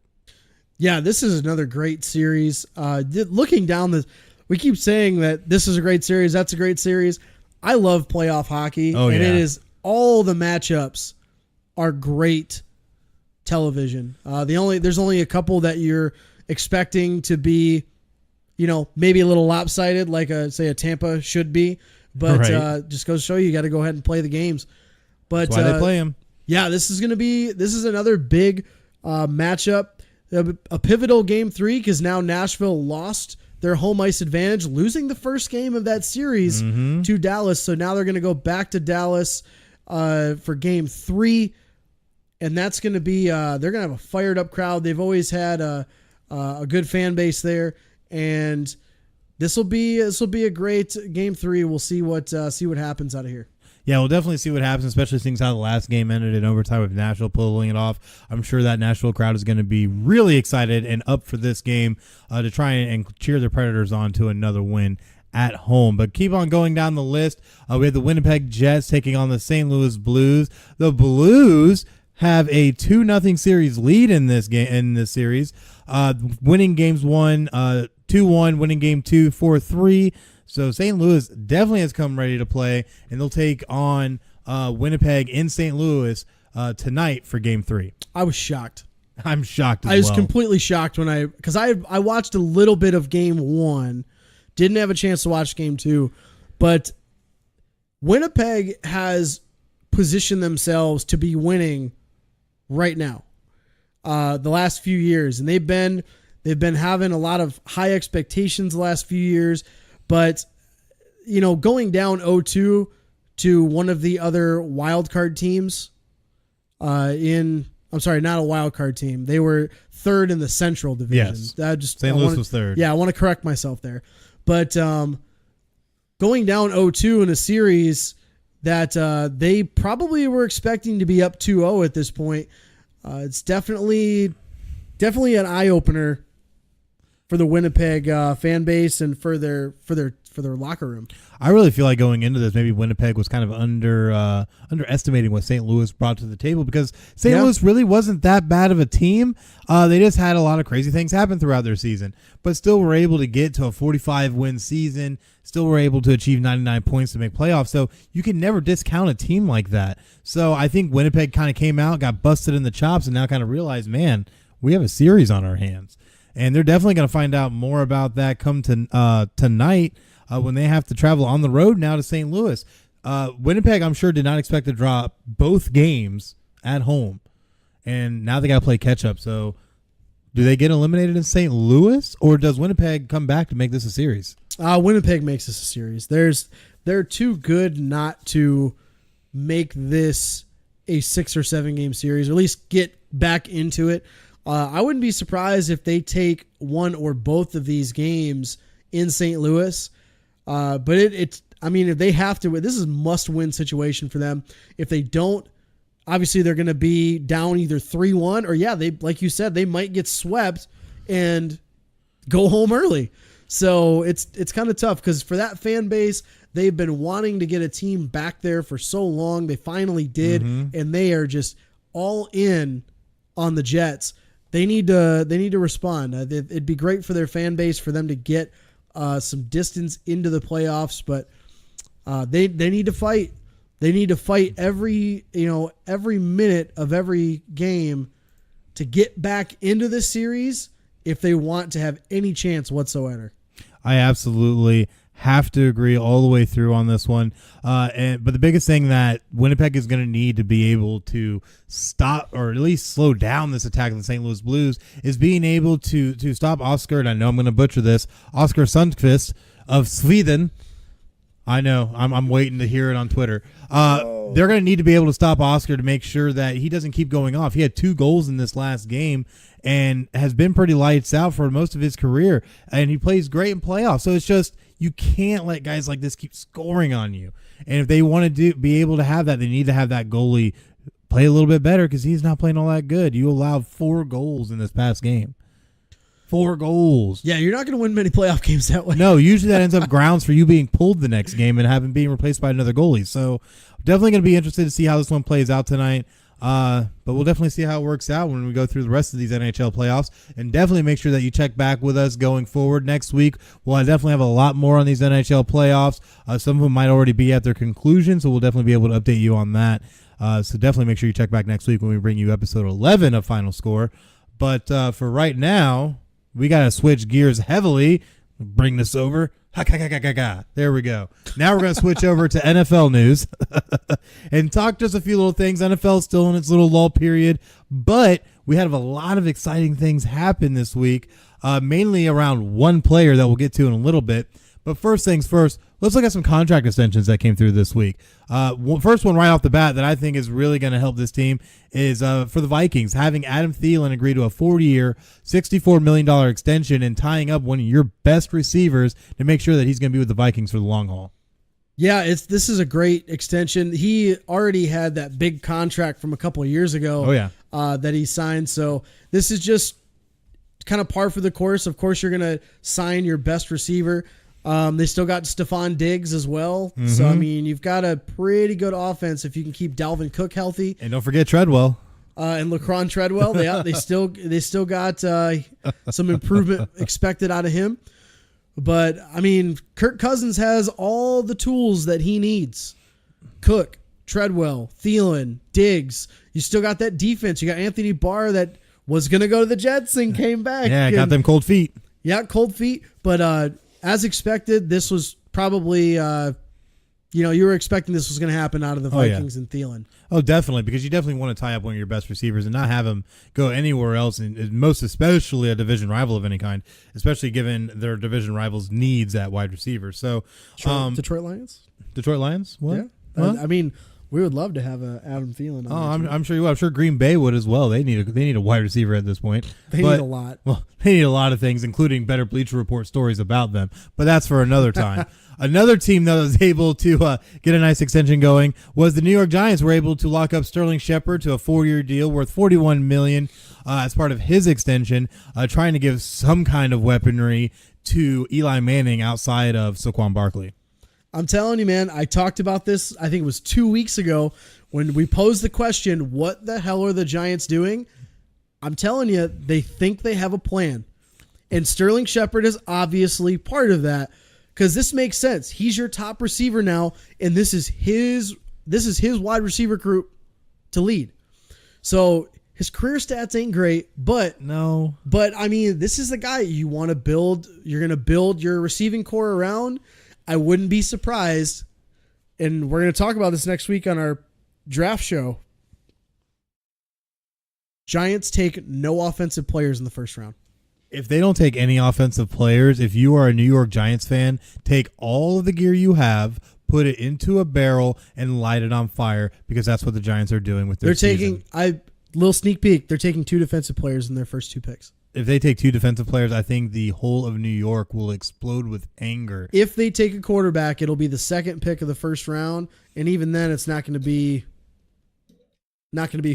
Yeah, this is another great series. Looking down we keep saying that this is a great series, that's a great series. I love playoff hockey, and it is all the matchups are great television. There's only a couple that you're expecting to be, maybe a little lopsided, like a Tampa should be, but just goes to show you got to go ahead and play the games. But that's why they play them. Yeah, this is another big matchup, a pivotal game 3, because now Nashville lost their home ice advantage, losing the first game of that series to Dallas. So now they're going to go back to Dallas for game 3, and that's going to be they're going to have a fired up crowd. They've always had a a good fan base there, and this will be a great game 3. We'll see what happens out of here. Yeah, we'll definitely see what happens, especially seeing how the last game ended in overtime with Nashville pulling it off. I'm sure that Nashville crowd is going to be really excited and up for this game to try and cheer their Predators on to another win at home. But keep on going down the list. We have the Winnipeg Jets taking on the St. Louis Blues. The Blues have a 2-0 series lead in this game, in this series, winning games 1 2-1, winning game 2 4-3. So St. Louis definitely has come ready to play, and they'll take on Winnipeg in St. Louis tonight for game 3. I was shocked. I'm shocked as I was well. completely shocked because I watched a little bit of game 1, didn't have a chance to watch game 2, but Winnipeg has positioned themselves to be winning right now the last few years, and they've been having a lot of high expectations the last few years. But, going down 0-2 to one of the other wild card teams I'm sorry, not a wild card team. They were third in the Central Division. Yes. St. Louis was third. Yeah, I want to correct myself there. But going down 0-2 in a series that they probably were expecting to be up 2-0 at this point, it's definitely an eye-opener for the Winnipeg fan base and for their locker room. I really feel like going into this, maybe Winnipeg was kind of underestimating what St. Louis brought to the table, because St. Louis really wasn't that bad of a team. They just had a lot of crazy things happen throughout their season, but still were able to get to a 45-win season, still were able to achieve 99 points to make playoffs. So you can never discount a team like that. So I think Winnipeg kind of came out, got busted in the chops, and now kind of realized, man, we have a series on our hands. And they're definitely going to find out more about that come to tonight when they have to travel on the road now to St. Louis. Winnipeg, I'm sure, did not expect to drop both games at home. And now they got to play catch-up. So do they get eliminated in St. Louis, or does Winnipeg come back to make this a series? Winnipeg makes this a series. They're too good not to make this a 6 or 7 game series, or at least get back into it. I wouldn't be surprised if they take one or both of these games in St. Louis. But if they have to, this is a must-win situation for them. If they don't, obviously they're going to be down either 3-1 or, they, like you said, they might get swept and go home early. So it's kind of tough, because for that fan base, they've been wanting to get a team back there for so long. They finally did, and they are just all in on the Jets. They need to respond. It'd be great for their fan base for them to get some distance into the playoffs, but they need to fight. They need to fight every minute of every game to get back into this series if they want to have any chance whatsoever. I absolutely have to agree all the way through on this one. But the biggest thing that Winnipeg is going to need to be able to stop, or at least slow down, this attack of the St. Louis Blues is being able to stop Oscar, and I know I'm going to butcher this, Oscar Sundqvist of Sweden. I know. I'm waiting to hear it on Twitter. They're going to need to be able to stop Oscar to make sure that he doesn't keep going off. He had 2 goals in this last game and has been pretty lights out for most of his career, and he plays great in playoffs. So it's just, you can't let guys like this keep scoring on you. And if they want to be able to have that, they need to have that goalie play a little bit better, because he's not playing all that good. You allowed 4 goals in this past game. 4 goals. Yeah, you're not going to win many playoff games that way. No, usually that ends up grounds for you being pulled the next game and being replaced by another goalie. So definitely going to be interested to see how this one plays out tonight. But we'll definitely see how it works out when we go through the rest of these NHL playoffs, and definitely make sure that you check back with us going forward next week. We'll definitely have a lot more on these NHL playoffs. Some of them might already be at their conclusion, so we'll definitely be able to update you on that. So definitely make sure you check back next week when we bring you episode 11 of Final Score. But for right now, we got to switch gears heavily. Bring this over. There we go. Now we're going to switch over to NFL news and talk just a few little things. NFL is still in its little lull period, but we had a lot of exciting things happen this week, mainly around one player that we'll get to in a little bit. But first things first, let's look at some contract extensions that came through this week. First one right off the bat that I think is really going to help this team is for the Vikings, having Adam Thielen agree to a 40-year, $64 million extension and tying up one of your best receivers to make sure that he's going to be with the Vikings for the long haul. Yeah, this is a great extension. He already had that big contract from a couple of years ago. Oh, yeah. That he signed. So this is just kind of par for the course. Of course, you're going to sign your best receiver. They still got Stephon Diggs as well. Mm-hmm. So, I mean, you've got a pretty good offense if you can keep Dalvin Cook healthy. And don't forget Treadwell. And Laquan Treadwell. They still got some improvement expected out of him. But, I mean, Kirk Cousins has all the tools that he needs. Cook, Treadwell, Thielen, Diggs. You still got that defense. You got Anthony Barr that was going to go to the Jets and came back. Yeah, got them cold feet. Yeah, cold feet. But as expected, this was probably, you were expecting this was going to happen out of the Vikings and Thielen. Oh, definitely, because you definitely want to tie up one of your best receivers and not have him go anywhere else, and most especially a division rival of any kind, especially given their division rivals' needs at wide receiver. So, Detroit Lions? Detroit Lions? What? Yeah. Huh? I mean, we would love to have Adam Thielen. I'm sure you would. I'm sure Green Bay would as well. They need a wide receiver at this point. They need a lot. Well, they need a lot of things, including better Bleacher Report stories about them. But that's for another time. Another team that was able to get a nice extension going was the New York Giants. Were able to lock up Sterling Shepard to a 4-year deal worth $41 million as part of his extension, trying to give some kind of weaponry to Eli Manning outside of Saquon Barkley. I'm telling you, man, I talked about this, I think it was 2 weeks ago when we posed the question, what the hell are the Giants doing? I'm telling you, they think they have a plan. And Sterling Shepard is obviously part of that because this makes sense. He's your top receiver now, and this is his wide receiver group to lead. So his career stats ain't great, but I mean, this is the guy you want to build. You're going to build your receiving core around. I wouldn't be surprised, and we're going to talk about this next week on our draft show. Giants take no offensive players in the first round. If they don't take any offensive players, if you are a New York Giants fan, take all of the gear you have, put it into a barrel, and light it on fire, because that's what the Giants are doing with their season. Little sneak peek, they're taking 2 defensive players in their first 2 picks. If they take 2 defensive players, I think the whole of New York will explode with anger. If they take a quarterback, it'll be the second pick of the first round, and even then, it's not going to be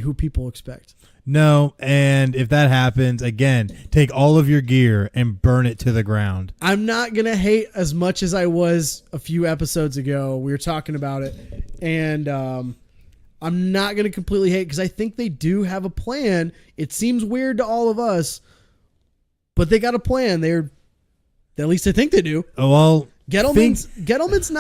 who people expect. No, and if that happens, again, take all of your gear and burn it to the ground. I'm not going to hate as much as I was a few episodes ago. We were talking about it, and I'm not going to completely hate because I think they do have a plan. It seems weird to all of us, but they got a plan. At least I think they do. Oh, well, Gettleman's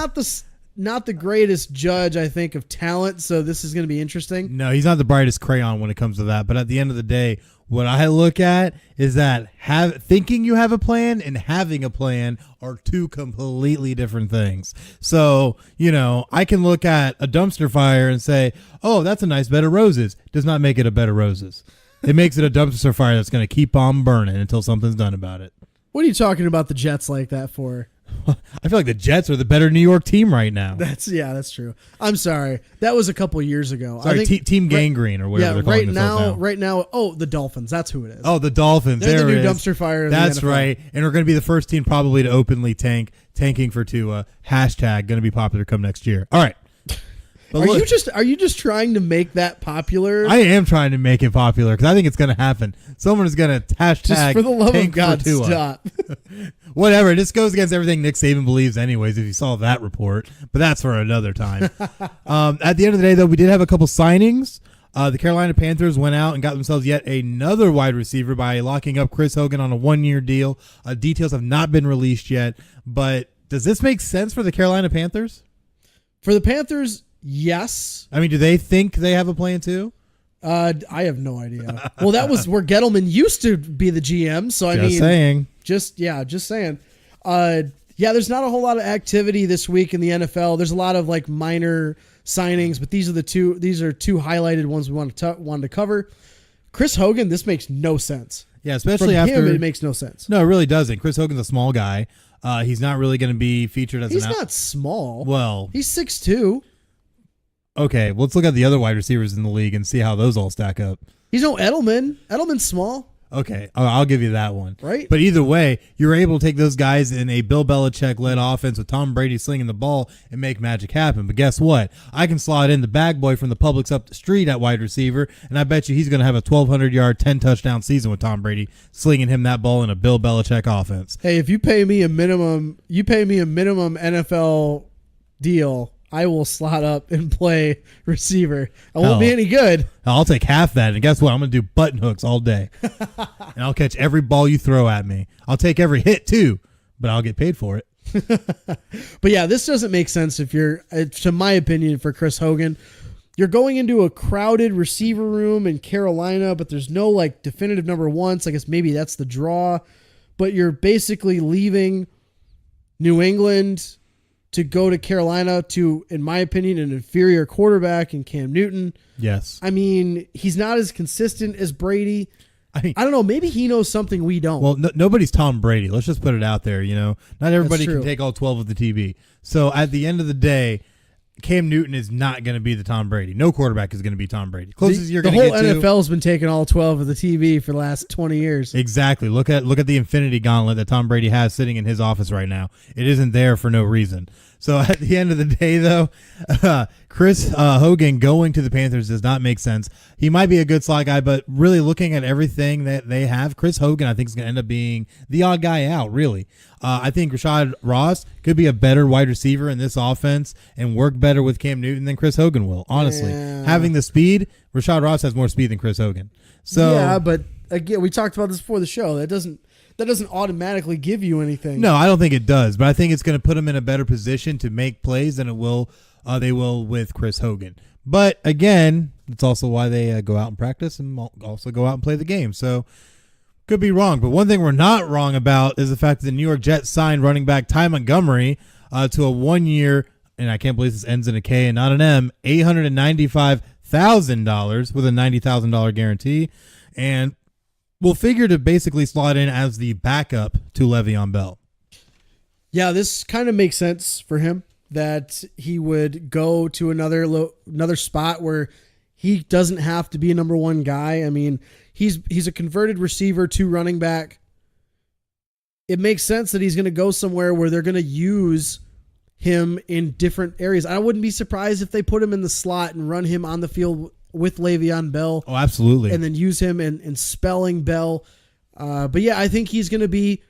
not the greatest judge, I think, of talent, so this is going to be interesting. No, he's not the brightest crayon when it comes to that. But at the end of the day, what I look at is that thinking you have a plan and having a plan are 2 completely different things. So, I can look at a dumpster fire and say, oh, that's a nice bed of roses. Does not make it a bed of roses. It makes it a dumpster fire that's going to keep on burning until something's done about it. What are you talking about the Jets like that for? I feel like the Jets are the better New York team right now. That's true. I'm sorry. That was a couple years ago. Sorry, Team Gangrene or whatever they're calling themselves now. Right now, the Dolphins. That's who it is. Oh, the Dolphins. They're the new dumpster fire of That's the NFL. right. And we're going to be the first team probably to openly tanking for 2 hashtag going to be popular come next year. All right. But are you just trying to make that popular? I am trying to make it popular because I think it's going to happen. Someone is going to hashtag just for the love of God, Tua. stop. Whatever. This goes against everything Nick Saban believes anyways, if you saw that report. But that's for another time. At the end of the day, though, we did have a couple signings. The Carolina Panthers went out and got themselves yet another wide receiver by locking up Chris Hogan on a 1-year deal. Details have not been released yet. But does this make sense for the Carolina Panthers? For the Panthers, yes. I mean, do they think they have a plan too? I have no idea. Well, that was where Gettleman used to be the GM. So Just saying. Just saying. There's not a whole lot of activity this week in the NFL. There's a lot of like minor signings, but these are 2 highlighted ones we wanted to cover. Chris Hogan, this makes no sense. Yeah, especially From after him, it makes no sense. No, it really doesn't. Chris Hogan's a small guy. He's not really going to be featured as He's not small. Well, he's 6'2". Okay, let's look at the other wide receivers in the league and see how those all stack up. He's no Edelman. Edelman's small. Okay, I'll give you that one. Right. But either way, you're able to take those guys in a Bill Belichick-led offense with Tom Brady slinging the ball and make magic happen. But guess what? I can slot in the bag boy from the Publix up the street at wide receiver, and I bet you he's going to have a 1,200-yard, 10-touchdown season with Tom Brady slinging him that ball in a Bill Belichick offense. Hey, if you pay me a minimum NFL deal, I will slot up and play receiver. I won't be any good. I'll take half that, and guess what? I'm going to do button hooks all day. And I'll catch every ball you throw at me. I'll take every hit, too, but I'll get paid for it. But yeah, this doesn't make sense if you're, to my opinion, for Chris Hogan. You're going into a crowded receiver room in Carolina, but there's no like definitive number one, so I guess maybe that's the draw. But you're basically leaving New England to go to Carolina to, in my opinion, an inferior quarterback in Cam Newton. Yes. I mean, he's not as consistent as Brady. I don't know. Maybe he knows something we don't. Well, nobody's Tom Brady. Let's just put it out there. Not everybody can take all 12 of the TV. So at the end of the day, Cam Newton is not going to be the Tom Brady. No quarterback is going to be Tom Brady. Closest you're going to get to. The whole NFL's been taking all 12 of the TV for the last 20 years. Exactly. Look at the infinity gauntlet that Tom Brady has sitting in his office right now. It isn't there for no reason. So at the end of the day, though, Chris Hogan going to the Panthers does not make sense. He might be a good slot guy, but really looking at everything that they have, Chris Hogan, I think, is going to end up being the odd guy out, really. I think Rashad Ross could be a better wide receiver in this offense and work better with Cam Newton than Chris Hogan will, honestly. Yeah. Having the speed, Rashad Ross has more speed than Chris Hogan. So yeah, but again, we talked about this before the show. That doesn't automatically give you anything. No, I don't think it does, but I think it's going to put them in a better position to make plays than they will with Chris Hogan. But again, it's also why they go out and practice and also go out and play the game. So could be wrong, but one thing we're not wrong about is the fact that the New York Jets signed running back Ty Montgomery to a 1-year, and I can't believe this ends in a K and not an M, $895,000 with a $90,000 guarantee, and we'll figure to basically slot in as the backup to Le'Veon Bell. Yeah, this kind of makes sense for him that he would go to another spot where he doesn't have to be a number one guy. I mean, he's a converted receiver to running back. It makes sense that he's going to go somewhere where they're going to use him in different areas. I wouldn't be surprised if they put him in the slot and run him on the field with Le'Veon Bell. Oh, absolutely. And then use him in spelling Bell. But yeah, I think he's going to be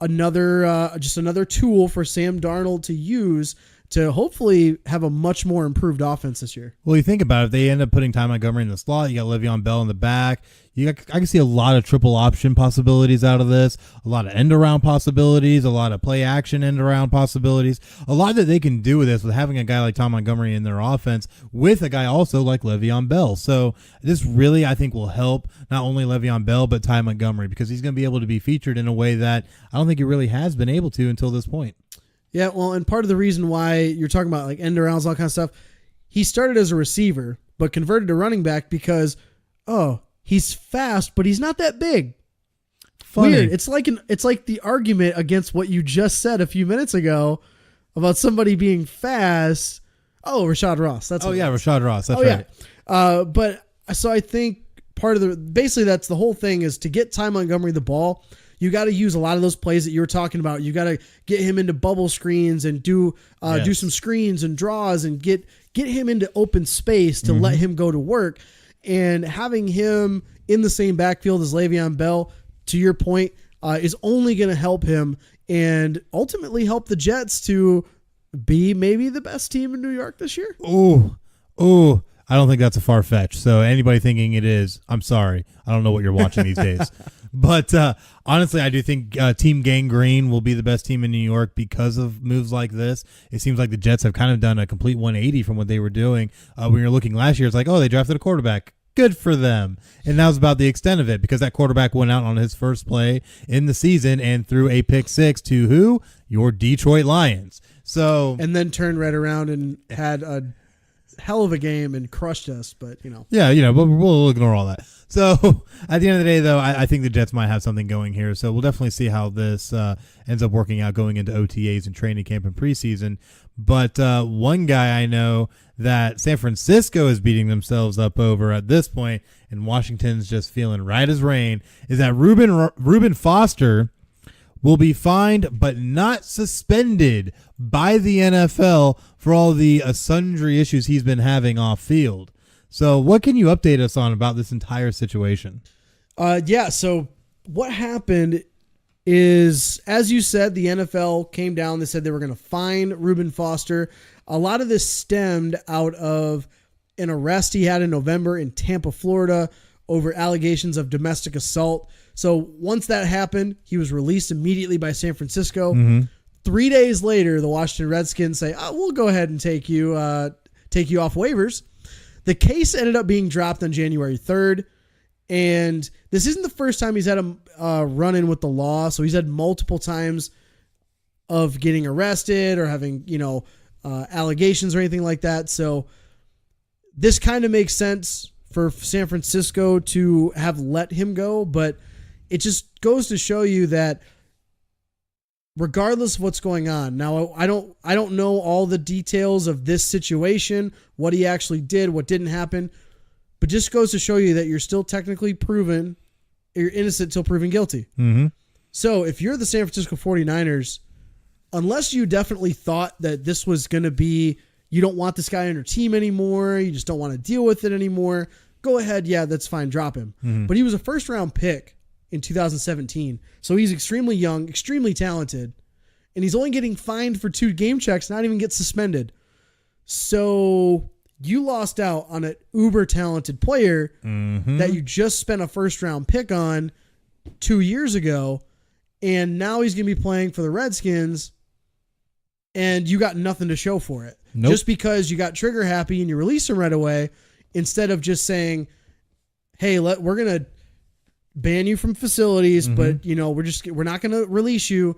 another tool for Sam Darnold to use to hopefully have a much more improved offense this year. Well, you think about it, if they end up putting Ty Montgomery in the slot, you got Le'Veon Bell in the back. I can see a lot of triple option possibilities out of this, a lot of end-around possibilities, a lot of play-action end-around possibilities, a lot that they can do with this with having a guy like Ty Montgomery in their offense with a guy also like Le'Veon Bell. So this really, I think, will help not only Le'Veon Bell but Ty Montgomery because he's going to be able to be featured in a way that I don't think he really has been able to until this point. Yeah, well, and part of the reason why you're talking about like end arounds, all kind of stuff, he started as a receiver, but converted to running back because, he's fast, but he's not that big. Funny. Weird. It's like the argument against what you just said a few minutes ago about somebody being fast. Oh, Rashad Ross. Rashad Ross. That's right. Yeah. But so I think part of basically that's the whole thing is to get Ty Montgomery the ball. You got to use a lot of those plays that you were talking about. You got to get him into bubble screens and do some screens and draws and get him into open space to let him go to work. And having him in the same backfield as Le'Veon Bell, to your point, is only going to help him and ultimately help the Jets to be maybe the best team in New York this year. Oh, I don't think that's a far fetch. So anybody thinking it is, I'm sorry. I don't know what you're watching these days. But honestly, I do think Team Gangrene will be the best team in New York because of moves like this. It seems like the Jets have kind of done a complete 180 from what they were doing. When you're looking last year, it's like, they drafted a quarterback. Good for them. And that was about the extent of it because that quarterback went out on his first play in the season and threw a pick six to who? Your Detroit Lions. So and then turned right around and had a hell of a game and crushed us, but Yeah, but we'll ignore all that. So at the end of the day, though, I think the Jets might have something going here. So we'll definitely see how this ends up working out going into OTAs and training camp and preseason. But one guy I know that San Francisco is beating themselves up over at this point, and Washington's just feeling right as rain, is that Reuben Foster will be fined but not suspended by the NFL for all the sundry issues he's been having off field. So what can you update us on about this entire situation? So what happened is, as you said, the NFL came down. They said they were going to fine Reuben Foster. A lot of this stemmed out of an arrest he had in November in Tampa, Florida, over allegations of domestic assault. So once that happened, he was released immediately by San Francisco. 3 days later, the Washington Redskins say, we'll go ahead and take you off waivers. The case ended up being dropped on January 3rd. And this isn't the first time he's had a run-in with the law. So he's had multiple times of getting arrested or having, allegations or anything like that. So this kind of makes sense for San Francisco to have let him go, but it just goes to show you that regardless of what's going on, now I don't know all the details of this situation, what he actually did, what didn't happen, but just goes to show you that you're still technically proven, you're innocent till proven guilty. So if you're the San Francisco 49ers, unless you definitely thought that this was going to be, you don't want this guy on your team anymore, you just don't want to deal with it anymore, go ahead, yeah, that's fine, drop him. But he was a first-round pick in 2017, so he's extremely young, extremely talented, and he's only getting fined for 2 game checks, not even get suspended. So you lost out on an uber-talented player that you just spent a first-round pick on 2 years ago, and now he's going to be playing for the Redskins, and you got nothing to show for it. Nope. Just because you got trigger happy and you release him right away, instead of just saying, hey, we're going to ban you from facilities, but we're not going to release you.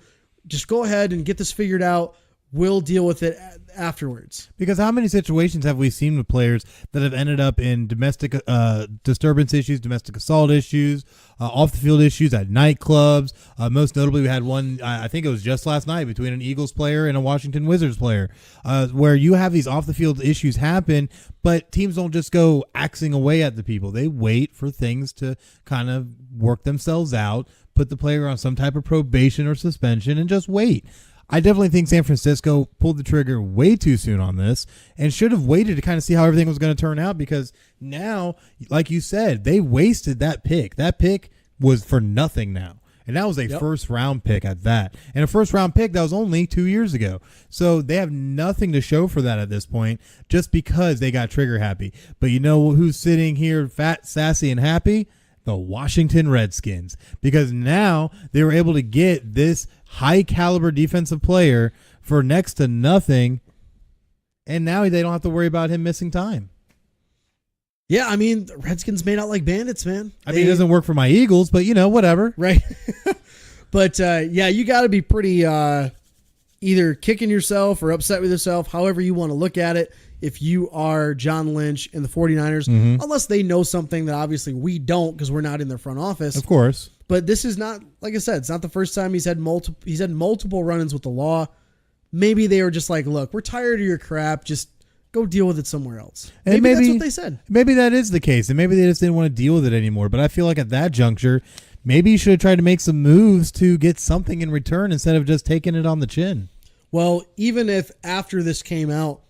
Just go ahead and get this figured out. We'll deal with it afterwards. Because how many situations have we seen with players that have ended up in domestic disturbance issues, domestic assault issues, off the field issues at nightclubs? Most notably, we had one, I think it was just last night, between an Eagles player and a Washington Wizards player, where you have these off the field issues happen, but teams don't just go axing away at the people. They wait for things to kind of work themselves out, put the player on some type of probation or suspension, and just wait. I definitely think San Francisco pulled the trigger way too soon on this and should have waited to kind of see how everything was going to turn out, because now, like you said, they wasted that pick. That pick was for nothing now. And that was a first-round pick at that. And a first-round pick that was only 2 years ago. So they have nothing to show for that at this point just because they got trigger happy. But you know who's sitting here fat, sassy, and happy? The Washington Redskins, because now they were able to get this high caliber defensive player for next to nothing, and now they don't have to worry about him missing time. Yeah, I mean, the Redskins may not like bandits, man. I mean, it doesn't work for my Eagles, but whatever. Right. But you got to be pretty either kicking yourself or upset with yourself, however you want to look at it, if you are John Lynch and the 49ers, unless they know something that obviously we don't because we're not in their front office. Of course. But this is not, like I said, it's not the first time he's had multiple run-ins with the law. Maybe they were just like, look, we're tired of your crap. Just go deal with it somewhere else. And maybe that's what they said. Maybe that is the case, and maybe they just didn't want to deal with it anymore. But I feel like at that juncture, maybe you should have tried to make some moves to get something in return instead of just taking it on the chin. Well, even if after this came out,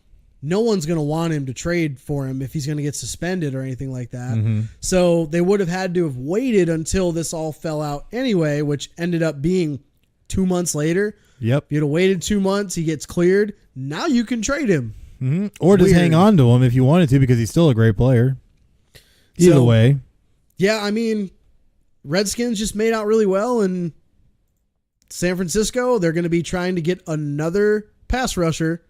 no one's going to want him to trade for him if he's going to get suspended or anything like that. So they would have had to have waited until this all fell out anyway, which ended up being 2 months later. Yep. You'd have waited 2 months. He gets cleared. Now you can trade him. Or just hang on to him if you wanted to, because he's still a great player. Either way. Yeah, I mean, Redskins just made out really well, and San Francisco, they're going to be trying to get another pass rusher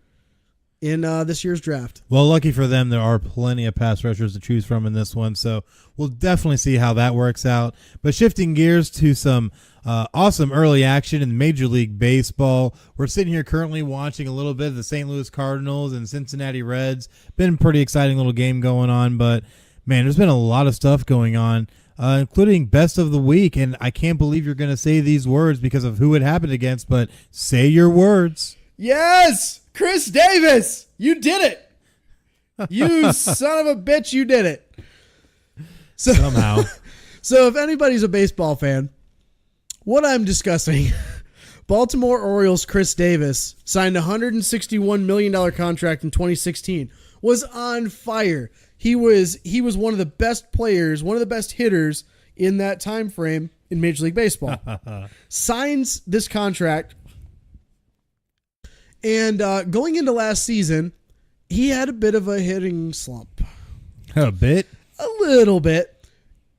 in this year's draft. Well, lucky for them, there are plenty of pass rushers to choose from in this one, so we'll definitely see how that works out. But shifting gears to some awesome early action in Major League Baseball. We're sitting here currently watching a little bit of the St. Louis Cardinals and Cincinnati Reds. Been a pretty exciting little game going on, but man, there's been a lot of stuff going on, including best of the week, and I can't believe you're going to say these words because of who it happened against, but say your words. Yes! Chris Davis! You did it! You son of a bitch, you did it. So, Somehow. So if anybody's a baseball fan, what I'm discussing, Baltimore Orioles Chris Davis signed a $161 million contract in 2016, was on fire. He was one of the best players, one of the best hitters in that time frame in Major League Baseball. Signs this contract, and going into last season, he had a bit of a hitting slump. A bit? A little bit.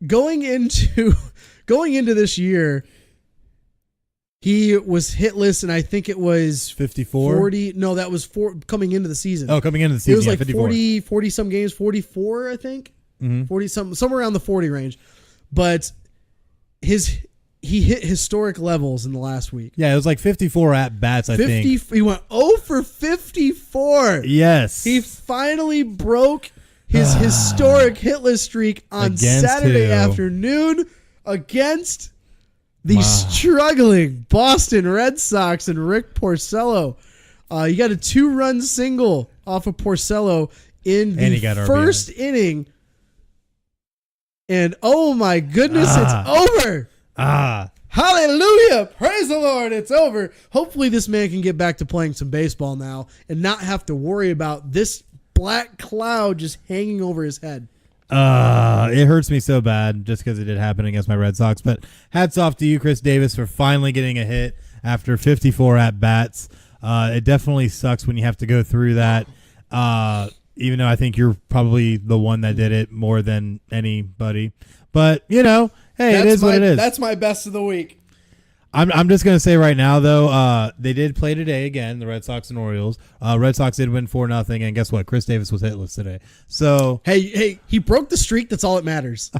Going into this year, he was hitless, and I think it was 54? 40. No, that was coming into the season. Oh, coming into the season. It was like 54. 40 some games, 44, I think. 40 somewhere around the 40 range. But he hit historic levels in the last week. Yeah, it was like 54 at bats, I think. He went 0 for 54. Yes. He finally broke his historic hitless streak on Against Saturday who? afternoon against the struggling Boston Red Sox and Rick Porcello. You got a 2-run single off of Porcello in the first inning. And oh my goodness, it's over. Hallelujah. Praise the Lord. It's over. Hopefully this man can get back to playing some baseball now and not have to worry about this black cloud just hanging over his head. It hurts me so bad just because it did happen against my Red Sox. But hats off to you, Chris Davis, for finally getting a hit after 54 at bats. It definitely sucks when you have to go through that. Even though I think you're probably the one that did it more than anybody. But, hey, it is what it is. That's my best of the week. I'm just going to say right now, though, they did play today again, the Red Sox and Orioles. Red Sox did win 4-0, and guess what? Chris Davis was hitless today. So Hey, he broke the streak. That's all that matters.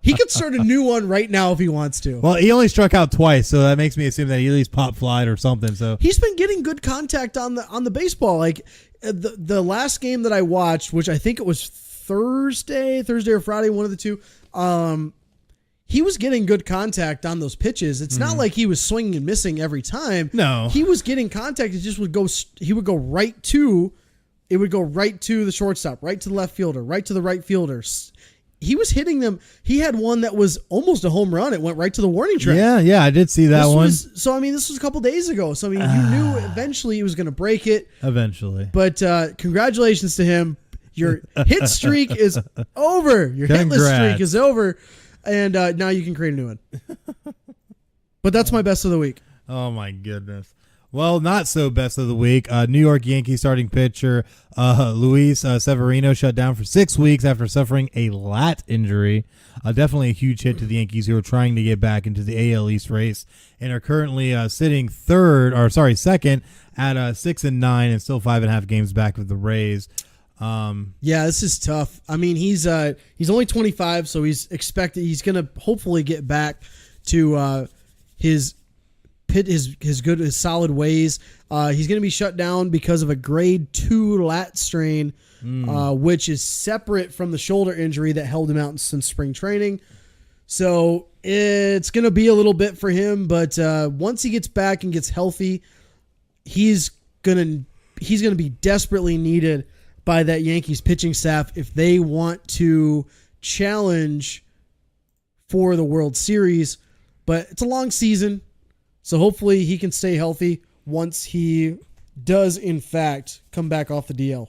He could start a new one right now if he wants to. Well, he only struck out twice, so that makes me assume that he at least pop flied or something. So he's been getting good contact on the baseball. Like the last game that I watched, which I think it was Thursday or Friday, one of the two. He was getting good contact on those pitches. It's not like he was swinging and missing every time. No, he was getting contact. It just would go. He would go right to. It would go right to the shortstop, right to the left fielder, right to the right fielder. He was hitting them. He had one that was almost a home run. It went right to the warning track. Yeah, I did see that one. This was a couple days ago. So, you knew eventually he was going to break it. Eventually. But congratulations to him. Your hit streak is over. Your hitless streak is over. And now you can create a new one. But that's my best of the week. Oh, my goodness. Well, not so best of the week. New York Yankees starting pitcher Luis Severino shut down for 6 weeks after suffering a lat injury. Definitely a huge hit to the Yankees, who are trying to get back into the AL East race and are currently sitting second at 6-9 and still 5.5 games back of the Rays. Yeah, this is tough. I mean, he's only 25, so he's gonna hopefully get back to his solid ways. He's gonna be shut down because of a grade 2 lat strain, which is separate from the shoulder injury that held him out since spring training. So it's gonna be a little bit for him, but once he gets back and gets healthy, he's gonna be desperately needed by that Yankees pitching staff if they want to challenge for the World Series. But it's a long season, so hopefully he can stay healthy once he does, in fact, come back off the DL.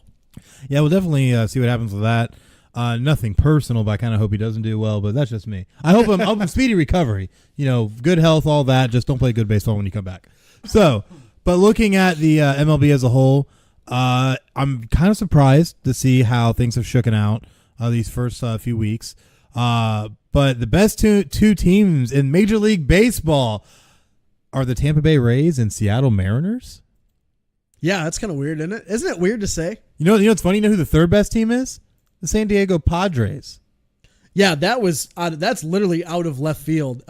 Yeah, we'll definitely see what happens with that. Nothing personal, but I kind of hope he doesn't do well, but that's just me. I hope him speedy recovery. Good health, all that. Just don't play good baseball when you come back. So, but looking at the MLB as a whole, I'm kind of surprised to see how things have shooken out these first few weeks. But the best two teams in Major League Baseball are the Tampa Bay Rays and Seattle Mariners. Yeah, that's kind of weird, isn't it? Isn't it weird to say? You know what's funny? You know who the third best team is? The San Diego Padres. Yeah, that's literally out of left field.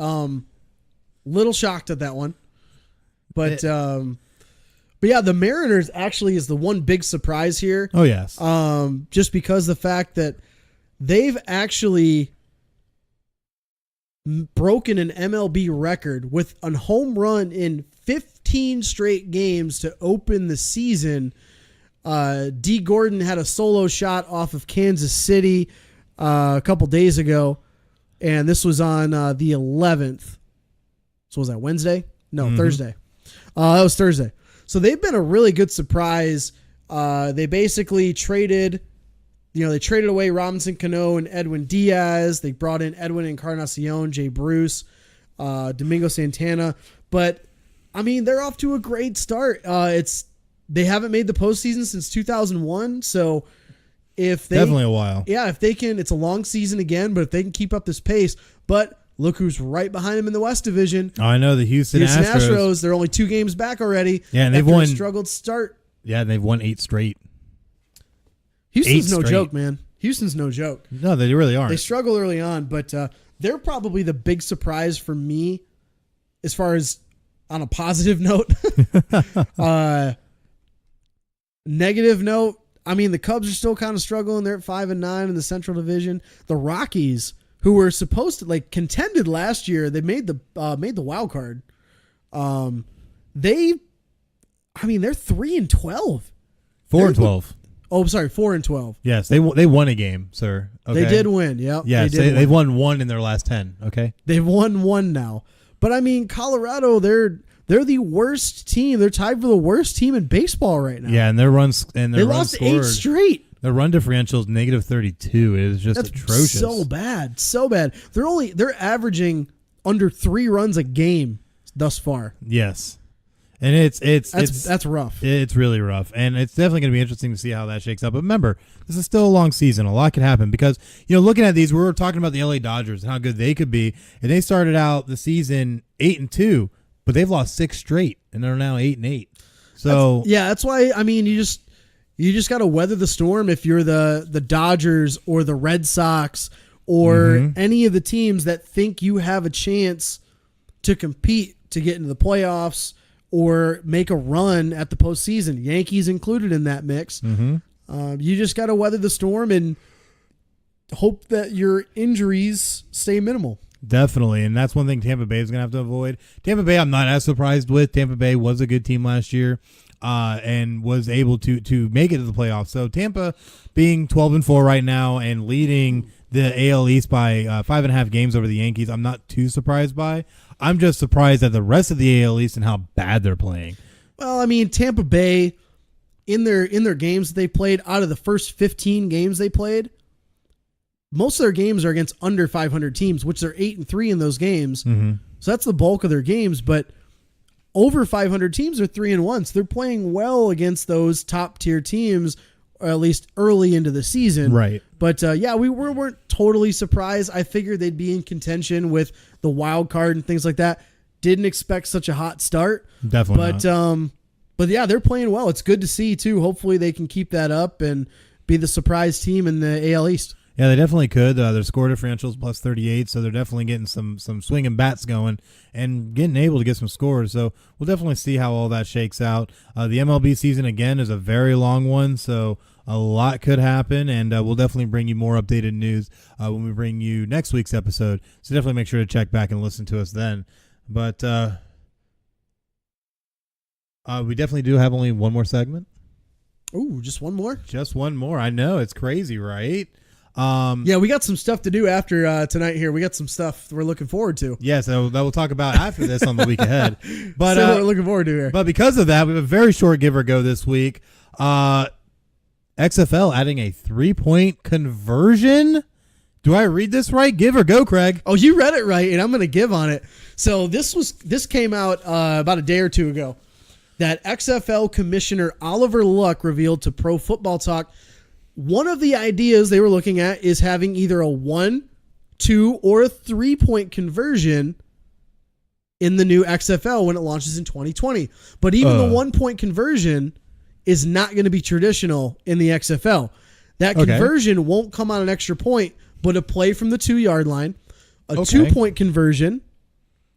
Little shocked at that one. But yeah, the Mariners actually is the one big surprise here. Oh, yes. Just because the fact that they've actually broken an MLB record with a home run in 15 straight games to open the season. D. Gordon had a solo shot off of Kansas City a couple days ago, and this was on the 11th. So was that Wednesday? No, Thursday. That was Thursday. So they've been a really good surprise. They basically traded away Robinson Cano and Edwin Diaz. They brought in Edwin Encarnacion, Jay Bruce, Domingo Santana. But, I mean, they're off to a great start. They haven't made the postseason since 2001. So if they... Definitely a while. Yeah, if they can... It's a long season again, but if they can keep up this pace... But look who's right behind them in the West Division. Oh, I know, the Houston Astros. They're only 2 games back already. Yeah, and they've won... a struggled start. Yeah, and they've won 8 straight. Houston's no joke, man. Houston's no joke. No, they really aren't. They struggle early on, but they're probably the big surprise for me as far as on a positive note. Negative note, I mean, the Cubs are still kind of struggling. They're at 5-9 in the Central Division. The Rockies, who were supposed to contended last year, they made the wild card. They're 3-12. 4-12. Oh, sorry, 4-12. Yes, they won a game, sir. Okay? They did win. Yep. Yes, they've won 1 in their last 10. Okay. They've won 1 now, but I mean, Colorado, they're the worst team. They're tied for the worst team in baseball right now. Yeah, and they lost 8 straight. Their run differential is negative 32. It is just That's atrocious. So bad. They're averaging under 3 runs a game thus far. Yes. And that's rough. It's really rough. And it's definitely going to be interesting to see how that shakes out. But remember, this is still a long season. A lot can happen because, looking at these, we were talking about the LA Dodgers and how good they could be. And they started out the season 8-2, but they've lost 6 straight and they're now 8-8. So that's why, I mean, you just got to weather the storm if you're the Dodgers or the Red Sox or any of the teams that think you have a chance to compete to get into the playoffs or make a run at the postseason. Yankees included in that mix. You just got to weather the storm and hope that your injuries stay minimal. Definitely, and that's one thing Tampa Bay is going to have to avoid. Tampa Bay, I'm not as surprised with. Tampa Bay was a good team last year and was able to make it to the playoffs. So Tampa being 12-4 right now and leading the AL East by 5.5 games over the Yankees, I'm not too surprised by. I'm just surprised at the rest of the AL East and how bad they're playing. Well, I mean, Tampa Bay, in their games that they played, out of the first 15 games they played, most of their games are against under 500 teams, which they're 8-3 in those games. So that's the bulk of their games. But over 500 teams are 3-1. So they're playing well against those top tier teams, or at least early into the season. Right. But we weren't totally surprised. I figured they'd be in contention with the wild card and things like that. Didn't expect such a hot start. Definitely not. But yeah, they're playing well. It's good to see too. Hopefully they can keep that up and be the surprise team in the AL East. Yeah, they definitely could. Their score differential is plus 38, so they're definitely getting some swinging bats going and getting able to get some scores. So we'll definitely see how all that shakes out. The MLB season, again, is a very long one, so a lot could happen, and we'll definitely bring you more updated news when we bring you next week's episode. So definitely make sure to check back and listen to us then. But we definitely do have only one more segment. Ooh, just one more? Just one more. I know. It's crazy, right? Yeah, we got some stuff to do after tonight here. We got some stuff we're looking forward to. Yes, that we'll talk about after this on the week ahead. But so what we're looking forward to here. But because of that, we have a very short give or go this week. XFL adding a 3-point conversion. Do I read this right? Give or go, Craig. Oh, you read it right, and I'm going to give on it. So this came out about a day or two ago that XFL Commissioner Oliver Luck revealed to Pro Football Talk one of the ideas they were looking at is having either a 1, 2, or a 3-point conversion in the new XFL when it launches in 2020. But even the 1-point conversion is not going to be traditional in the XFL. That conversion won't come on an extra point, but a play from the 2-yard line. A 2-point conversion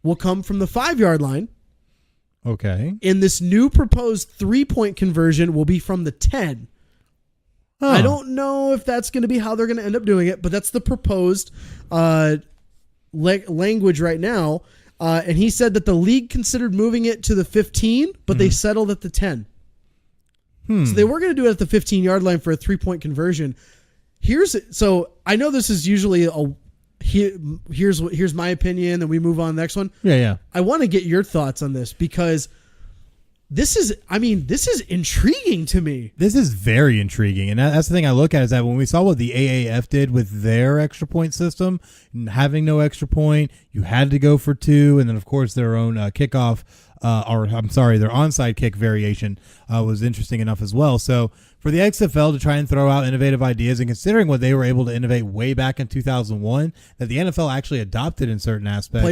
will come from the 5-yard line. Okay. And this new proposed 3-point conversion will be from the 10. Huh. I don't know if that's going to be how they're going to end up doing it, but that's the proposed language right now. And he said that the league considered moving it to the 15, but they settled at the 10. So they were going to do it at the 15-yard line for a 3-point conversion. So I know this is usually here's my opinion, and we move on to the next one. Yeah. I want to get your thoughts on this because this is intriguing to me. This is very intriguing. And that's the thing I look at is that when we saw what the AAF did with their extra point system, having no extra point, you had to go for 2. And then, of course, their own kickoff, their onside kick variation was interesting enough as well. So for the XFL to try and throw out innovative ideas, and considering what they were able to innovate way back in 2001, that the NFL actually adopted in certain aspects.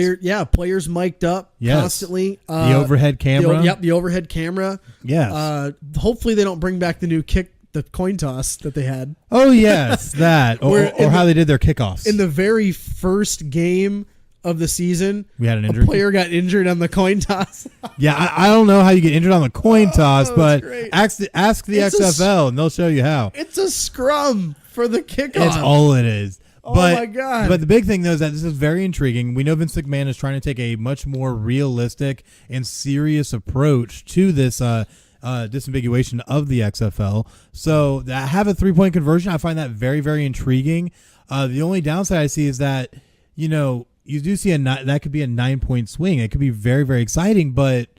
Players mic'd up constantly. The overhead camera. The overhead camera. Yes. Hopefully they don't bring back the coin toss that they had. Oh, yes, that. or how they did their kickoffs. In the very first game of the season, we had an injury. A player got injured on the coin toss. Yeah, I don't know how you get injured on the coin toss, but ask the XFL and they'll show you how. It's a scrum for the kickoff. That's all it is. Oh my God. But the big thing, though, is that this is very intriguing. We know Vince McMahon is trying to take a much more realistic and serious approach to this disambiguation of the XFL. So to have a 3-point conversion, I find that very, very intriguing. The only downside I see is that, you do see that could be a 9-point swing. It could be very, very exciting, but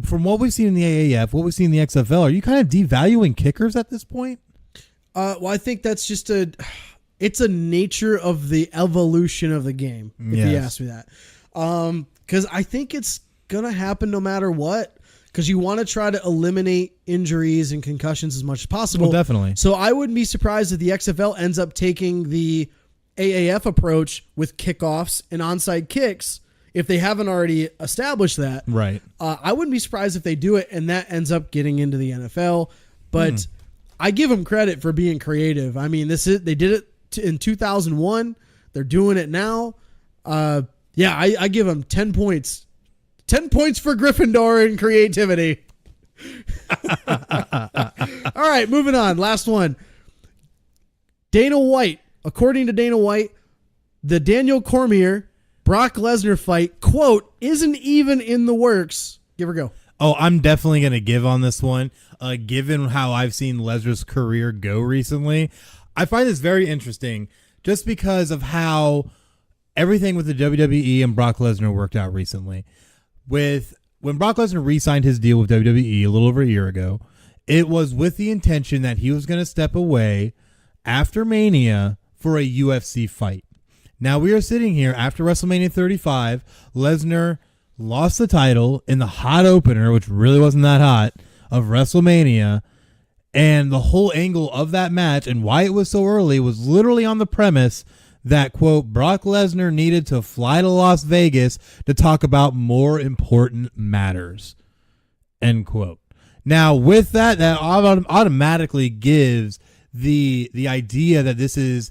from what we've seen in the AAF, what we've seen in the XFL, are you kind of devaluing kickers at this point? Well, I think that's just it's a nature of the evolution of the game, if you ask me that. Because I think it's going to happen no matter what, because you want to try to eliminate injuries and concussions as much as possible. Well, definitely. So I wouldn't be surprised if the XFL ends up taking the AAF approach with kickoffs and onside kicks if they haven't already established that. Right. I wouldn't be surprised if they do it and that ends up getting into the NFL. But I give them credit for being creative. I mean, they did it in 2001. They're doing it now. I give them 10 points. 10 points for Gryffindor in creativity. All right, moving on. Last one. Dana White. According to Dana White, the Daniel Cormier, Brock Lesnar fight, quote, isn't even in the works. Give her a go. Oh, I'm definitely going to give on this one. Given how I've seen Lesnar's career go recently, I find this very interesting just because of how everything with the WWE and Brock Lesnar worked out recently. When Brock Lesnar re-signed his deal with WWE a little over a year ago, it was with the intention that he was going to step away after Mania for a UFC fight. Now we are sitting here after WrestleMania 35. Lesnar lost the title in the hot opener, which really wasn't that hot, of WrestleMania. And the whole angle of that match and why it was so early was literally on the premise that, quote, Brock Lesnar needed to fly to Las Vegas to talk about more important matters, end quote. Now, with that automatically gives the idea that this is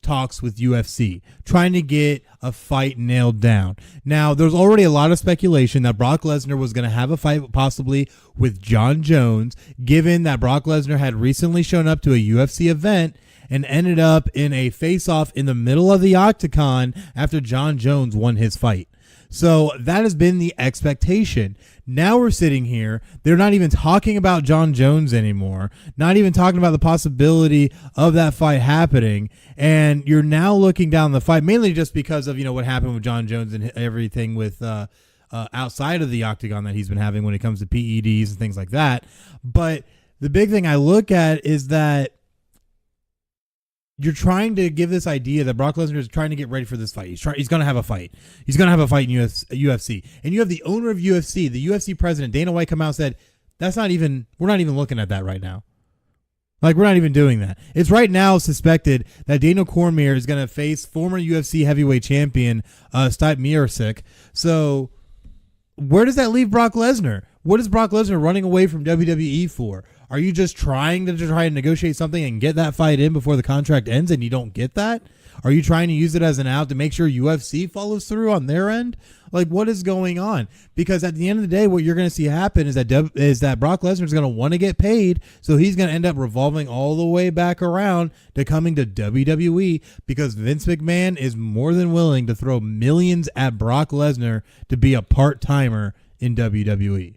talks with UFC, trying to get a fight nailed down. Now, there's already a lot of speculation that Brock Lesnar was going to have a fight possibly with John Jones, given that Brock Lesnar had recently shown up to a UFC event and ended up in a face-off in the middle of the octagon after John Jones won his fight. So that has been the expectation. Now we're sitting here. They're not even talking about John Jones anymore. Not even talking about the possibility of that fight happening. And you're now looking down the fight, mainly just because of, what happened with John Jones and everything with outside of the octagon that he's been having when it comes to PEDs and things like that. But the big thing I look at is that you're trying to give this idea that Brock Lesnar is trying to get ready for this fight. He's going to have a fight. He's going to have a fight in UFC. And you have the owner of UFC, the UFC president, Dana White, come out and said, we're not even looking at that right now. Like, we're not even doing that. It's right now suspected that Daniel Cormier is going to face former UFC heavyweight champion Stipe Miocic. So where does that leave Brock Lesnar? What is Brock Lesnar running away from WWE for? Are you just trying to negotiate something and get that fight in before the contract ends and you don't get that? Are you trying to use it as an out to make sure UFC follows through on their end? Like, what is going on? Because at the end of the day, what you're going to see happen is that Brock Lesnar is going to want to get paid, so he's going to end up revolving all the way back around to coming to WWE because Vince McMahon is more than willing to throw millions at Brock Lesnar to be a part-timer in WWE.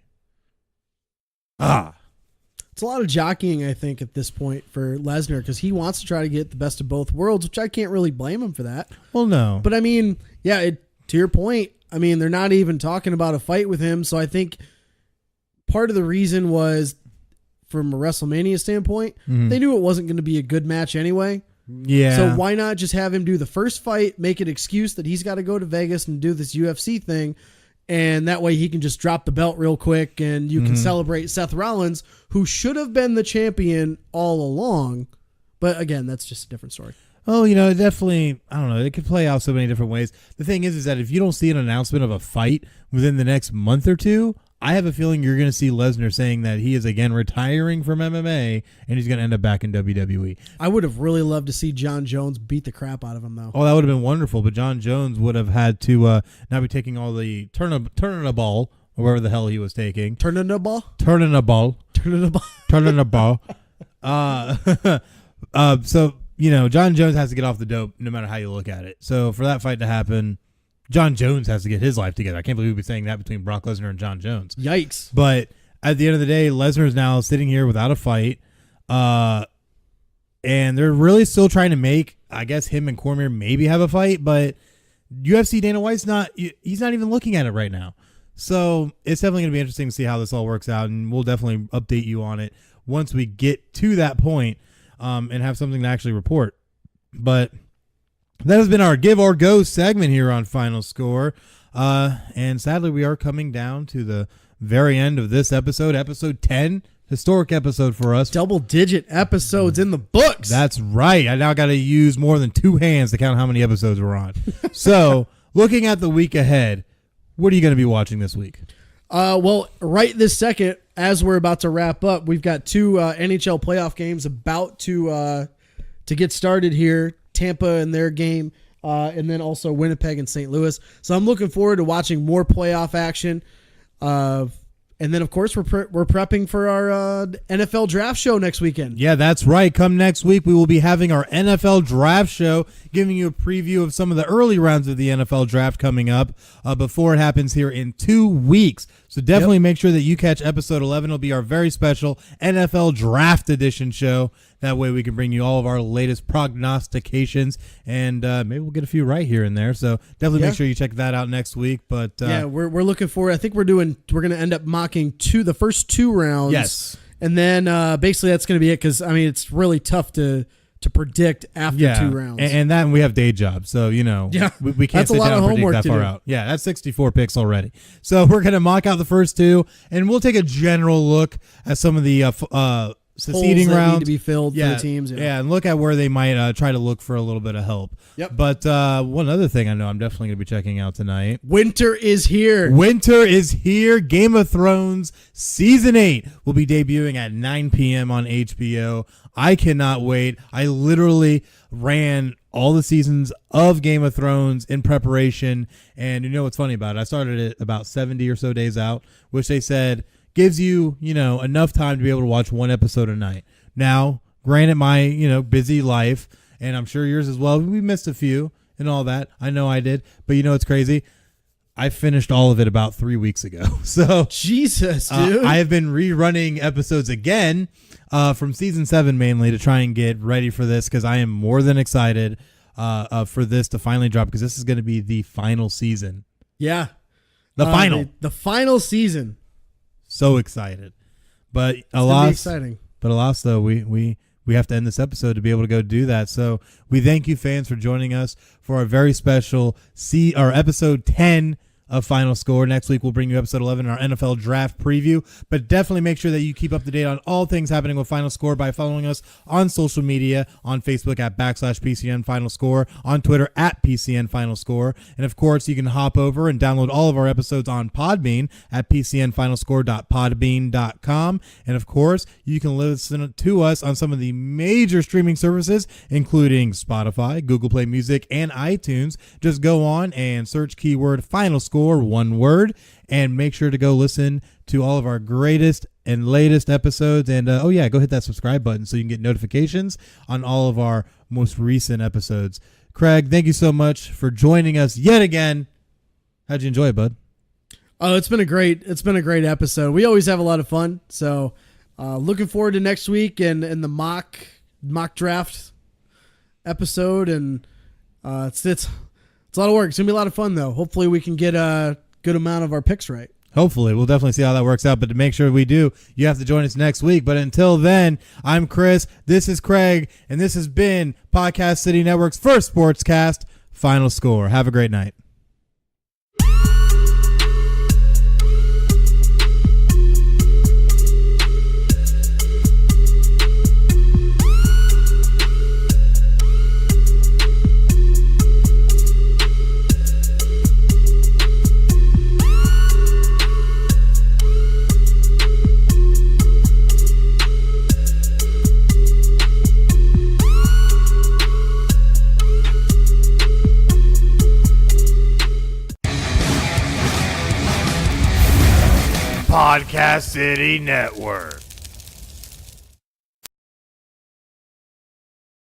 It's a lot of jockeying, I think, at this point for Lesnar because he wants to try to get the best of both worlds, which I can't really blame him for that. Well, no. But, I mean, yeah, to your point, I mean, they're not even talking about a fight with him, so I think part of the reason was, from a WrestleMania standpoint, they knew it wasn't going to be a good match anyway. Yeah. So why not just have him do the first fight, make an excuse that he's got to go to Vegas and do this UFC thing, and that way he can just drop the belt real quick and you can celebrate Seth Rollins, who should have been the champion all along. But again, that's just a different story. Oh, it definitely, I don't know, it could play out so many different ways. The thing is that if you don't see an announcement of a fight within the next month or two, I have a feeling you're going to see Lesnar saying that he is again retiring from MMA and he's going to end up back in WWE. I would have really loved to see John Jones beat the crap out of him, though. Oh, that would have been wonderful, but John Jones would have had to not be taking all the turning a ball, or wherever the hell he was taking. Turning a ball? Turning a ball. Turning a ball. Turning a ball. So, John Jones has to get off the dope no matter how you look at it. So for that fight to happen, John Jones has to get his life together. I can't believe we'd be saying that between Brock Lesnar and John Jones. Yikes. But at the end of the day, Lesnar is now sitting here without a fight. And they're really still trying to make, I guess, him and Cormier maybe have a fight. But UFC Dana White's he's not even looking at it right now. So it's definitely going to be interesting to see how this all works out. And we'll definitely update you on it once we get to that point and have something to actually report. But that has been our Give or Go segment here on Final Score. And sadly, we are coming down to the very end of this episode, episode 10, historic episode for us. Double-digit episodes in the books. That's right. I now got to use more than two hands to count how many episodes we're on. So, looking at the week ahead, what are you going to be watching this week? Well, right this second, as we're about to wrap up, we've got two NHL playoff games about to get started here. Tampa and their game, and then also Winnipeg and St. Louis. So I'm looking forward to watching more playoff action. And then, of course, we're prepping for our NFL draft show next weekend. Yeah, that's right. Come next week, we will be having our NFL draft show, giving you a preview of some of the early rounds of the NFL draft coming up before it happens here in 2 weeks. So definitely make sure that you catch episode 11. It'll be our very special NFL draft edition show. That way we can bring you all of our latest prognostications, and maybe we'll get a few right here and there. So definitely make sure you check that out next week. But we're looking for. I think we're going to end up mocking the first 2 rounds. Yes, and then basically that's going to be it because it's really tough to predict after 2 rounds. And then we have day jobs, so we can't sit down and predict that far out. Yeah, that's 64 picks already. So we're going to mock out the first 2, and we'll take a general look at some of the seeding rounds need to be filled for the teams. Yeah, and look at where they might try to look for a little bit of help. Yep. But one other thing I know I'm definitely going to be checking out tonight. Winter is here. Winter is here. Game of Thrones Season 8 will be debuting at 9 p.m. on HBO. I cannot wait. I literally ran all the seasons of Game of Thrones in preparation. And you know what's funny about it? I started it about 70 or so days out, which they said gives you, enough time to be able to watch 1 episode a night. Now, granted my, busy life, and I'm sure yours as well, we missed a few and all that. I know I did. But it's crazy. I finished all of it about 3 weeks ago. So Jesus, dude. I have been rerunning episodes again from season 7 mainly to try and get ready for this because I am more than excited for this to finally drop because this is going to be the final season. Yeah. The final season. So excited. But exciting. But alas, though, we have to end this episode to be able to go do that. So we thank you, fans, for joining us for our very special episode 10 of Final Score. Next week, we'll bring you episode 11, our NFL draft preview. But definitely make sure that you keep up to date on all things happening with Final Score by following us on social media, on Facebook at /PCN Final Score, on Twitter at PCN Final Score. And of course, you can hop over and download all of our episodes on Podbean at pcnfinalscore.podbean.com. And of course, you can listen to us on some of the major streaming services, including Spotify, Google Play Music, and iTunes. Just go on and search keyword Final Score, one word, and make sure to go listen to all of our greatest and latest episodes. And go hit that subscribe button so you can get notifications on all of our most recent episodes. Craig, thank you so much for joining us yet again. How'd you enjoy it, bud? Oh, it's been a great episode. We always have a lot of fun. So looking forward to next week and the mock draft episode. And it's a lot of work. It's going to be a lot of fun, though. Hopefully we can get a good amount of our picks right. Hopefully. We'll definitely see how that works out. But to make sure we do, you have to join us next week. But until then, I'm Chris. This is Craig. And this has been Podcast City Network's first sportscast, Final Score. Have a great night. Podcast City Network.